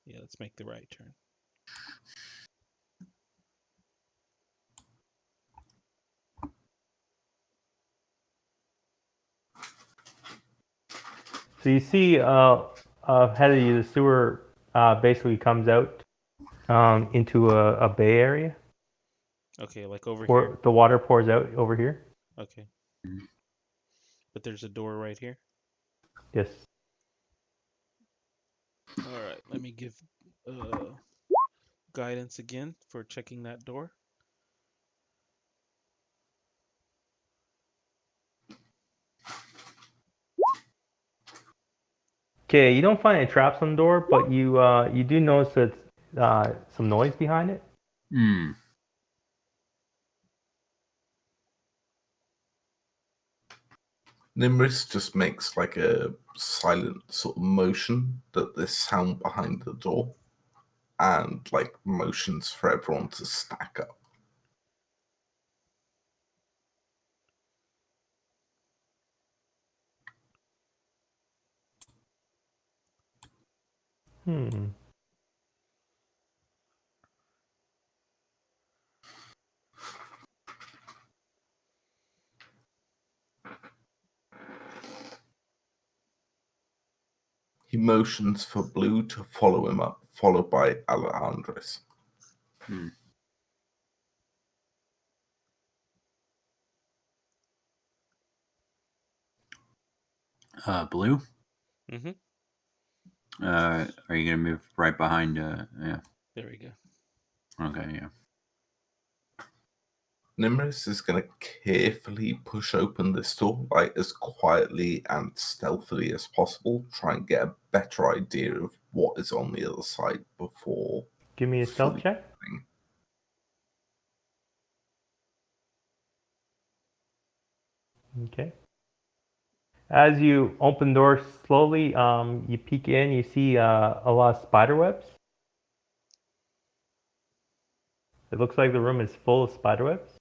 Yeah, let's make the right turn. So you see, ahead of you, the sewer basically comes out into a bay area. Okay, like over here. The water pours out over here. Okay. But there's a door right here. Yes. All right, let me give guidance again for checking that door. Okay, you don't find any traps on the door, but you do notice that some noise behind it. Nimris just makes like a silent sort of motion that there's sound behind the door, and like motions for everyone to stack up. He motions for Blue to follow him up, followed by Alejandro's. Blue. Mm-hmm. Are you gonna move right behind? Yeah. There we go. Okay. Yeah. Nimris is going to carefully push open this door, like as quietly and stealthily as possible, try and get a better idea of what is on the other side before. Give me a stealth check. Okay. As you open the door slowly, you peek in. You see a lot of spider webs. It looks like the room is full of spider webs.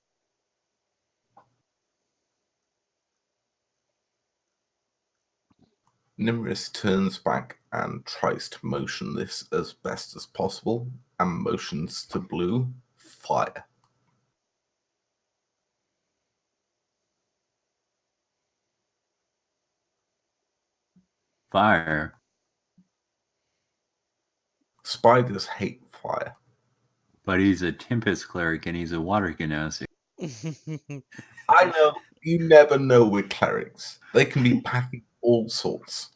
Nimrus turns back and tries to motion this as best as possible and motions to Blue, fire. Fire. Spiders hate fire. But he's a Tempest cleric and he's a water genasi. I know, you never know with clerics. They can be packing all sorts.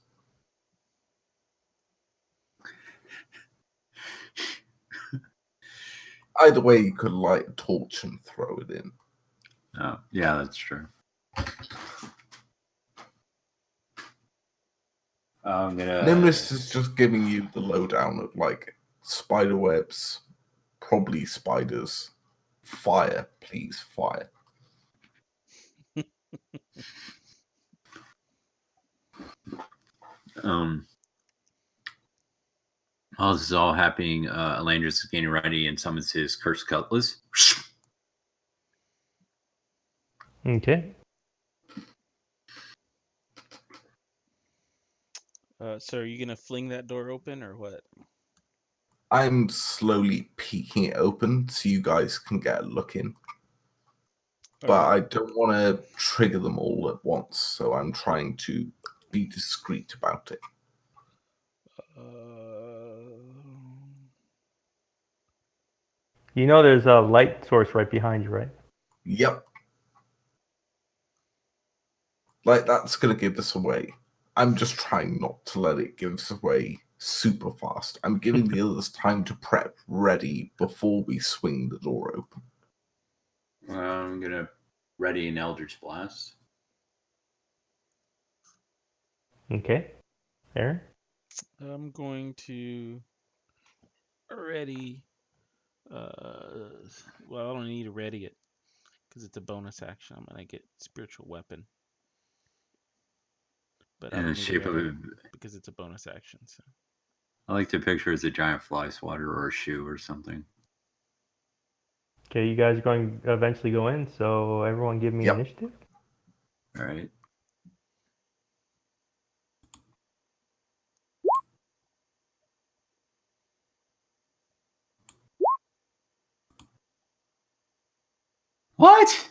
Either way, you could light a torch and throw it in. Oh, yeah, that's true. I'm gonna. Nimrus is just giving you the lowdown of like spider webs, probably spiders, fire, please, fire. While this is all happening, Elandris is getting ready and summons his cursed cutlass. Okay. So are you gonna fling that door open or what? I'm slowly peeking it open so you guys can get a look in. But I don't want to trigger them all at once, so I'm trying to be discreet about it. You know there's a light source right behind you, right? Yep. Like, that's going to give this away. I'm just trying not to let it give us away super fast. I'm giving the others time to prep ready before we swing the door open. I'm going to ready an Eldritch Blast. Okay. Aaron? I'm going to ready. Well, I don't need to ready it because it's a bonus action. I'm gonna get spiritual weapon, but I In don't the need shape to of ready a. it because it's a bonus action. So I like to picture it as a giant fly swatter or a shoe or something. Okay, you guys are going to eventually go in, so everyone give me Yep. initiative. All right. What?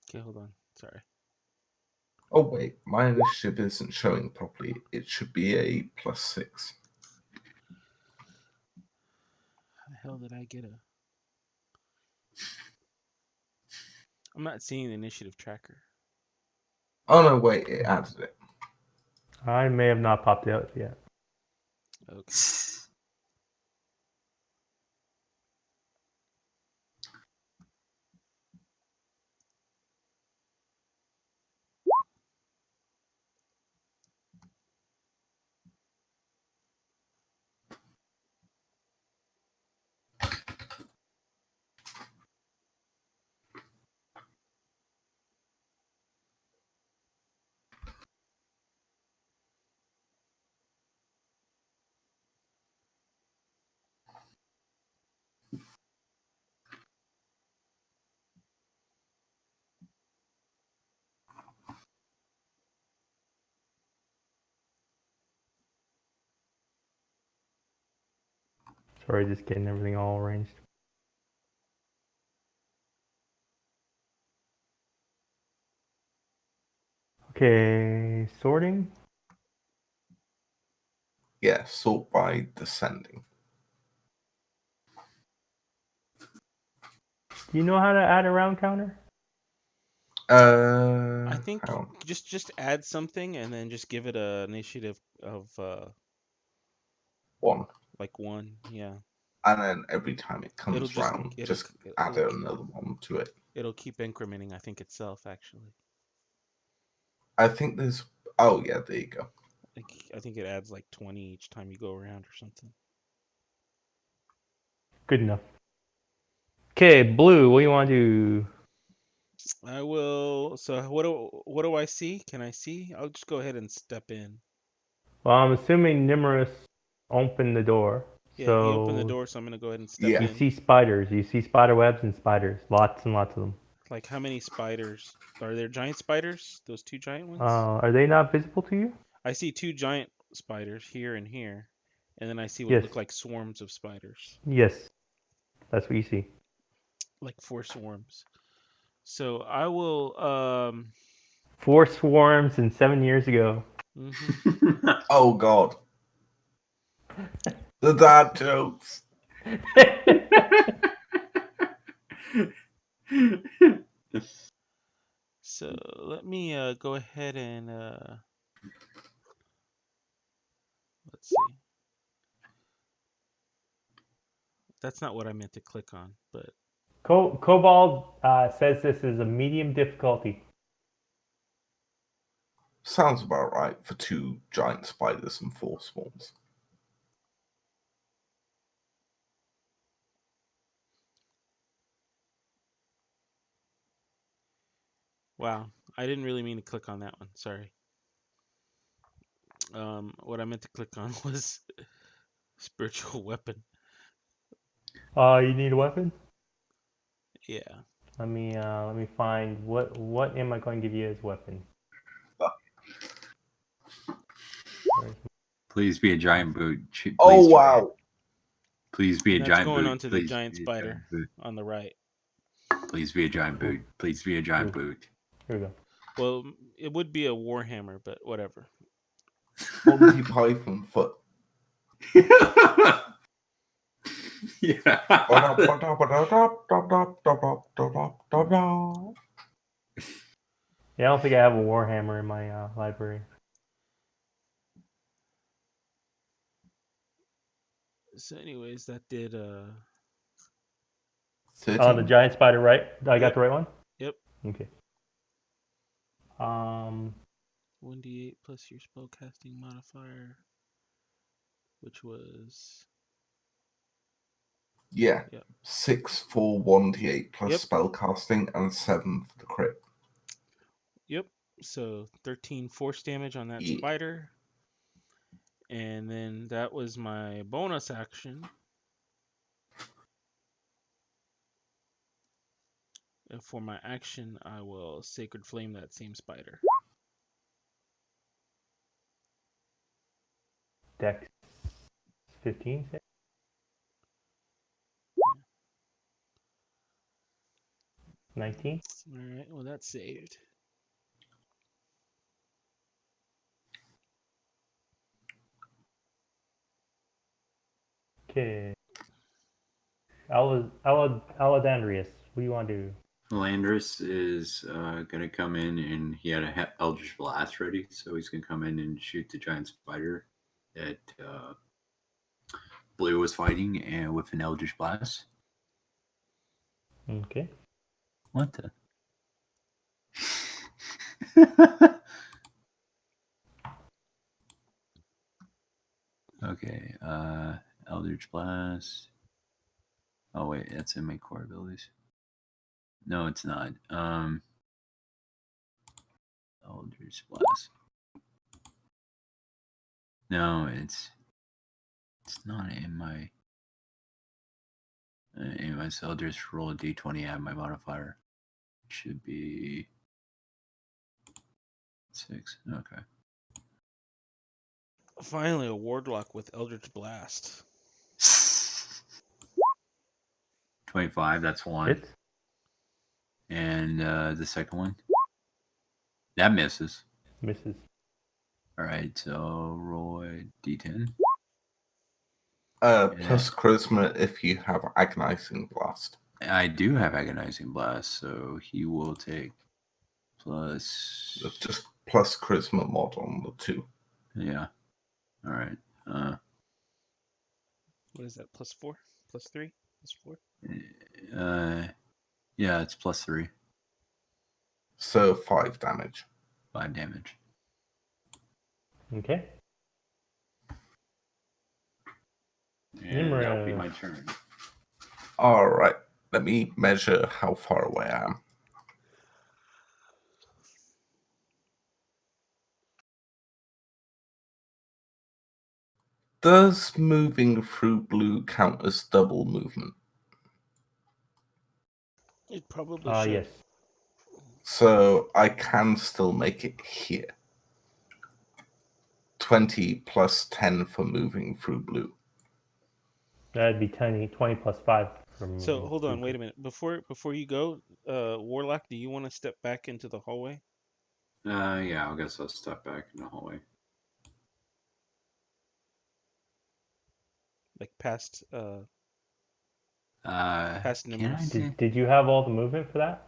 okay, hold on. Sorry. Oh, wait. My initiative isn't showing properly. It should be a +6. How the hell did I get a? I'm not seeing the initiative tracker. Oh, no, wait. It added it. I may have not popped out yet. Okay. Sorry, just getting everything all arranged. Okay, sorting. Yeah, sort by descending. Do you know how to add a round counter? I think hang on. just add something and then just give it a initiative of 1. like 1. Yeah. And then every time it It'll comes just round, it'll just add another 1 to it. it'll keep incrementing. I think itself actually. I think there's. Oh, yeah, there you go. I think it adds like 20 each time you go around or something. Good enough. Okay, Blue, what do you want to do? I will. So what do I see? Can I see? I'll just go ahead and step in. Well, I'm assuming Nimrus opened the door. Yeah, he opened the So door, so I'm gonna go ahead and step Yeah. you in. see spiders. You see spider webs and spiders. Lots and lots of them. Like how many spiders? Are there giant spiders? Those two giant ones? Are they not visible to you? I see two giant spiders here and here, and then I see what Yes. look like swarms of spiders, Yes, that's what you see. like 4 swarms. So I will 4 swarms and 7 years ago. Oh God, the dad jokes. So let me go ahead and let's see. That's not what I meant to click on, but Cobalt says this is a medium difficulty. Sounds about right for 2 giant spiders and 4 swarms. wow, I didn't really mean to click on that one. Sorry. What I meant to click on was spiritual weapon. You need a weapon? Yeah. Let me find what am I going to give you as weapon? Please be a giant boot. Please, Oh wow! Please be a That's giant going boot. onto the Please giant be a spider boot. on the right. Please be a giant boot. Please be a giant boot. Here we go. Well, it would be a warhammer, but whatever. Monty Python foot. Yeah. Yeah, I don't think I have a warhammer in my library. So, anyways, that did The 13. giant spider, right? I got Yep. the right one? Yep. Okay. 1d8 plus your spellcasting modifier, which was Yeah. Yep. 6 for 1d8 plus Yep. spellcasting and 7 for the crit. Yep. So 13 force damage on that Yeah. spider. And then that was my bonus action. And for my action, I will Sacred Flame that same spider. Dex 15. 19. All right. Well, that's saved. Okay. Aladandrius, what do you want to do? Landris is going to come in, and he had a Eldritch Blast ready, so he's going to come in and shoot the giant spider that Blue was fighting, and with an Eldritch Blast. Okay. What the? Okay, Eldritch Blast. Oh wait, that's in my core abilities. No, it's not. Eldritch Blast. No, it's not in my. Anyway, so I'll just roll a d20, add my modifier. It should be 6. Okay. Finally, a Wardlock with Eldritch Blast. 25, that's 1. Hits. And the second one? That misses. Misses. All right, so roll a d10. Plus charisma if you have agonizing blast. I do have agonizing blast, so he will take plus. That's just plus charisma mod on the 2. Yeah. All right. What is that? Plus 4? Plus 3? Plus 4? Yeah, it's plus 3. So 5 damage. 5 damage. Okay. And that'll be my turn. All right. Let me measure how far away I am. Does moving through blue count as double movement? It probably should. Yes. So I can still make it here. 20 plus 10 for moving through blue. That'd be 20 plus 5 from. So hold on, wait a minute. Before you go, Warlock, do you want to step back into the hallway? Yeah, I guess I'll step back in the hallway. Like past Can Nimbus? I? Did you have all the movement for that?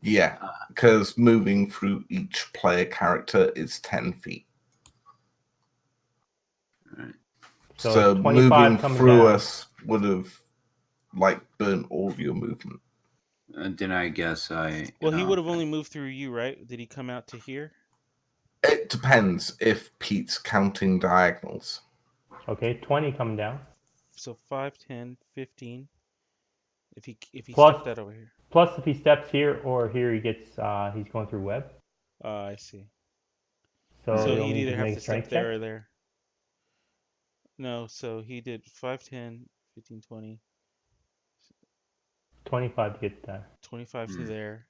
Yeah, because moving through each player character is 10 feet. Alright. So 25 moving coming through down. us would have burnt all of your movement. Then I guess I. Well, he would have only moved through you, right? Did he come out to here? It depends if Pete's counting diagonals. Okay, 20 coming down. So 5, 10, 15. If he Plus- stepped out over here. Plus, if he steps here or here, he's going through web. I see. So So you'll he'd need either to have make to a step strength there check. or there. No, so he did 5, 10, 15, 20. 25 to get there. 25 to there.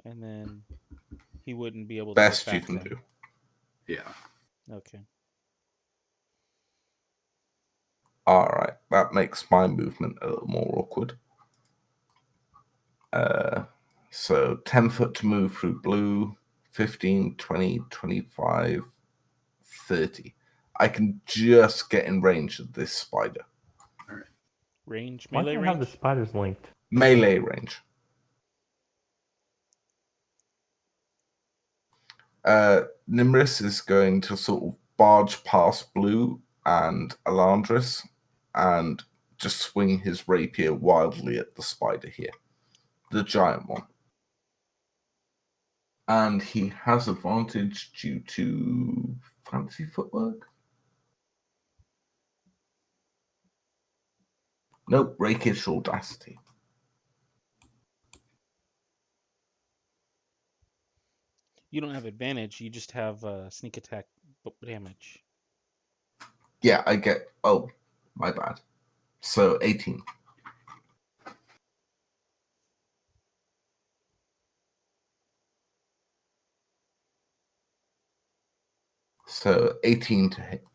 And then he wouldn't be able to Best get you back can then. do. Yeah. Okay. Alright, that makes my movement a little more awkward. So 10 foot to move through blue, 15, 20, 25, 30. I can just get in range of this spider. Range, Why melee do I have the range? spiders linked? Melee range. Nimrus is going to sort of barge past blue and Alandris and just swing his rapier wildly at the spider here. The giant one. And he has advantage due to fancy footwork. Nope, rakish audacity. You don't have advantage, you just have sneak attack damage. Yeah, I get. Oh, my bad. So 18. So 18 to hit.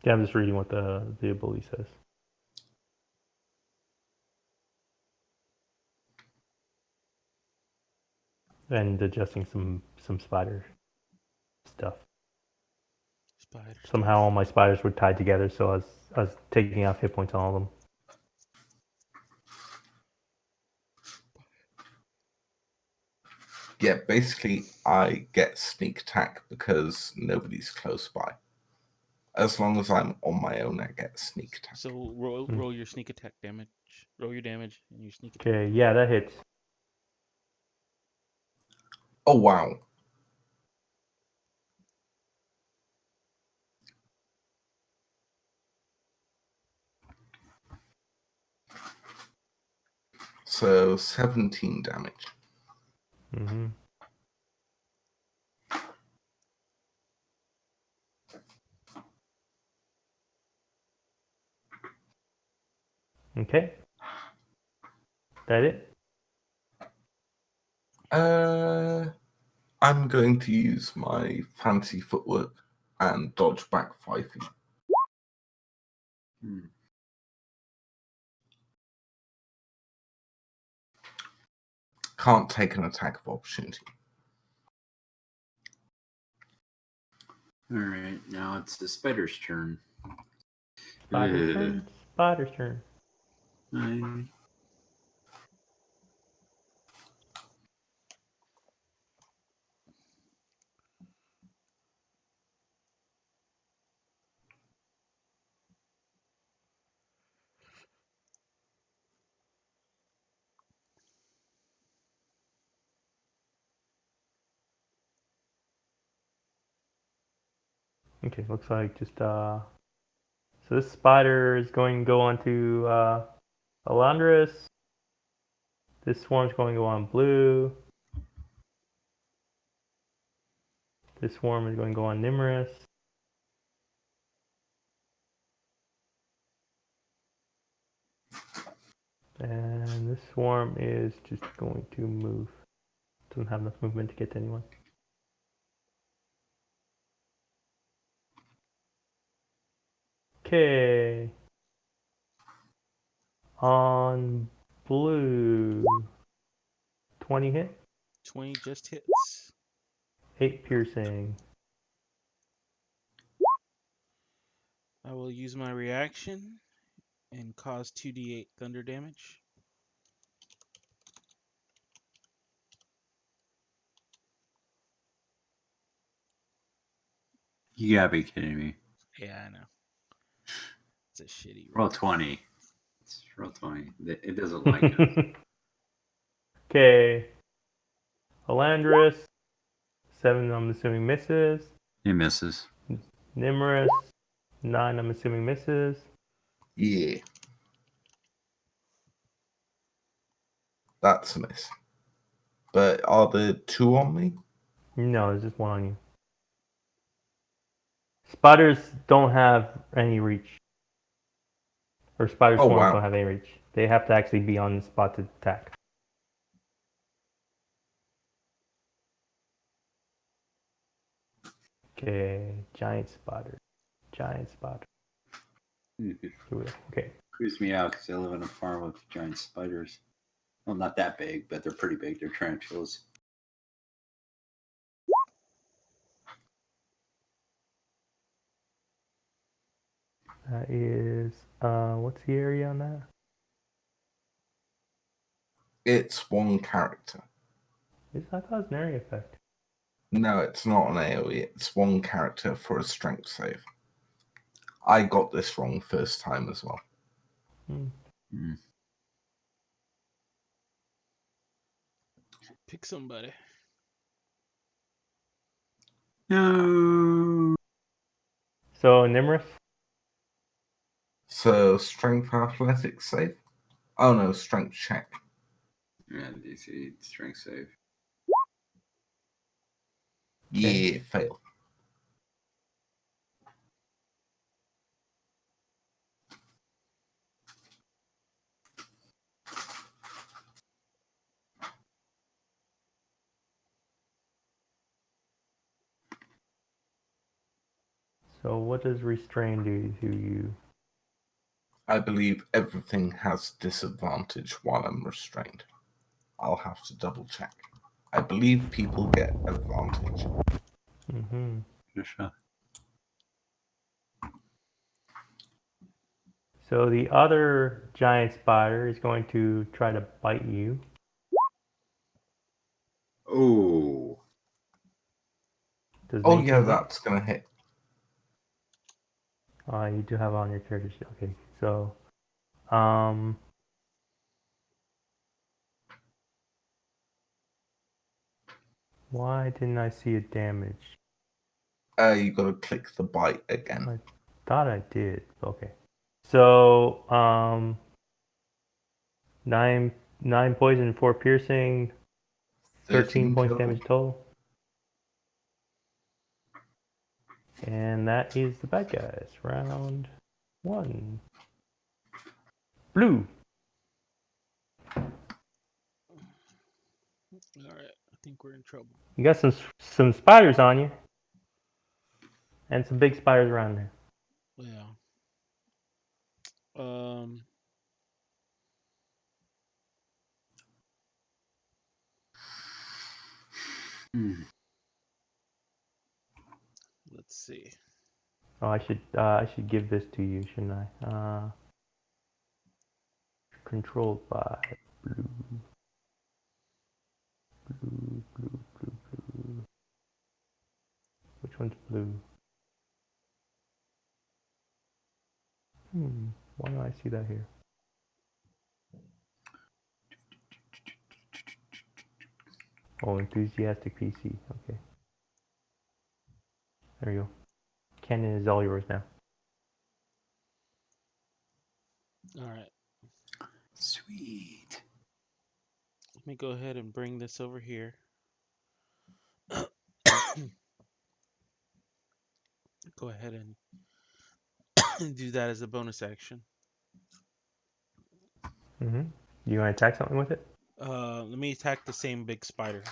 Yeah, I'm just reading what the ability says. And adjusting some spider stuff. Somehow all my spiders were tied together, so I was taking off hit points on all of them. Yeah, basically, I get sneak attack because nobody's close by. As long as I'm on my own, I get sneak attack. So roll your sneak attack damage. Roll your damage and your sneak attack. Okay, yeah, that hits. Oh, wow. So 17 damage. Mm-hmm. Okay. That it? I'm going to use my fancy footwork and dodge back 5 feet. Can't take an attack of opportunity. All right, now it's the spider's turn. Spider's turn. Spider's turn. Okay, looks like just so this spider is going to go onto Alandris. This swarm's going to go on blue. This swarm is going to go on Nimrus. And this swarm is just going to move. Doesn't have enough movement to get to anyone. Okay. On blue. 20 hit. 20 just hits. 8 piercing. I will use my reaction and cause 2d8 thunder damage. You gotta be kidding me. Yeah, I know. It's a shitty Roll roll. 20. It's roll 20. It doesn't like it. Okay. Alandris. 7, I'm assuming misses. He misses. Nimrus. 9, I'm assuming misses. Yeah. That's a miss. But are there 2 on me? No, there's just 1 on you. Spiders don't have any reach. Or spider Oh, swarms wow. don't have any reach. They have to actually be on the spot to attack. Okay, giant spider. Giant spider. Here we go. Okay. Creeps me out because I live on a farm with giant spiders. Well, not that big, but they're pretty big. They're tarantulas. That is, what's the area on that? It's 1 character. I thought it was an area effect. No, it's not an AoE. It's 1 character for a strength save. I got this wrong first time as well. Pick somebody. No. So, Nimrus? So, strength athletics save? Oh no, strength check. Yeah, DC strength save. Okay. Yeah, fail. So, what does restrain do to you? I believe everything has disadvantage while I'm restrained. I'll have to double check. I believe people get advantage. Mm-hmm. Sure. So, the other giant spider is going to try to bite you. Oh. Does Oh 19 yeah, hit? that's gonna hit. You do have on your character sheet. Okay, so, why didn't I see a damage? You gotta click the bite again. I thought I did. Okay. So, 9 poison, 4 piercing, 13 points total. damage total. And that is the bad guys. Round 1. Blue. Alright, I think we're in trouble. You got some spiders on you. And some big spiders around there. Yeah. Let's see. Oh, I should give this to you, shouldn't I? Controlled by blue. Blue. Which one's blue? Why do I see that here? Oh, enthusiastic PC. Okay. There you go. Cannon is all yours now. Alright. Sweet. Let me go ahead and bring this over here. Go ahead and do that as a bonus action. Mm-hmm. You want to attack something with it? Let me attack the same big spider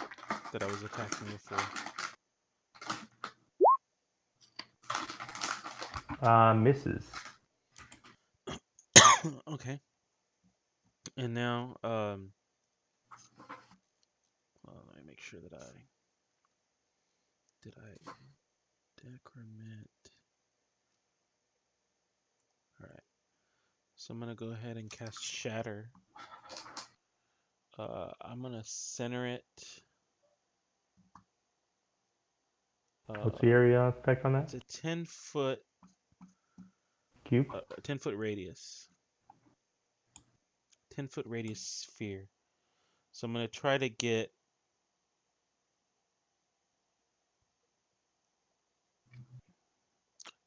that I was attacking before. Misses. Okay. And now, well, let me make sure that did I decrement? All right. So I'm gonna go ahead and cast Shatter. I'm gonna center it. What's the area effect on that? It's a 10-foot Cube? 10-foot radius. 10-foot radius sphere. So I'm gonna try to get.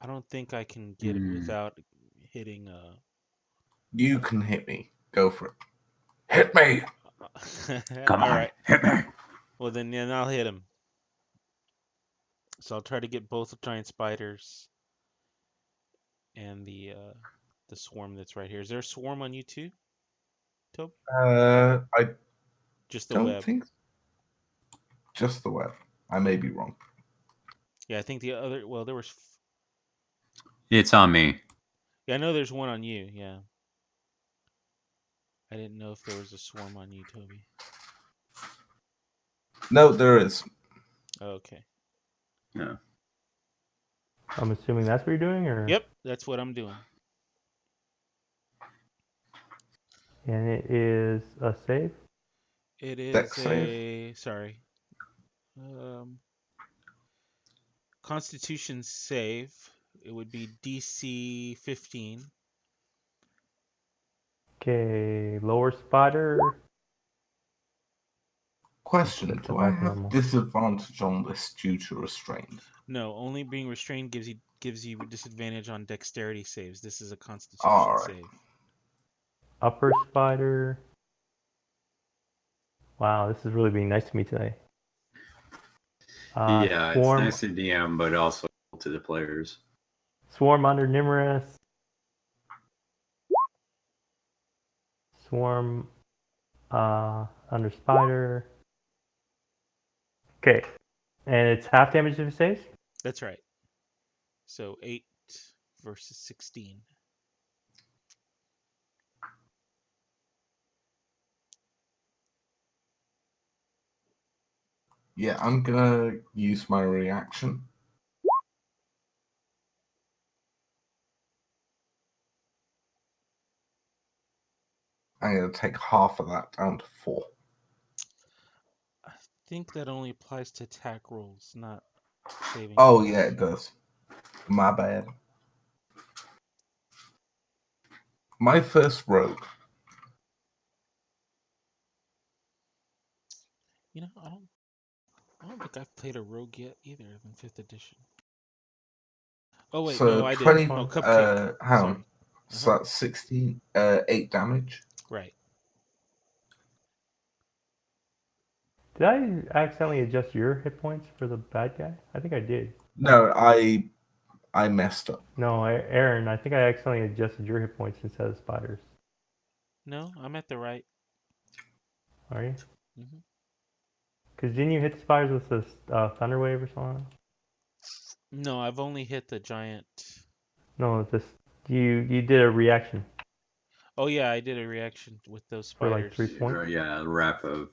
I don't think I can get it without hitting. You can hit me. Go for it. Hit me. Come All on, right. hit me. Well then I'll hit him. So I'll try to get both giant spiders and the swarm that's right here. Is there a swarm on you too, Tob? I Just the don't web. think. Just the web. I may be wrong. Yeah, I think the other. Well, there was. It's on me. Yeah, I know there's one on you. Yeah. I didn't know if there was a swarm on you, Toby. No, there is. Okay. No. I'm assuming that's what you're doing, or? Yep, that's what I'm doing. And it is a save? It is Dex save? a sorry. Constitution save. It would be DC 15. Okay, lower spider. Question: Put it to do I back have normal. disadvantage on this due to restrained? No, only being restrained gives you disadvantage on dexterity saves. This is a Constitution All right. save. Upper spider. Wow, this is really being nice to me today. Yeah, Swarm, it's nice to DM, but also to the players. Swarm under Nimrus. Swarm under spider. Okay, and it's half damage if it saves? That's right. So 8 versus 16. Yeah, I'm gonna use my reaction. I'm gonna take half of that down to 4. I think that only applies to attack rolls, not saving. Oh throws. yeah, it does. My bad. My first rogue. You know, I don't think I've played a rogue yet either in 5th edition. Oh wait, So no, I 20. did. Oh, cupcake. Hang on. Sorry. So that's 16. 8 damage. Right. Did I accidentally adjust your hit points for the bad guy? I think I did. No, I messed up. No, Aaron, I think I accidentally adjusted your hit points instead of spiders. No, I'm at the right. Are you? Mm-hmm. Because didn't you hit the spiders with the thunder wave or something? No, I've only hit the giant. No, this you did a reaction Oh yeah, I did a reaction with those for like spiders. 3 points. Or, yeah, wrap of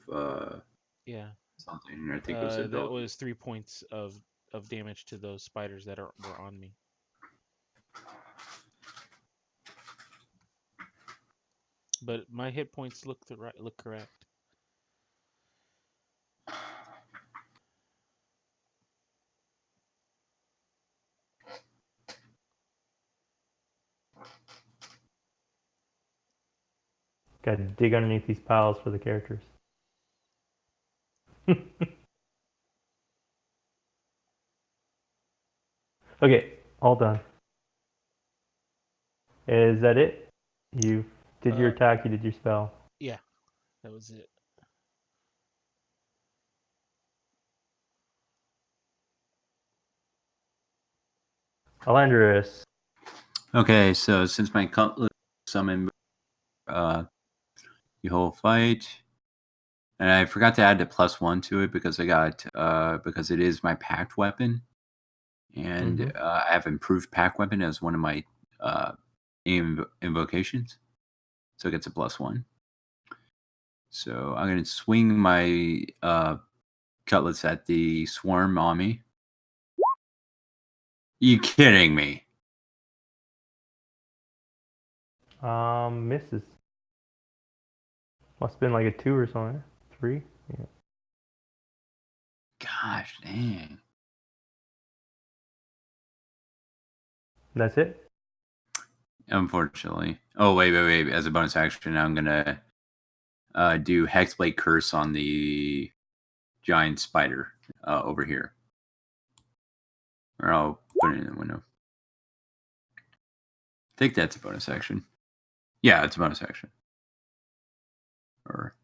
Yeah. something. I think it was That ability. was 3 points of damage to those spiders that were on me. But my hit points look correct. Got to dig underneath these piles for the characters. Okay, all done. Is that it? You did your attack, you did your spell. Yeah, that was it. Alandris. Okay, so since my cutlass summon, the whole fight. And I forgot to add the +1 to it because I got because it is my packed weapon, and I have improved pack weapon as one of my invocations, so it gets a +1. So I'm gonna swing my cutlass at the swarm on me. You kidding me? Misses. Must have been like a 2 or something. 3? Yeah. Gosh dang. That's it? Unfortunately. Oh, wait. As a bonus action, I'm going to do Hexblade Curse on the giant spider over here. Or I'll put it in the window. I think that's a bonus action. Yeah, it's a bonus action. Or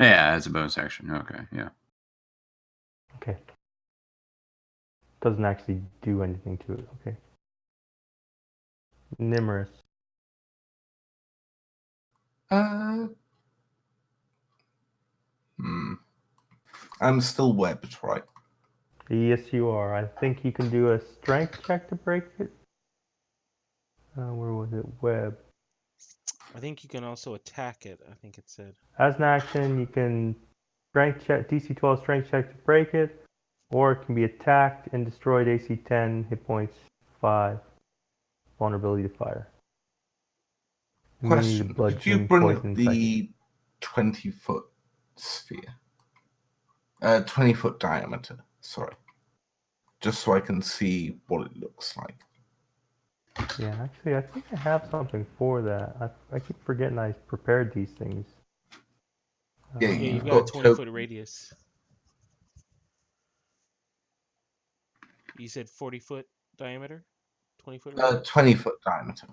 yeah, it's a bonus action. Okay, yeah. Okay. Doesn't actually do anything to it. Okay. Nimrus. I'm still webbed, right? Yes, you are. I think you can do a strength check to break it. Where was it? Web. I think you can also attack it. I think it said. As an action, you can strength check DC 12 strength check to break it, or it can be attacked and destroyed. AC 10, hit points 5, vulnerability to fire. Immunity to Question: could you bludgeoning, bring poison, up and the 20-foot sphere? 20-foot diameter. Sorry, just so I can see what it looks like. Yeah, actually, I think I have something for that. I keep forgetting I prepared these things. Yeah, Yeah, you've you've got a got 20-foot radius. You said 40-foot diameter? 20-foot radius? 20-foot diameter.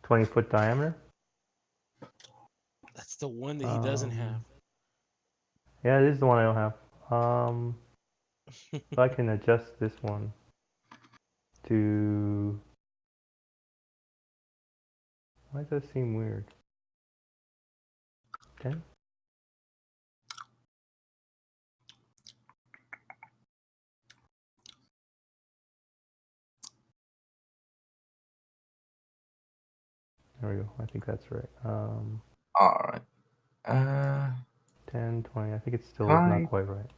20-foot diameter. That's the one that he doesn't have. Yeah, it is the one I don't have. So I can adjust this one to. Why does that seem weird? 10? There we go. I think that's right. All right. 10, 20. I think it's still Hi. not quite right.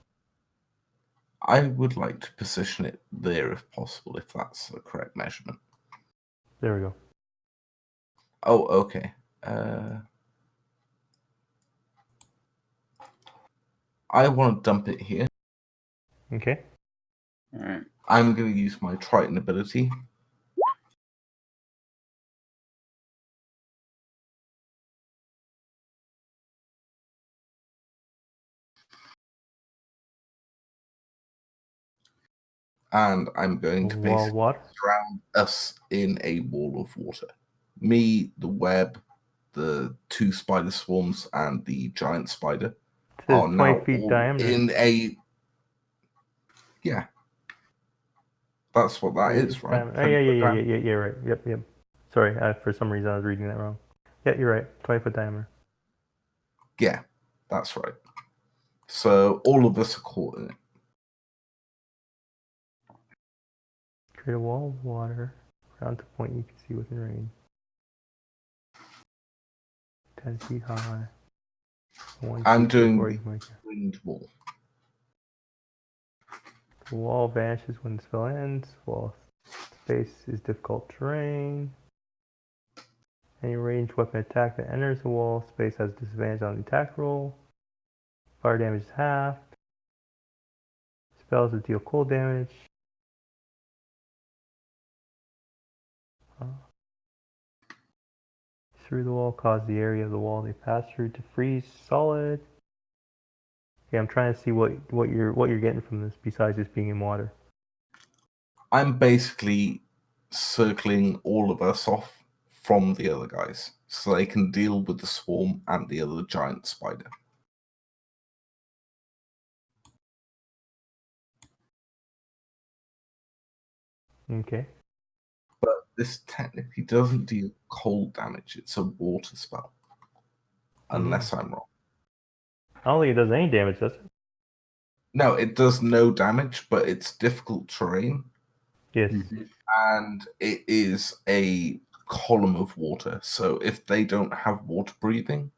I would like to position it there if possible, if that's the correct measurement. There we go. Oh, okay. I want to dump it here. Okay. All right. I'm going to use my Triton ability. And I'm going to Wall basically what? drown us in a wall of water. Me, the web, the 2 spider swarms, and the giant spider It says are 20 now feet all diameter. in a... Yeah. That's what that is, right? Oh, yeah, right. Yep. Sorry, for some reason I was reading that wrong. Yeah, you're right. 20-foot diameter. Yeah, that's right. So all of us are caught in it. Create a wall of water around the point you can see within range. 10 feet high. I'm 1 feet doing before the you can make it. winged wall. The wall vanishes when the spell ends. Wall space is difficult terrain. Any ranged weapon attack that enters the wall space has disadvantage on the attack roll. Fire damage is halved. Spells that deal cold damage. Through the wall, cause the area of the wall they pass through to freeze solid. Okay, I'm trying to see what you're getting from this besides just being in water. I'm basically circling all of us off from the other guys so they can deal with the swarm and the other giant spider. Okay. But this technically doesn't deal cold damage. It's a water spell. Unless I'm wrong. I don't think it does any damage, does it? No, it does no damage, but it's difficult terrain. Yes. And it is a column of water. So if they don't have water breathing,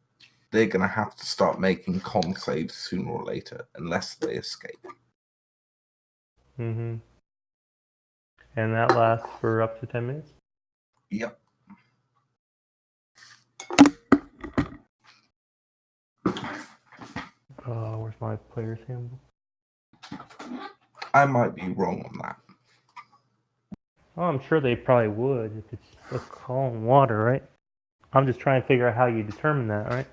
they're going to have to start making con saves sooner or later, unless they escape. And that lasts for up to 10 minutes? Yep. Where's my player's handbook? I might be wrong on that. Oh, I'm sure they probably would if it's a calm water, right? I'm just trying to figure out how you determine that, right?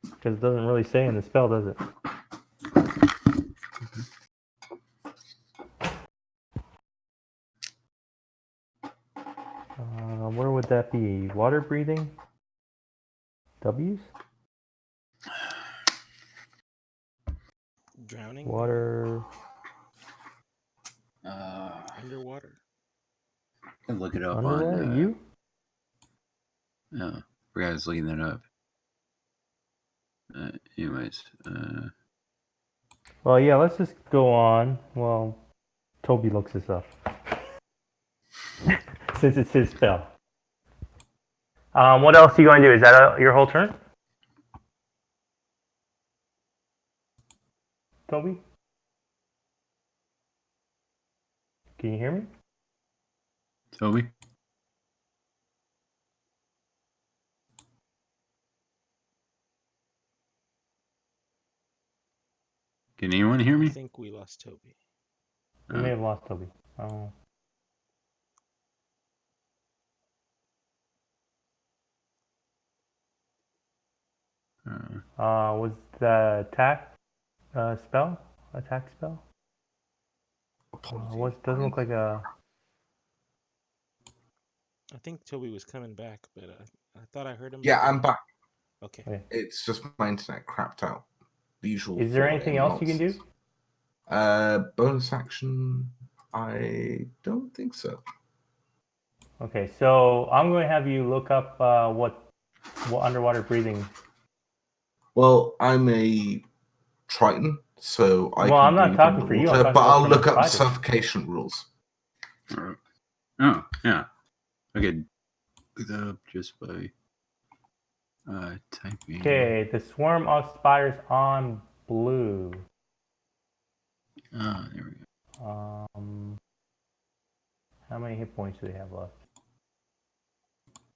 Because it doesn't really say in the spell, does it? Where would that be? Water breathing? W's? Drowning? Water. Underwater? I can look it up Underwater? on. You? Oh, forgot I was looking that up. Anyways. Well, yeah, let's just go on. Well, Toby looks this up. Since it's his spell. What else are you going to do? Is that your whole turn? Toby? Can you hear me? Toby? Can anyone hear me? I think we lost Toby. We may have lost Toby. Oh. Was the attack spell? Attack spell? Doesn't look like a... I think Toby was coming back, but I thought I heard him. Yeah, I'm back. Okay. It's just my internet crapped out. The usual. Is there anything else you can do? Bonus action? I don't think so. Okay, so I'm going to have you look up what underwater breathing. Well, I'm a Triton, so I can I'm not breathe talking for you, I'm underwater, talking but about I'll from look up spiders. suffocation rules. Oh, yeah. Okay. Look that up just by typing. Okay, the swarm of spiders on blue. Oh, there we go. How many hit points do they have left?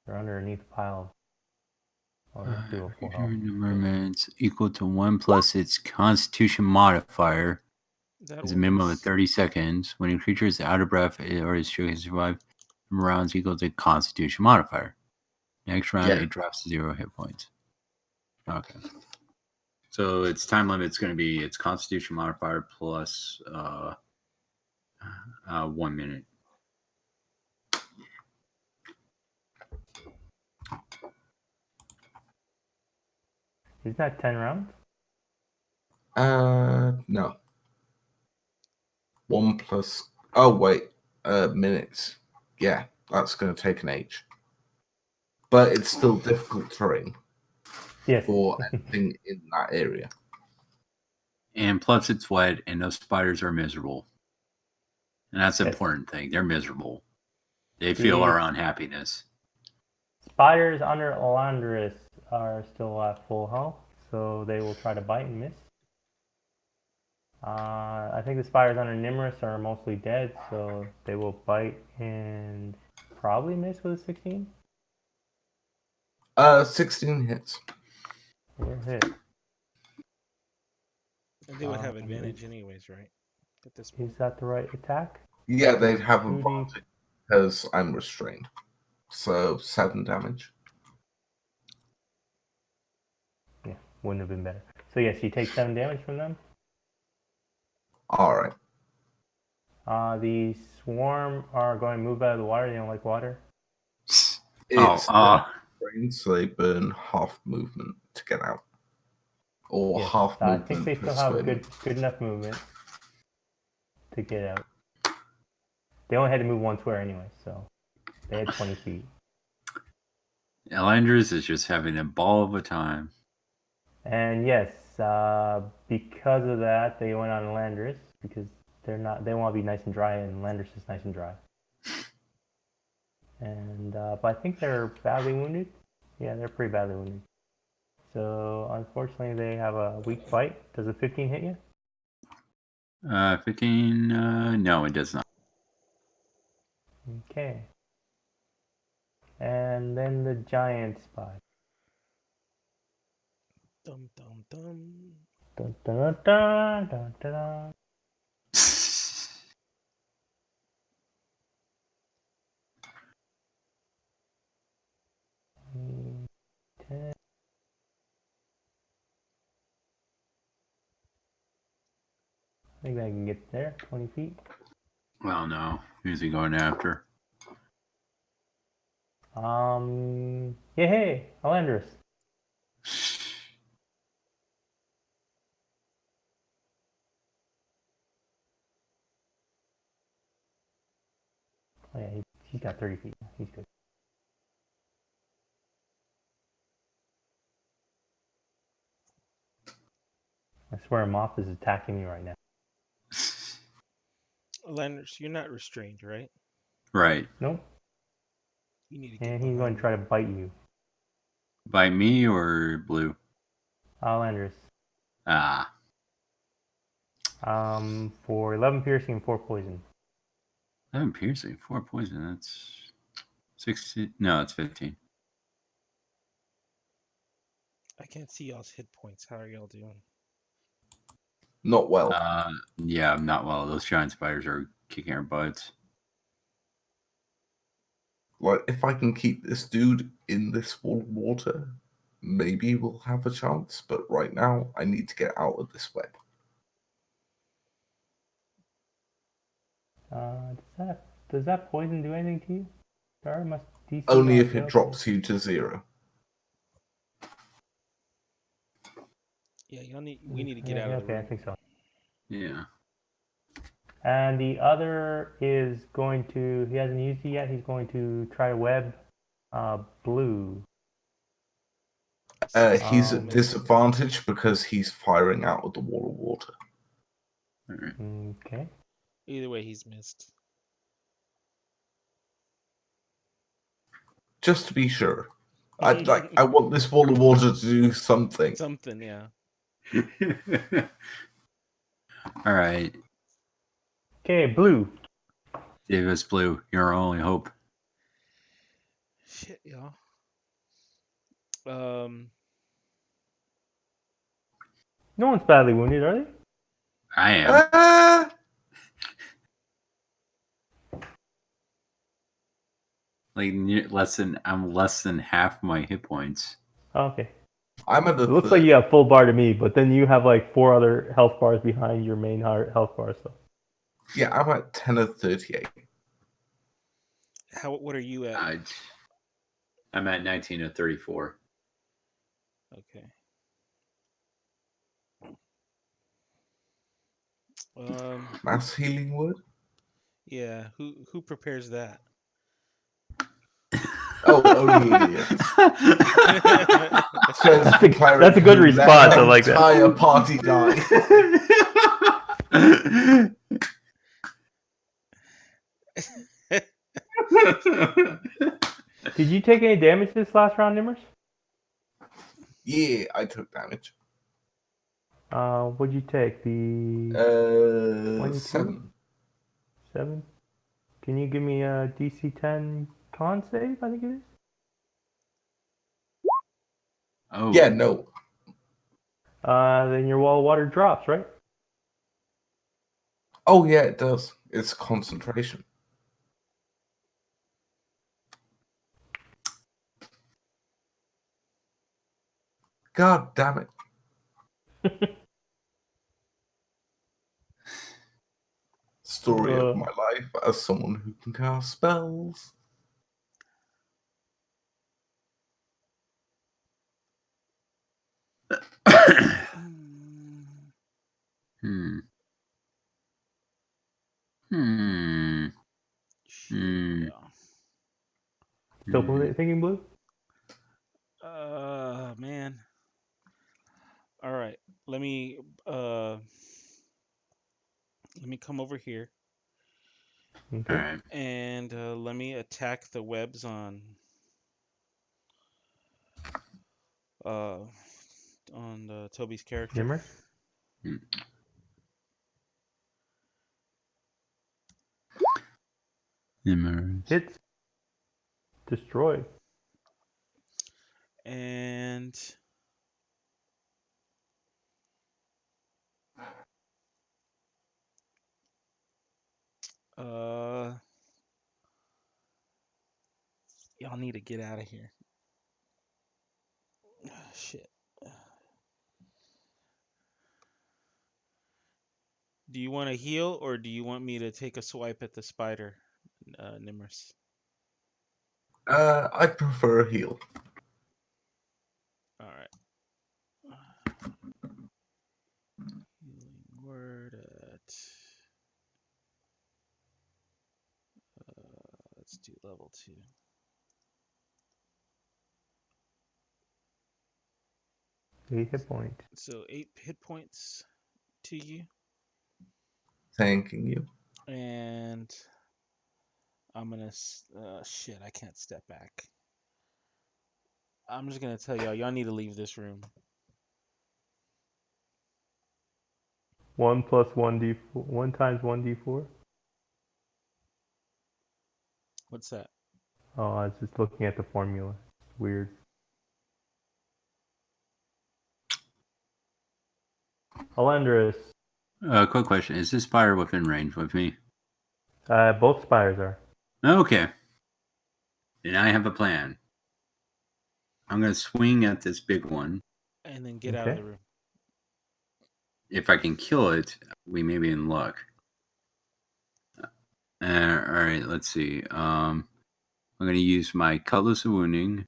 They're underneath a pile. Let's do a full health. Number of minutes equal to 1 plus its Constitution modifier. Is a minimum of 30 seconds. When a creature is out of breath or is sure to survive, rounds equal to Constitution modifier. Next round, it drops to 0 hit points. Okay. So its time limit is going to be its Constitution modifier plus 1 minute. Isn't that 10 rounds? No. 1 plus. Oh wait, minutes. Yeah, that's going to take an age. But it's still difficult terrain. Yes. For anything in that area. And plus, it's wet, and those spiders are miserable. And that's the important thing. They're miserable. They feel our unhappiness. Spiders under Elandris are still at full health, so they will try to bite and miss. I think the spiders under Nimrus are mostly dead, so they will bite and probably miss with a 16. 16 hits. We're hit. And they would have advantage anyways, right? At this point. Is that the right attack? Yeah, they'd have advantage because I'm restrained. So 7 damage. Yeah, wouldn't have been better. So yes, you take 7 damage from them. Alright. The swarm are going to move out of the water. They don't like water. It's so they burn half movement to get out. Or half movement. I think they still have good enough movement to get out. They only had to move one square anyway, so they had 20 feet. Elanders is just having a ball of a time. And yes, because of that, they went on Landers because they want to be nice and dry, and Landers is nice and dry. And but I think they're badly wounded. Yeah, they're pretty badly wounded. So unfortunately, they have a weak fight. Does a 15 hit you? 15. No, it does not. Okay. And then the giant spy. Dum dum dum. Dun, dun, dun, dun, dun, dun. Mm, 10. I think I can get there. 20 feet. Well, no. Who's he going after? Yeah, hey, Alandris. Oh yeah, he's got 30 feet. He's good. I swear Moth is attacking me right now. Landers, you're not restrained, right? Right. Nope. You need to get And he's going to try to bite you. By me or Blue? Alandris. Ah. For 11 piercing and 4 poison. 11 piercing, 4 poison. That's 16. No, it's 15. I can't see y'all's hit points. How are y'all doing? Not well. Yeah, not well. Those giant spiders are kicking our butts. Like, if I can keep this dude in this wall of water, maybe we'll have a chance. But right now, I need to get out of this web. Does that poison do anything to you? Sorry, must DC Only not if it fail? drops you to 0. Yeah, we need to get out of the Okay, I room. think so. Yeah. And the other is going to, he hasn't used it yet, he's going to try to web Blue. He's at Miss. disadvantage because he's firing out of the wall of water. All right. Okay. Either way, he's missed. Just to be sure. I want this wall of water to do something. Something, yeah. All right. Okay, Blue. Davis Blue, you're our only hope. Shit, y'all. No one's badly wounded, are they? I am. I'm less than half my hit points. Oh, okay. I'm at the It looks like you have full bar to me, but then you have like 4 other health bars behind your main health bar. So. Yeah, I'm at 10 of 38. What are you at? I'm at 19 of 34. Okay. Mass healing word? Yeah. Who prepares that? Oh, only idiots. That's a good response. I like that. Entire party die. Did you take any damage this last round, Nimmers? Yeah, I took damage. What'd you take? The 7. 7. Can you give me a DC 10 con save? I think it is. Oh. Yeah, no. Then your wall of water drops, right? Oh, yeah, it does. It's concentration. God damn it. Story of my life as someone who can cast spells. Hmm. Still thinking blue? Man. All right. Let me come over here Okay. All right. and let me attack the webs on Toby's character. Nimmer? Nimmers. Hits. Destroyed. And y'all need to get out of here. Shit. Do you want to heal or do you want me to take a swipe at the spider, Nimrus? I'd prefer a heal. All right. Healing word at. Let's do level 2. Eight hit point. So 8 hit points to you, Thanking you. and I'm gonna. Shit, I can't step back. I'm just gonna tell y'all need to leave this room. 1 plus 1d4. 1 times 1d4. What's that? Oh, I was just looking at the formula. It's weird. Alendris. Quick question: is this spider within range with me? Both spires are. Okay. Then I have a plan. I'm gonna swing at this big one. And then get out of the room. If I can kill it, we may be in luck. All right, let's see. I'm going to use my Cutlass of Wounding.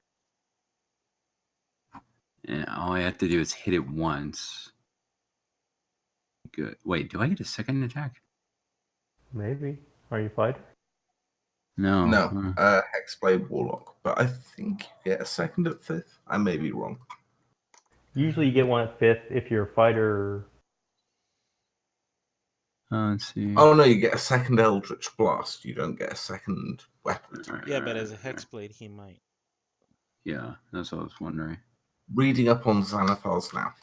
And all I have to do is hit it once. Good. Wait, do I get a second attack? Maybe. Are you fighter? No. No, Hexblade Warlock. But I think you get a second at 5th. I may be wrong. Usually you get one at 5th if you're a fighter. Let's see. Oh no, you get a second Eldritch Blast. You don't get a second weapon attack. Yeah, but as a Hexblade, he might. Yeah, that's what I was wondering. Reading up on Xanathars now.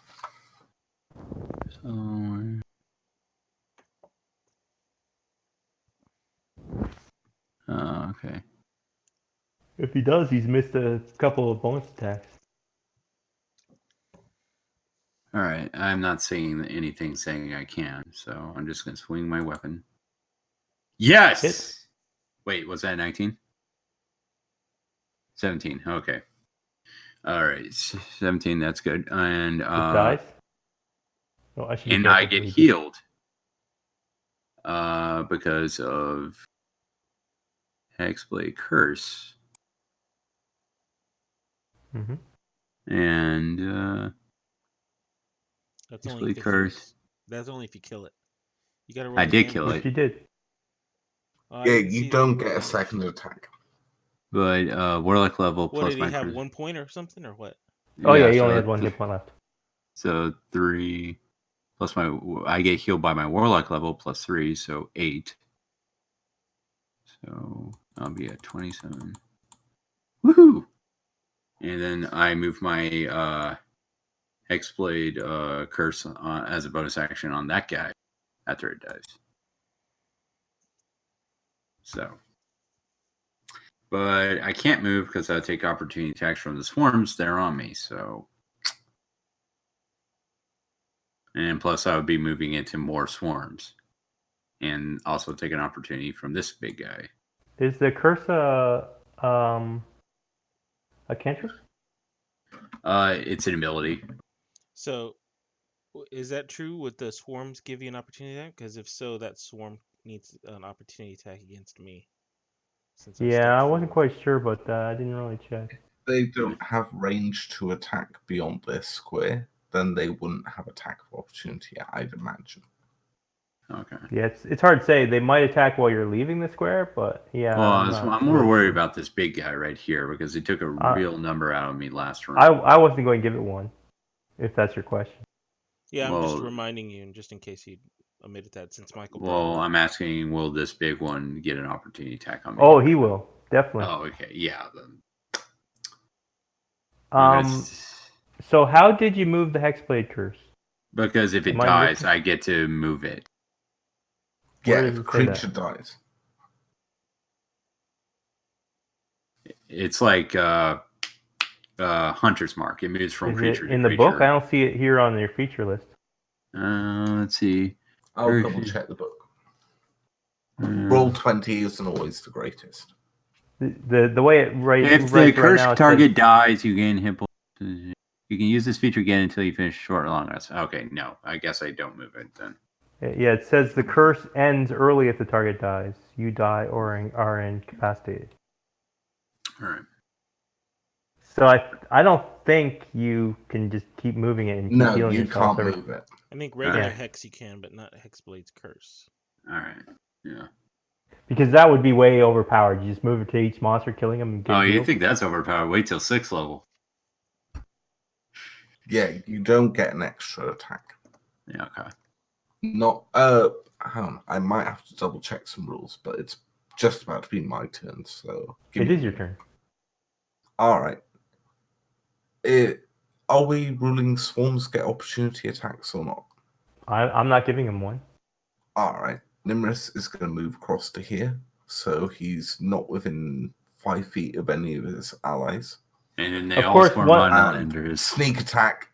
Okay. If he does, he's missed a couple of bonus attacks. All right. I'm not saying anything saying I can, so I'm just going to swing my weapon. Yes! Hit. Wait, was that 19? 17. Okay. All right. 17, that's good. And It dies. Oh, I should be and careful I get what he did. healed because of Hexblade Curse. Mm-hmm. And That's only if it heals. That's only if you kill it. You gotta roll I the did damage. kill Which it. you did. I Yeah, didn't see you that don't rolled get a damage. second attack. But Warlock level What plus did he my have? crit. 1 point or something, or what? Oh yeah, he so only had 1 hit point left. So 3 plus I get healed by my Warlock level plus 3, so 8. So I'll be at 27. Woohoo! And then I move my Hexblade Curse as a bonus action on that guy after it dies. So, but I can't move because I take opportunity attacks from the swarms that are on me. So, and plus I would be moving into more swarms, and also take an opportunity from this big guy. Is the curse a cantrip? It's an ability. So, is that true? Would the swarms give you an opportunity attack? Because if so, that swarm needs an opportunity attack against me. Since I Yeah, stepped I wasn't forward. quite sure about that. I didn't really check. They don't have range to attack beyond this square, then they wouldn't have attack of opportunity, I'd imagine. Okay. Yeah, it's hard to say. They might attack while you're leaving the square, but yeah, Well, I'm I'm more really worried sure. about this big guy right here because he took a real number out of me last round. I wasn't going to give it 1, if that's your question. Yeah, I'm just Well- reminding you, just in case he omitted that, since Michael. Well, I'm asking, will this big one get an opportunity attack on me? Oh, he will definitely. Oh, okay. Yeah. Then I'm gonna So how did you move the Hexblade Curse? because if it Am I dies, missing- I get to move it. Where Yeah, does if a it say that? creature dies. It's like Hunter's Mark. It moves from Is creature it to in the creature. book? I don't see it here on your feature list. Let's see. I'll Very double few. check the book. Uh, Roll 20 isn't always the greatest. The way it if writes the right cursed now, it target says, dies, you gain hit points. You can use this feature again until you finish short or long rest. Okay, no. I guess I don't move it then. yeah, it says the curse ends early if the target dies. You die or are incapacitated. All right. So I don't think you can just keep moving it and keep No, healing you yourself. can't move it. I think regular Alright. Hex you can, but not Hexblade's Curse. All right. Yeah. Because that would be way overpowered. You just move it to each monster, killing them, and get Oh, you healed. think that's overpowered? Wait till 6th level. Yeah, you don't get an extra attack. Yeah. Okay. Not hang on, I might have to double check some rules, but it's just about to be my turn, so It is your turn. Alright. Are we ruling swarms get opportunity attacks or not? I'm not giving him one. Alright. Nimrus is gonna move across to here, so he's not within 5 feet of any of his allies. And then they Of all course, swarm one- on And Enders. sneak attack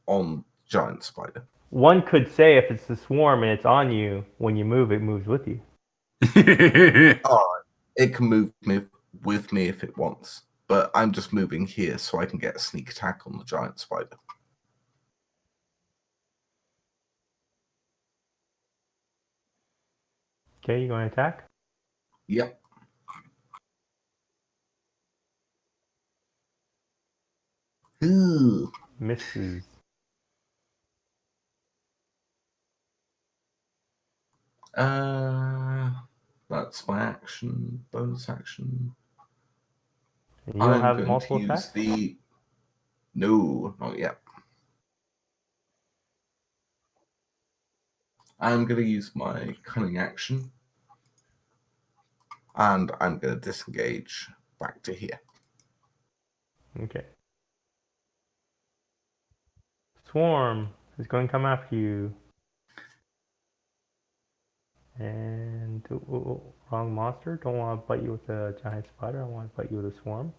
on giant spider. One could say if it's the swarm and it's on you, when you move, it moves with you. Alright. It can move with me if it wants. But I'm just moving here so I can get a sneak attack on the giant spider. Okay, you going to attack? Yep. Ooh. Misses. That's my action, bonus action. And you don't I'm have going multiple to use attacks? the. No, not yet. I'm going to use my cunning action. And I'm going to disengage back to here. Okay. Swarm is going to come after you. And wrong monster. Don't want to bite you with a giant spider. I want to bite you with a swarm.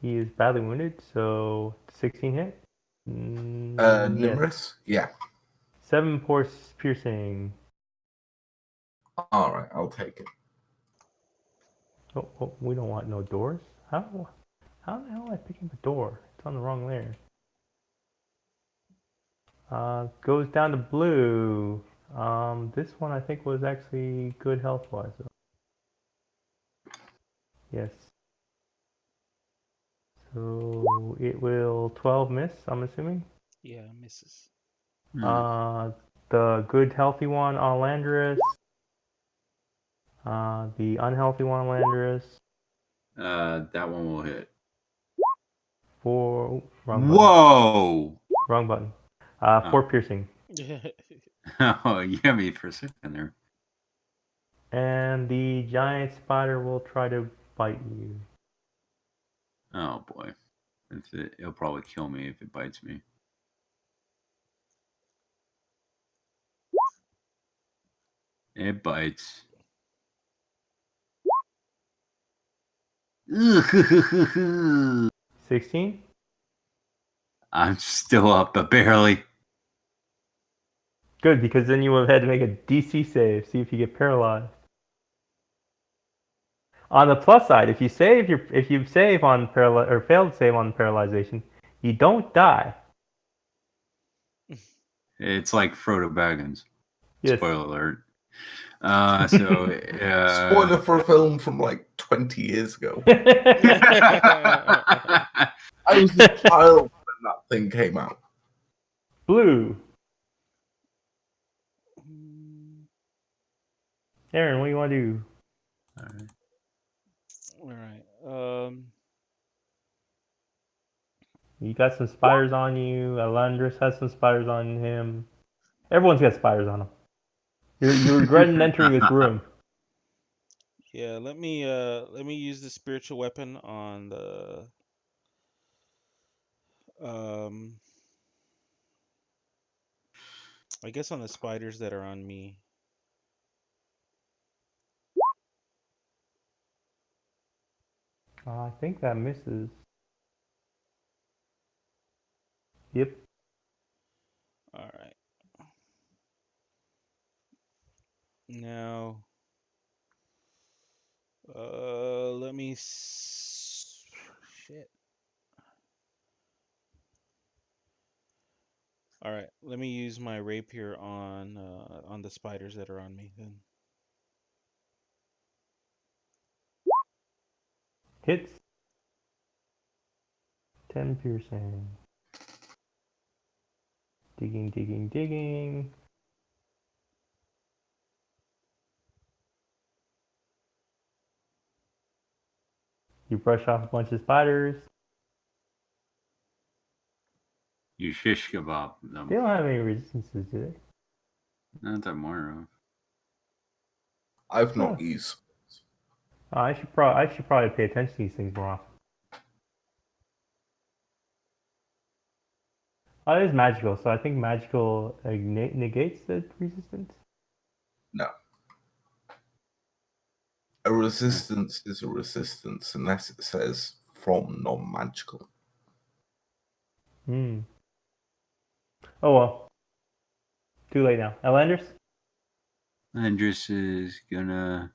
He is badly wounded, so 16 hit. Yes. Nimrus? Yeah. 7 piercing. Alright, I'll take it. Oh, we don't want no doors. How the hell am I picking the door? It's on the wrong layer. Goes down to blue. This one I think was actually good health-wise though. Yes. So it will 12 miss, I'm assuming. Yeah, misses. The good healthy one on Landris. The unhealthy one on Landris. That one will hit. Wrong button. Whoa! Wrong button. 4 piercing. Oh, you got me for a second there. And the giant spider will try to bite you. Oh boy, it'll probably kill me if it bites me. It bites. 16? I'm still up, but barely. Good, because then you would have had to make a DC save, see if you get paralyzed. On the plus side, if you save on or fail to save on paralyzation, you don't die. It's like Frodo Baggins. Yes. Spoiler alert. Spoiler for a film from like 20 years ago. I was a child when that thing came out. Blue. Aaron, what do you want to do? All right. All right. You got some spiders on you. Alandris has some spiders on him. Everyone's got spiders on them. You're regretting entering this room. Yeah. Let me use the spiritual weapon on the I guess on the spiders that are on me. I think that misses. Yep. All right. Now, let me. Shit. All right. Let me use my rapier on the spiders that are on me then. Hits. 10 piercing. Digging, digging, digging. You brush off a bunch of spiders. You shish kebab them. They don't have any resistances, do they? Not that more. I've not Oh. used. I should probably pay attention to these things more often. Oh, it is magical, so I think magical negates the resistance. No. A resistance is a resistance unless it says from non-magical. Hmm. Oh well. Too late now. Elanders? Andrus is gonna.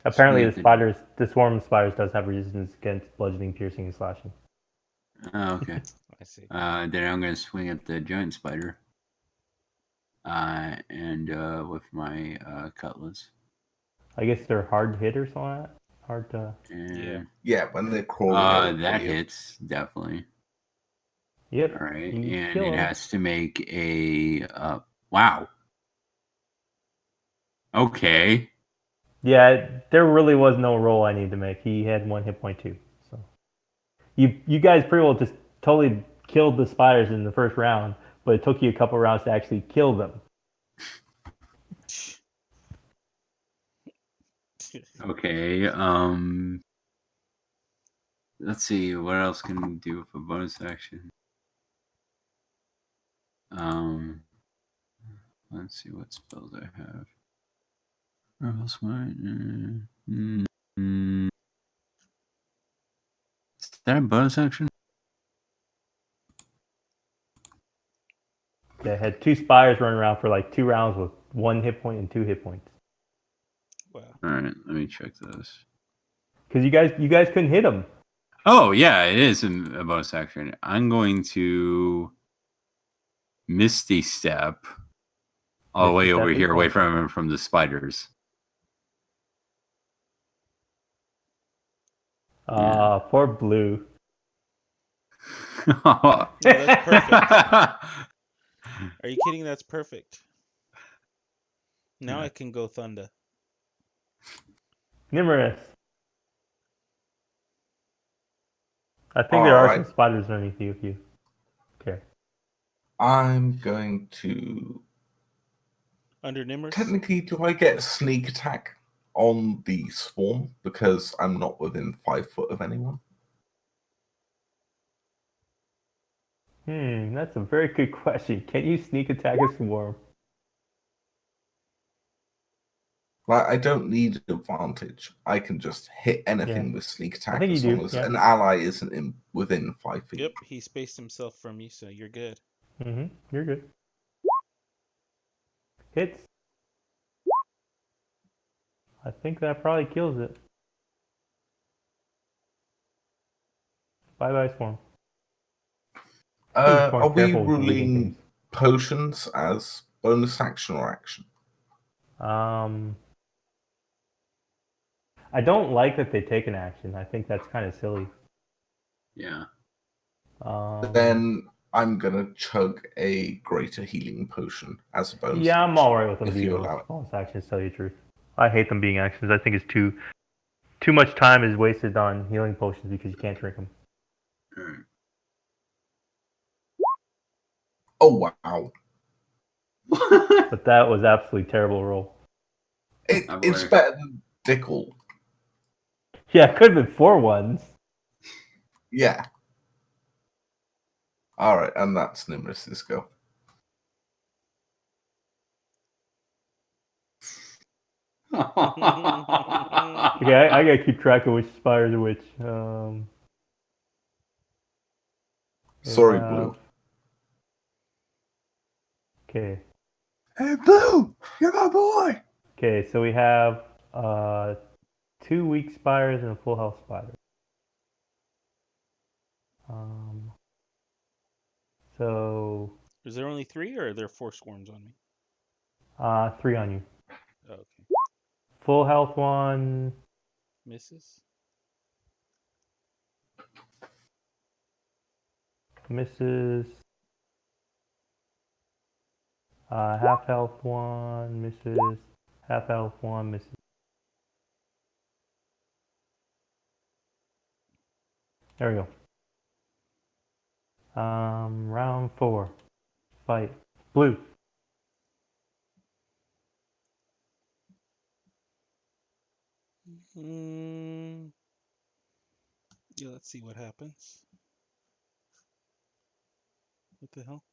Apparently swing the swarm of spiders does have resistance against bludgeoning, piercing, and slashing. Oh, okay. I see. Then I'm gonna swing at the giant spider. And with my cutlass. I guess they're hard hit or something like that. Hard to. And Yeah, when they're crawling over that you. hits definitely. Yep. All right, You and kill it 'em. has to make a wow. Okay. Yeah, there really was no roll I need to make. He had 1 hit point too. So you guys pretty well just totally killed the spiders in the first round, but it took you a couple rounds to actually kill them. Okay. Let's see. What else can we do with a bonus action? Let's see what spells I have. Rebel Smite. Is that a bonus action? Yeah, I had 2 spiders running around for like 2 rounds with 1 hit point and 2 hit points. Wow. All right, let me check this. Because you guys couldn't hit them. Oh yeah, it is a bonus action. I'm going to Misty Step all the way Misty over Step is here, away fun. from the spiders. Poor Blue. No, that's perfect. Are you kidding? That's perfect. Now Yeah. I can go Thunder. Nimrus. I think there are some spiders underneath you if you care. I'm going to. Under Nimrus? Technically, do I get sneak attack on the swarm because I'm not within 5 foot of anyone? That's a very good question. Can you sneak attack a swarm? Like, I don't need advantage. I can just hit anything with sneak attack think you as do, long as yeah. an ally isn't within 5 feet. Yep, he spaced himself from you, so you're good. You're good. Hits. I think that probably kills it. Bye-bye, swarm. Are we careful with moving ruling things. potions as bonus action or action? I don't like that they take an action. I think that's kind of silly. Yeah. Then I'm gonna chug a greater healing potion as a bonus. Yeah, I'm action, alright with them if being you allow it. bonus actions, to tell you the truth. I hate them being actions. I think it's too much time is wasted on healing potions because you can't drink them. Alright. Oh wow! But that was absolutely terrible roll. It's better than Dickle. Yeah, it could have been 4 ones. Yeah. All right, and that's Nimrus's go. Okay, I gotta keep track of which spires are which. Sorry, Blue. Okay. Hey, Blue, you're my boy. Okay, so we have 2 weak spires and a full health spider. So Is there only 3, or are there 4 swarms on me? 3 on you. Oh, okay. Full health one. Misses. Misses. Half health one misses. Half health one misses. There we go. Round 4. Fight. Blue. Yeah, let's see what happens. What the hell?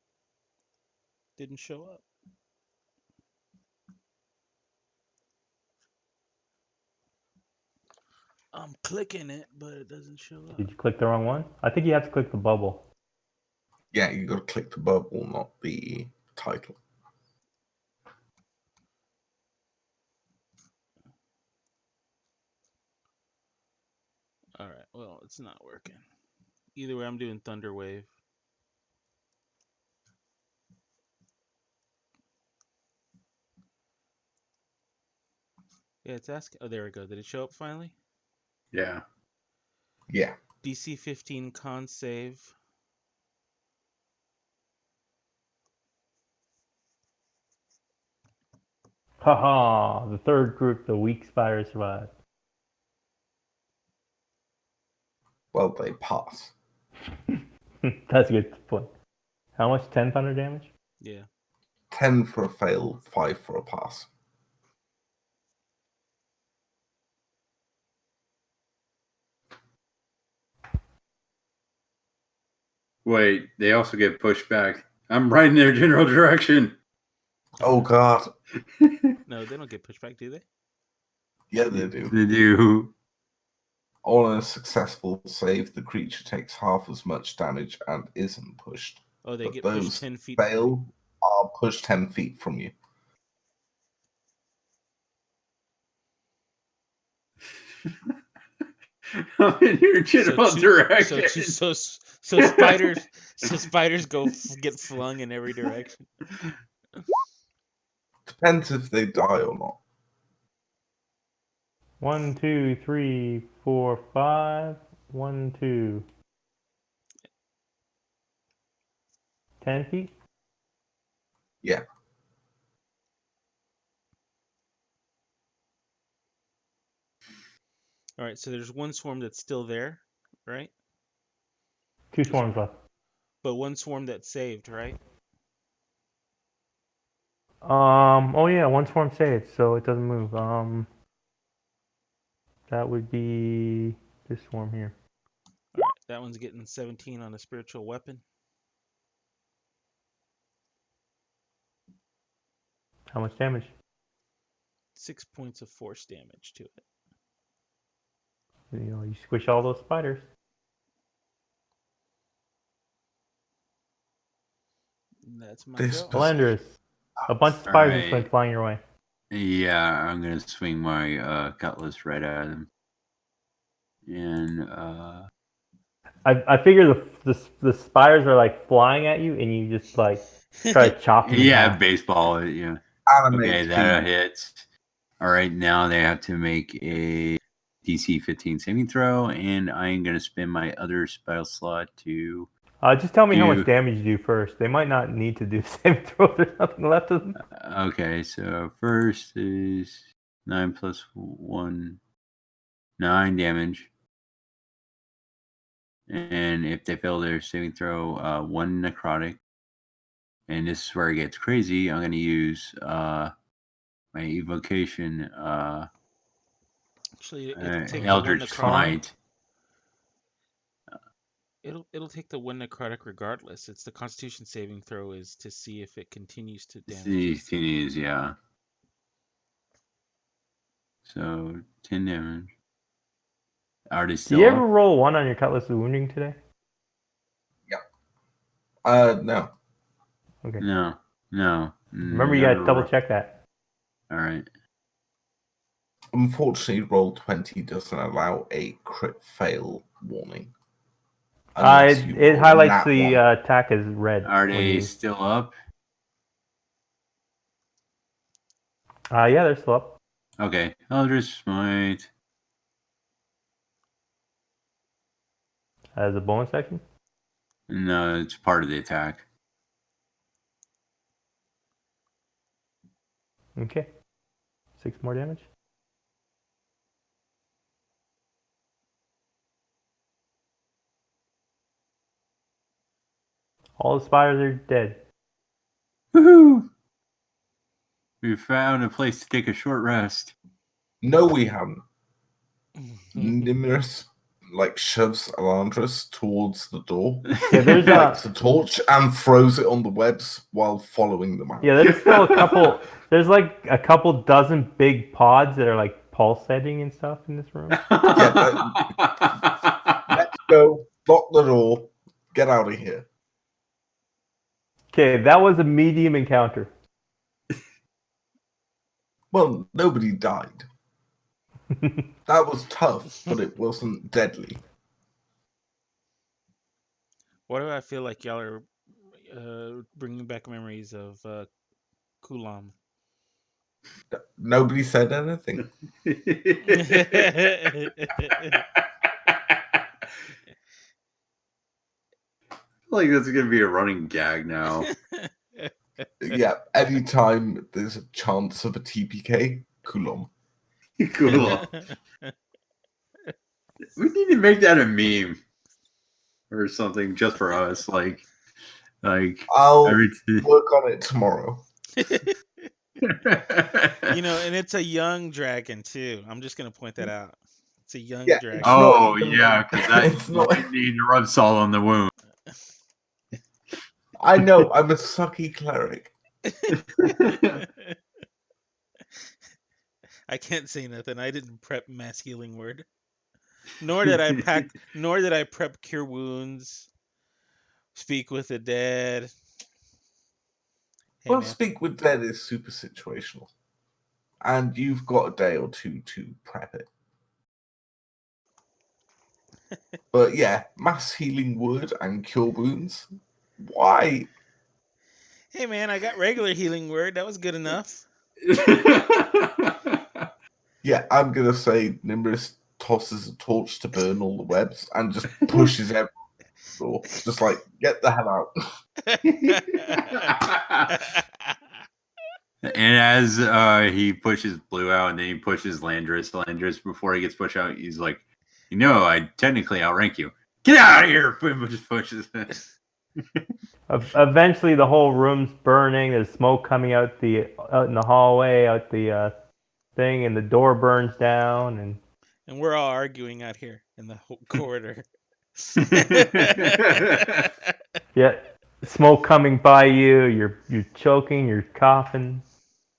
Didn't show up. I'm clicking it, but it doesn't show up. Did you click the wrong one? I think you have to click the bubble. Yeah, you got to click the bubble, not the title. Alright, well, it's not working. Either way, I'm doing Thunder Wave. Yeah, it's asking. Oh, there we go. Did it show up finally? Yeah. Yeah. DC 15 con save. Haha, the third group, the weak spires survived. Well, they pass. That's a good point. How much? 10 thunder damage? Yeah. 10 for a fail, 5 for a pass. Wait, they also get pushed back. I'm right in their general direction. Oh god. No, they don't get pushed back, do they? Yeah, they do. They do. On a successful save, the creature takes half as much damage and isn't pushed. Oh, they But get those pushed 10 feet from me. fail are pushed 10 feet from you. I'm in your general direction. So spiders, spiders get flung in every direction. Depends if they die or not. 1, 2, 3, 4, 5. 1, 2. 10 feet? Yeah. All right, so there's one swarm that's still there, right? 2 swarms left. But one swarm that's saved, right? Oh yeah, 1 swarm saved, so it doesn't move. That would be this swarm here. All right, that one's getting 17 on a spiritual weapon. How much damage? 6 points of force damage to it. You squish all those spiders. That's my This go. Alandris, a bunch of spiders just Alright. went flying your way. Yeah, I'm gonna swing my cutlass right at him. And I figure the spiders are like flying at you, and you just like try to chop them in yeah, half. baseball. Yeah. Anime Okay, speed. that hits. All right, now they have to make a DC 15 saving throw, and I'm gonna spin my other spell slot to. Just tell me how much Do- damage you do first. They might not need to do saving throw. There's nothing left of them. Okay, so first is 9 plus 1, 9 damage. And if they fail their saving throw, 1 necrotic. And this is where it gets crazy. I'm going to use my evocation, Actually, it'll take the one Eldritch necrotic. Smite. It'll take the one necrotic regardless. It's the Constitution saving throw is to see if it continues to damage. Continues, yeah. So 10 damage. Are they Do still you ever up? roll 1 on your Cutlass of Wounding today? No. Okay. No. Remember, you gotta double check that. All right. Unfortunately, Roll20 doesn't allow a crit fail warning. It roll a highlights nat the one. attack as red. Are when they you- still up? Yeah, they're still up. Okay. Eldritch Smite. As a bonus action. No, it's part of the attack. Okay. 6 more damage. All the spiders are dead. Woohoo! We found a place to take a short rest. No, we haven't. Nimrus shoves Elandris towards the door, Yeah, there's lights a torch, and throws it on the webs while following them out. Yeah, there's still a couple. There's like a couple dozen big pods that are like pulsating and stuff in this room. Let's go. Lock the door. Get out of here. Okay, that was a medium encounter. Well, nobody died. That was tough, but it wasn't deadly. Why do I feel like y'all are bringing back memories of Kulam? Nobody said anything. Like this is gonna be a running gag now. Yeah, anytime there's a chance of a TPK, Kulom. Cool. We need to make that a meme or something just for us. Like I'll every work on it tomorrow. And it's a young dragon too. I'm just gonna point that out. It's a young dragon. Oh yeah, because It's not. you need to rub salt on the wound. I know. I'm a sucky cleric. I can't say nothing. I didn't prep mass healing word. Nor did I prep cure wounds. Speak with the dead. Hey, Well, man. speak with dead is super situational, and you've got a day or two to prep it. But yeah, mass healing word and cure wounds. Why? Hey, man, I got regular healing word. That was good enough. Yeah, I'm gonna say Nimbus tosses a torch to burn all the webs and just pushes everyone to the door. Just like, get the hell out. And as he pushes Blue out, and then he pushes Landris before he gets pushed out, he's like, I technically outrank you. Get out of here! Just pushes. Eventually, the whole room's burning. There's smoke coming out in the hallway, out the thing, and the door burns down. And we're all arguing out here in the whole corridor. Yeah, smoke coming by you. You're choking. You're coughing.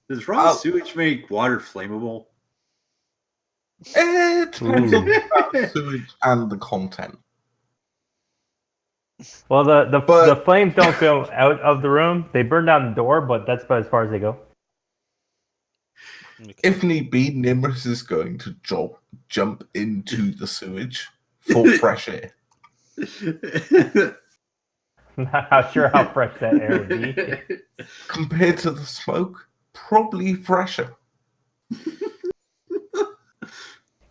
Does raw sewage make water flammable? It depends on the sewage and the content. Well, the flames don't go out of the room. They burn down the door, but that's about as far as they go. If need be, Nimrus is going to jump into the sewage for fresh air. Not sure how fresh that air would be. Compared to the smoke, probably fresher.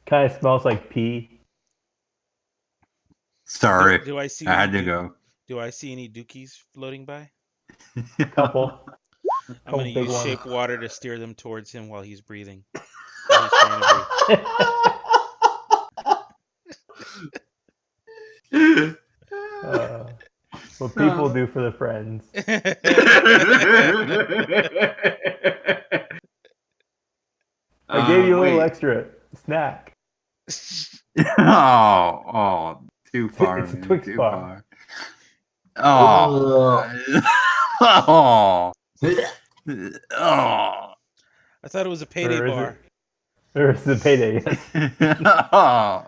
Kind of smells like pee. Sorry, do I see? I had to go. Do I see any dookies floating by? Couple. I'm gonna use shape water to steer them towards him while he's breathing. he's trying to What people do for the friends. be. I gave you a little wait. extra snack. Oh, too far. It's a man, Twix too bar. far. Oh. Oh. I thought it was a payday Or is bar. it? Or is it payday? Yes. Oh.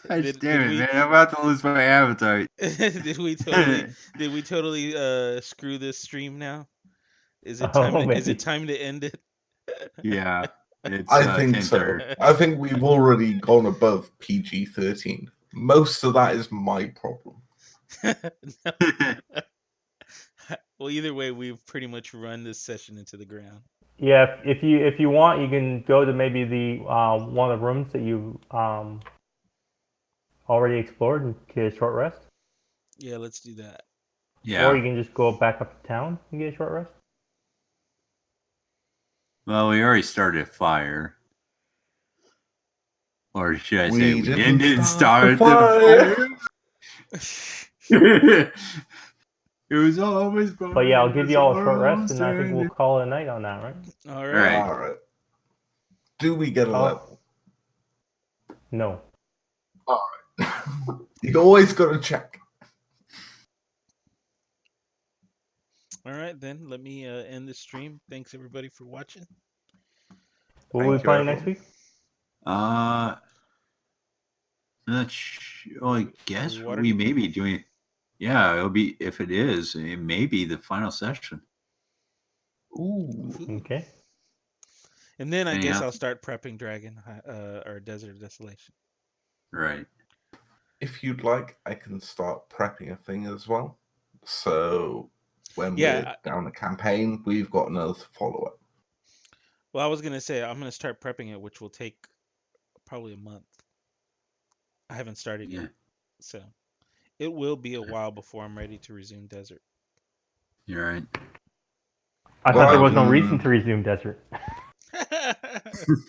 Gosh damn it, man! I'm about to lose my appetite. did we totally screw this stream now? Is it Oh, time? Is maybe. it time to end it? Yeah, it's I think 10:30. so. I think we've already gone above PG-13. Most of that is my problem. Well, either way, we've pretty much run this session into the ground. Yeah, if you want, you can go to maybe the one of the rooms that you already explored and get a short rest. Yeah, let's do that. Yeah. Or you can just go back up to town and get a short rest. Well, we already started a fire. Or should I say, We we didn't didn't start start the the fire. It was always fun. But yeah, I'll give you all a short rest, and I think we'll call it a night on that, right? All right. Right. All right. Do we get a Oh. level? No. You always got to check. All right, then. Let me end the stream. Thanks, everybody, for watching. What will we Thank you, play next everyone. week? I guess we Waterdeep? may be doing. Yeah, it'll be, if it is, it may be the final session. Ooh. Okay. And then I guess Anyhow. I'll start prepping Dragon or Desert of Desolation. Right. If you'd like, I can start prepping a thing as well. So when Yeah, we're down a campaign, we've got another follow-up. Well, I was gonna say I'm gonna start prepping it, which will take probably a month. I haven't started Yeah. yet, so it will be a while before I'm ready to resume Desert. You're right. I Well, thought there I was no can- reason to resume Desert.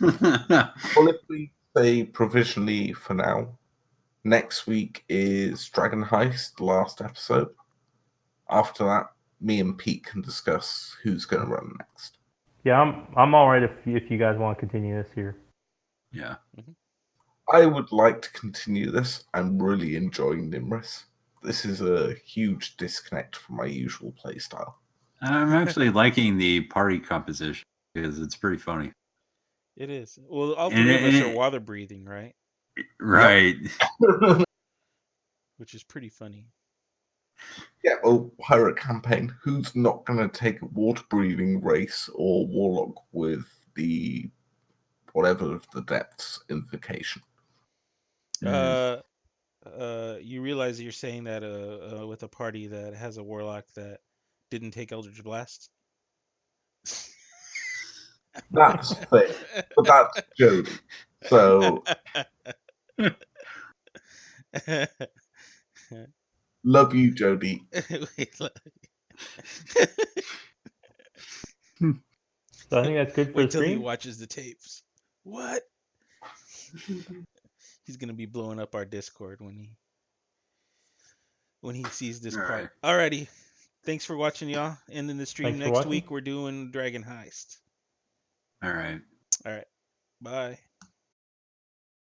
Well, if we say provisionally for now, next week is Dragon Heist, the last episode. After that, me and Pete can discuss who's going to run next. Yeah, I'm all right if you guys want to continue this here. Yeah. I would like to continue this. I'm really enjoying Nimrus. This is a huge disconnect from my usual playstyle. I'm actually liking the party composition because it's pretty funny. It is. Well, all And three of us it- are water breathing, right? Right. Which is pretty funny. Yeah, well, pirate campaign. Who's not going to take a water breathing race or warlock with the whatever of the depths invocation? Mm. You realize you're saying that with a party that has a warlock that didn't take Eldritch Blast? That's fair, but that's Jody. So love you, Jody. Wait, So I think that's good for wait the till he stream. watches the tapes. What? He's gonna be blowing up our Discord when he sees this All part. right. Alrighty. Thanks for watching, y'all. Ending the stream. Thanks for Next watching. week we're doing Dragon Heist. All right. Alright. Bye.